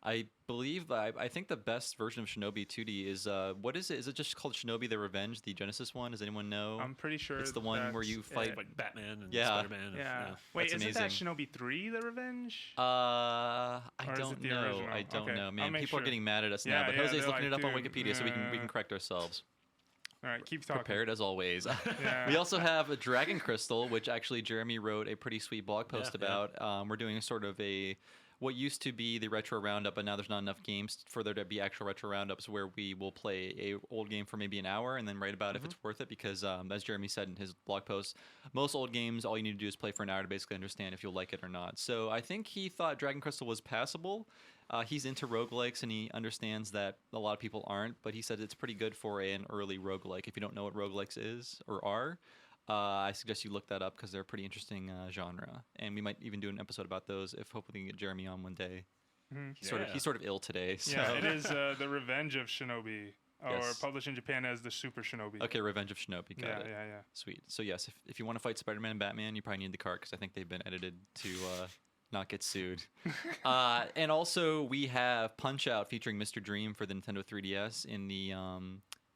I believe, I think the best version of Shinobi 2D is, what is it? Is it just called Shinobi the Revenge, the Genesis one? Does anyone know? I'm pretty sure It's the one where you that's fight. it. Like Batman and Yeah. Spider-Man. Yeah. Wait, That's isn't that amazing. Shinobi 3 The Revenge? I Or is don't it the know. original? I don't Okay, know, I'll man. make People are sure. getting mad at us Yeah, now, but yeah, Jose's they're looking like, it up on dude, Wikipedia, so we can correct ourselves. All right, keep talking. Prepared as always. Yeah. We also have a Dragon Crystal, which actually Jeremy wrote a pretty sweet blog post Yeah, yeah. about. We're doing a sort of what used to be the retro roundup, but now there's not enough games for there to be actual retro roundups where we will play a old game for maybe an hour and then write about if it's worth it. Because as Jeremy said in his blog post, most old games, all you need to do is play for an hour to basically understand if you'll like it or not. So I think he thought Dragon Crystal was passable. He's into roguelikes and he understands that a lot of people aren't, but he said it's pretty good for an early roguelike. If you don't know what roguelikes is or are, I suggest you look that up because they're a pretty interesting genre. And we might even do an episode about those if hopefully we can get Jeremy on one day. Mhm. He's sort of ill today. So. Yeah, it is The Revenge of Shinobi, or Yes. published in Japan as the Super Shinobi. Okay, Revenge of Shinobi. Got it. Yeah. Sweet. So yes, if you want to fight Spider-Man and Batman, you probably need the cart because I think they've been edited to not get sued. And also we have Punch Out featuring Mr. Dream for the Nintendo 3DS in the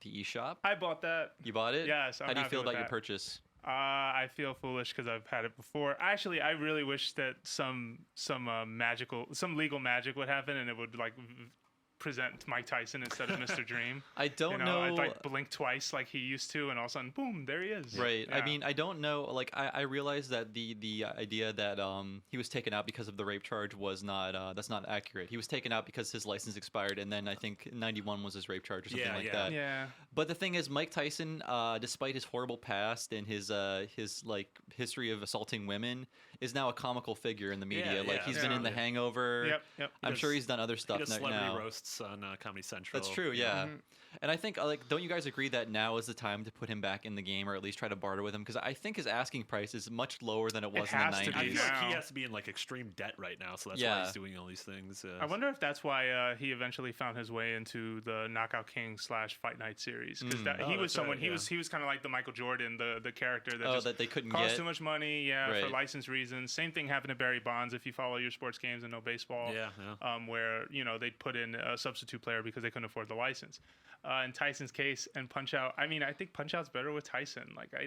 eShop. I bought that. You bought it? Yes. I'm How do you happy feel with about your that. purchase? I feel foolish because I've had it before. Actually, I really wish that some legal magic would happen and it would like present Mike Tyson instead of Mr. Dream. I don't I'd know. like blink twice like he used to, and all of a sudden, boom, there he is. Right. I Yeah. mean, I don't know. Like, I realize that the idea that he was taken out because of the rape charge was not that's not accurate. He was taken out because his license expired, and then I think 91 was his rape charge or something like that. Yeah. But the thing is, Mike Tyson, despite his horrible past and his like history of assaulting women, is now a comical figure in the media. Yeah, like he's been in The Hangover. Yep. I'm sure he's done other stuff He does now. celebrity roasts on Comedy Central. That's true, yeah. And I think, like, don't you guys agree that now is the time to put him back in the game, or at least try to barter with him? Because I think his asking price is much lower than it was in the 90s. I feel like he has to be in like extreme debt right now, so that's why he's doing all these things. I wonder if that's why he eventually found his way into the Knockout King / Fight Night series, because he was someone he was kind of like the Michael Jordan, the character that that they couldn't cost get too much money, for Right. license reasons. Same thing happened to Barry Bonds. If you follow your sports games and know baseball, where they'd put in a substitute player because they couldn't afford the license. In Tyson's case and Punch Out, I mean, I think Punch Out's better with Tyson. Like, I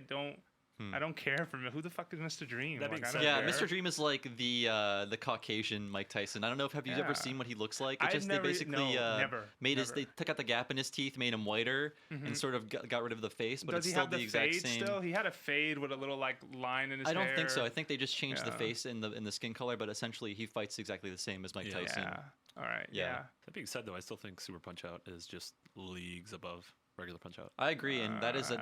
don't care for him. Who the fuck is Mr. Dream? That Like, being I said, don't Yeah, care. Mr. Dream is like the Caucasian Mike Tyson. I don't know if have you Yeah. ever seen what he looks like. I've It's just never- they basically no, never, made his never. they took out the gap in his teeth, made him whiter, and Mhm. sort of got rid of the face, but Does it's he still have the the exact fade same. still? He had a fade with a little like line in his I hair. don't think so. I think they just changed the Yeah. face in the skin color, but essentially he fights exactly the same as Mike Tyson. Yeah. All right. Yeah. Yeah. That being said, though, I still think Super Punch Out is just leagues above regular Punch Out. I agree, and that is an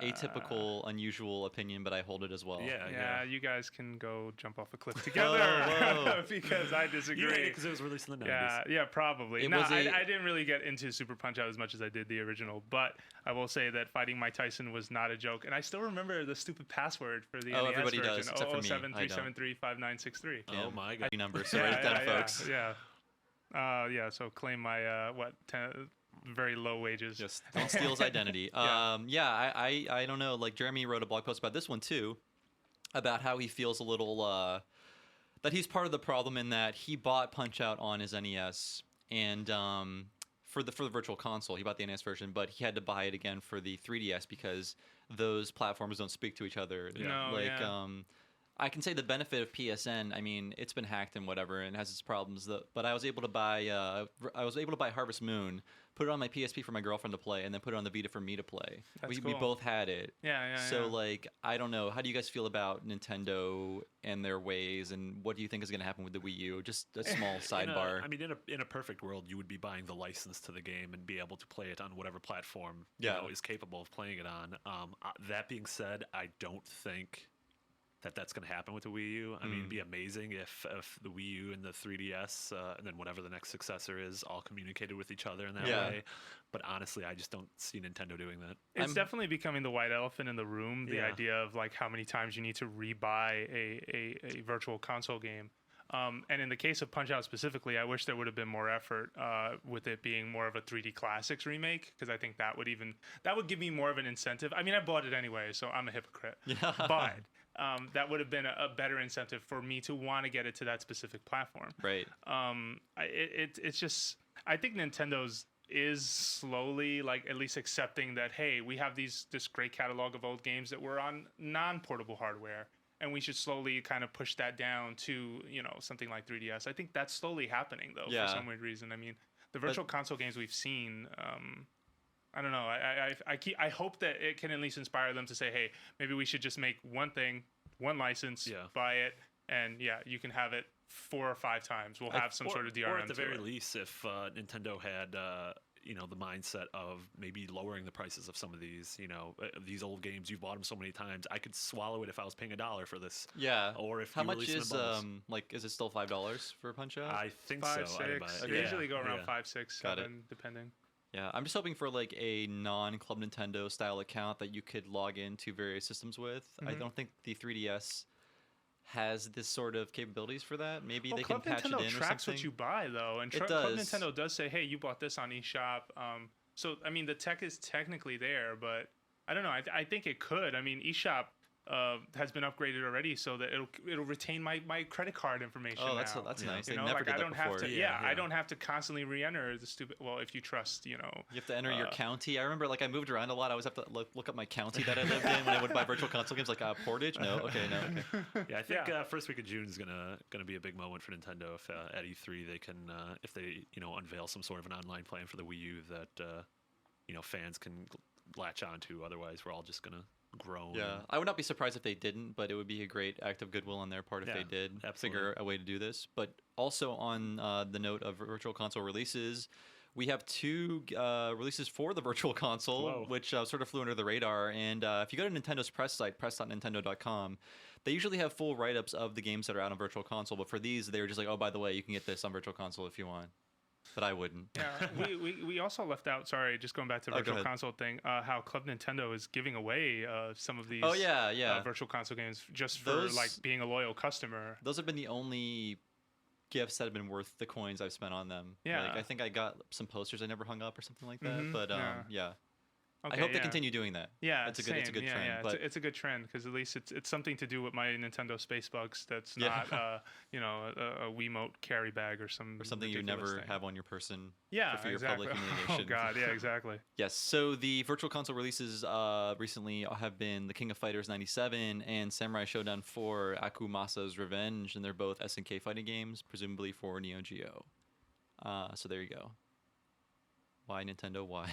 atypical, unusual opinion, but I hold it as well. Yeah, you guys can go jump off a cliff together whoa. because I disagree. You hate it because it was released in the 90s. Yeah, probably. It No, was I didn't really get into Super Punch Out as much as I did the original, but I will say that fighting Mike Tyson was not a joke, and I still remember the stupid password for the NES everybody version. does, except for me. I don't. 007-373-5963. Oh my god. Number, so write it down, folks. Yeah. Yeah, so claim my very low wages. Just don't steal his identity. I don't know. Like Jeremy wrote a blog post about this one too, about how he feels a little that he's part of the problem in that he bought Punch Out on his NES and for the Virtual Console, he bought the NES version, but he had to buy it again for the 3DS because those platforms don't speak to each other. I can say the benefit of PSN. I mean, it's been hacked and whatever, and has its problems. But I was able to buy. Harvest Moon, put it on my PSP for my girlfriend to play, and then put it on the Vita for me to play. That's We cool. both had it. Yeah. So like, I don't know. How do you guys feel about Nintendo and their ways, and what do you think is going to happen with the Wii U? Just a small sidebar. In a perfect world, you would be buying the license to the game and be able to play it on whatever platform is capable of playing it on. That being said, I don't think that's going to happen with the Wii U. I mean, it'd be amazing if the Wii U and the 3DS and then whatever the next successor is all communicated with each other in that way. But honestly, I just don't see Nintendo doing that. It's definitely becoming the white elephant in the room. The idea of like how many times you need to rebuy a Virtual Console game. And in the case of Punch Out specifically, I wish there would have been more effort with it being more of a 3D Classics remake, because I think that would give me more of an incentive. I mean, I bought it anyway, so I'm a hypocrite. But that would have been a better incentive for me to want to get it to that specific platform. Right. It's just, I think Nintendo's is slowly like at least accepting that, hey, we have this great catalog of old games that were on non-portable hardware, and we should slowly kind of push that down to, something like 3DS. I think that's slowly happening though, for some weird reason. I mean, the Virtual Console games we've seen, I don't know. I hope that it can at least inspire them to say, hey, maybe we should just make one thing, one license, buy it, and you can have it 4 or 5 times. We'll have some sort of DRM. Or at the to very it. least, if Nintendo had the mindset of maybe lowering the prices of some of these, these old games, you've bought them so many times, I could swallow it if I was paying $1 for this. Yeah. Or if how you much release them is in bundles. is it still $5 for Punch Out? I think 5, so. 6. They usually go around 5, 6, Got 7, depending. Yeah, I'm just hoping for like a non-Club Nintendo style account that you could log into various systems with. I don't think the 3DS has this sort of capabilities for that. Maybe they can Club patch Nintendo it in or tracks something. what you buy though, and It Club does. Nintendo does say, hey, you bought this on eShop. So I mean, the tech is technically there, but I don't know. I think it could. I mean, eShop has been upgraded already, so that it'll retain my credit card information. Oh, now. that's nice. They You know, never like did I that don't have before. to. I don't have to constantly re-enter the stupid. Well, if you trust, You have to enter your county. I remember, I moved around a lot. I always have to look up my county that I lived in when I would buy Virtual Console games, like Portage. No, okay, no. Okay. Yeah, I think first week of June is gonna be a big moment for Nintendo. If at E3 they can, if they unveil some sort of an online plan for the Wii U that fans can latch onto. Otherwise, we're all just gonna groan. Yeah, I would not be surprised if they didn't, but it would be a great act of goodwill on their part if they did figure a way to do this. But also on the note of Virtual Console releases, we have 2 releases for the Virtual Console, which sort of flew under the radar. And if you go to Nintendo's press site, press.nintendo.com, they usually have full write-ups of the games that are out on Virtual Console. But for these, they were just like, oh, by the way, you can get this on Virtual Console if you want. But I wouldn't. Yeah, we also left out. Sorry, just going back to the Virtual Console thing. How Club Nintendo is giving away some of these. Virtual Console games just for being a loyal customer. Those have been the only gifts that have been worth the coins I've spent on them. Yeah. I think I got some posters I never hung up or something like that. Mhm, But yeah. I hope they continue doing that. Yeah, it's a good trend. Yeah, but it's a good trend because at least it's something to do with my Nintendo Space Bugs. That's not a Wiimote carry bag or something you never have on your person. Yeah, for your exactly. public humiliation. Oh God, yeah, exactly. Yes. So the Virtual Console releases recently have been The King of Fighters 97 and Samurai Shodown 4: Akumasa's Revenge, and they're both SNK fighting games, presumably for Neo Geo. So there you go. Why Nintendo? Why?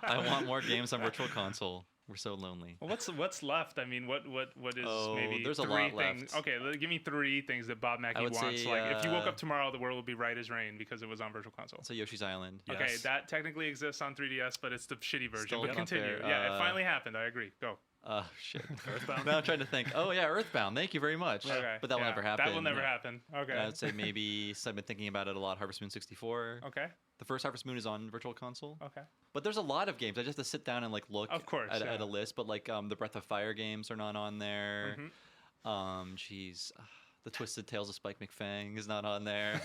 I want more games on Virtual Console. We're so lonely. Well, what's left? I mean, what is maybe there's a 3 lot things? left. Okay, give me 3 things that Bob Mackey I would wants. say, Like, if you woke up tomorrow, the world would be right as rain because it was on Virtual Console. So Yoshi's Island. Okay, that technically exists on 3DS, but it's the shitty version. Still But not continue. there. Yeah, it finally happened. I agree. Go. Shit. Earthbound? Now I'm trying to think. Oh, yeah, Earthbound. Thank you very much. Okay. But that will never happen. That will never happen. Okay. And I'd say maybe, so I've been thinking about it a lot, Harvest Moon 64. Okay. The first Harvest Moon is on Virtual Console. Okay. But there's a lot of games. I just have to sit down and look of course, at a list. But the Breath of Fire games are not on there. Mhm. The Twisted Tales of Spike McFang is not on there.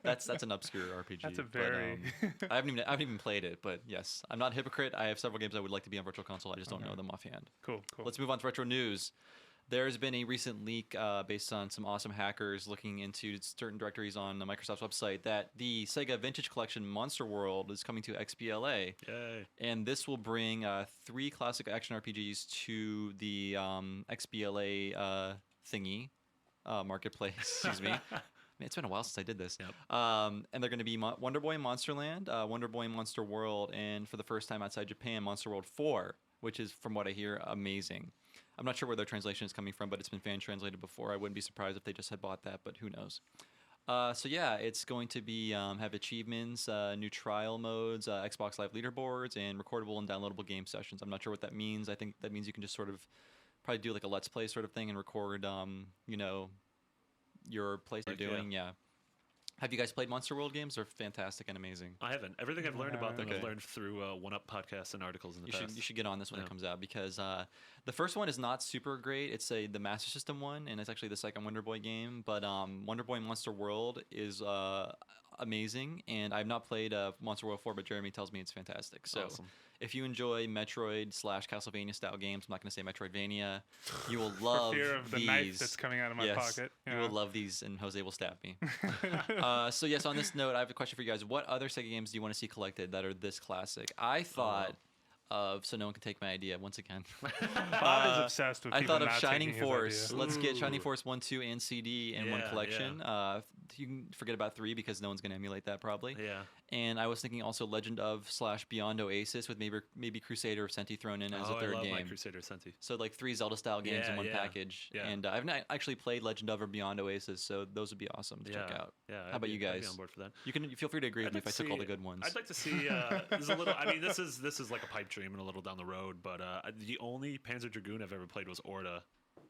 That's an obscure RPG. That's a very. But, I haven't even played it, but yes, I'm not a hypocrite. I have several games I would like to be on Virtual Console. I just don't know them offhand. Cool. Let's move on to retro news. There's been a recent leak based on some awesome hackers looking into certain directories on Microsoft's website that the Sega Vintage Collection Monster World is coming to XBLA. Yay. And this will bring 3 classic action RPGs to the XBLA thingy, marketplace, excuse me. Man, it's been a while since I did this. Yep. And they're going to be Wonder Boy Monsterland, Wonder Boy Monster World, and for the first time outside Japan, Monster World 4, which is, from what I hear, amazing. I'm not sure where their translation is coming from, but it's been fan translated before. I wouldn't be surprised if they just had bought that, but who knows. So yeah, it's going to be have achievements, new trial modes, Xbox Live leaderboards, and recordable and downloadable game sessions. I'm not sure what that means. I think that means you can just sort of probably do like a Let's Play sort of thing and record, your place you're doing. Yeah. Have you guys played Monster World games? They're fantastic and amazing. I haven't. Everything I've learned about them, I've learned through One-Up podcasts and articles in the past. You should get on this when it comes out because the first one is not super great. It's the Master System one, and it's actually the second Wonder Boy game. But Wonder Boy Monster World is amazing, and I've not played Monster World 4, but Jeremy tells me it's fantastic. So awesome. If you enjoy Metroid/Castlevania style games, I'm not going to say Metroidvania, you will love For fear of the these. knife that's coming out of my pocket. You will love these, and Jose will stab me. So yes, on this note, I have a question for you guys. What other Sega games do you want to see collected that are this classic? I thought of, so no one can take my idea once again. Bob is obsessed with I people thought of not Shining taking his Force. idea. Let's get Shining Force 1, 2, and CD in one collection. Yeah. You can forget about 3 because no one's going to emulate that probably. Yeah. And I was thinking also Legend of / Beyond Oasis with maybe Crusader of Senti thrown in as a third I love game. my Crusader Senti. So like 3 Zelda-style games in one package. Yeah. And I've not actually played Legend of or Beyond Oasis, so those would be awesome to check out. Yeah. How about you guys? I'd be on board for that. You can feel free to agree with me if I took all the good ones. I'd like to see. There's a little. I mean, this is like a pipe dream and a little down the road, but the only Panzer Dragoon I've ever played was Orta.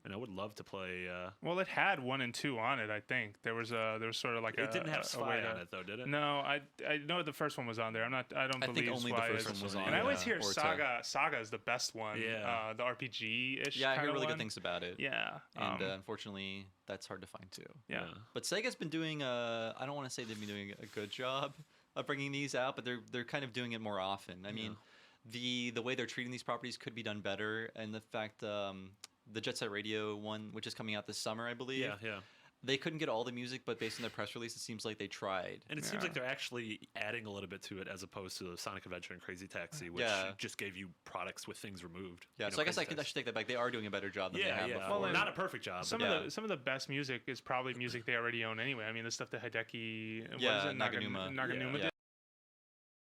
And I would love to play. Well, it had 1 and 2 on it. I think there was sort of like it didn't have Spy on it though, did it? No, I know the first one was on there. I don't believe think only Spy the first is. one was on. And I always hear Orta. Saga is the best one. Yeah. The RPG ish. Yeah, I hear really good things about it. Yeah. And unfortunately, that's hard to find too. Yeah. But Sega's been doing. I don't want to say they've been doing a good job of bringing these out, but they're kind of doing it more often. I mean, the way they're treating these properties could be done better, and the fact. The Jet Set Radio one, which is coming out this summer, I believe. Yeah. They couldn't get all the music, but based on their press release, it seems like they tried. And it seems like they're actually adding a little bit to it as opposed to Sonic Adventure and Crazy Taxi, which just gave you products with things removed. Yeah, so I guess I should take that back. They are doing a better job than they have before. Well, not a perfect job. Some of the best music is probably music they already own anyway. I mean, the stuff that Hideki, Naganuma did.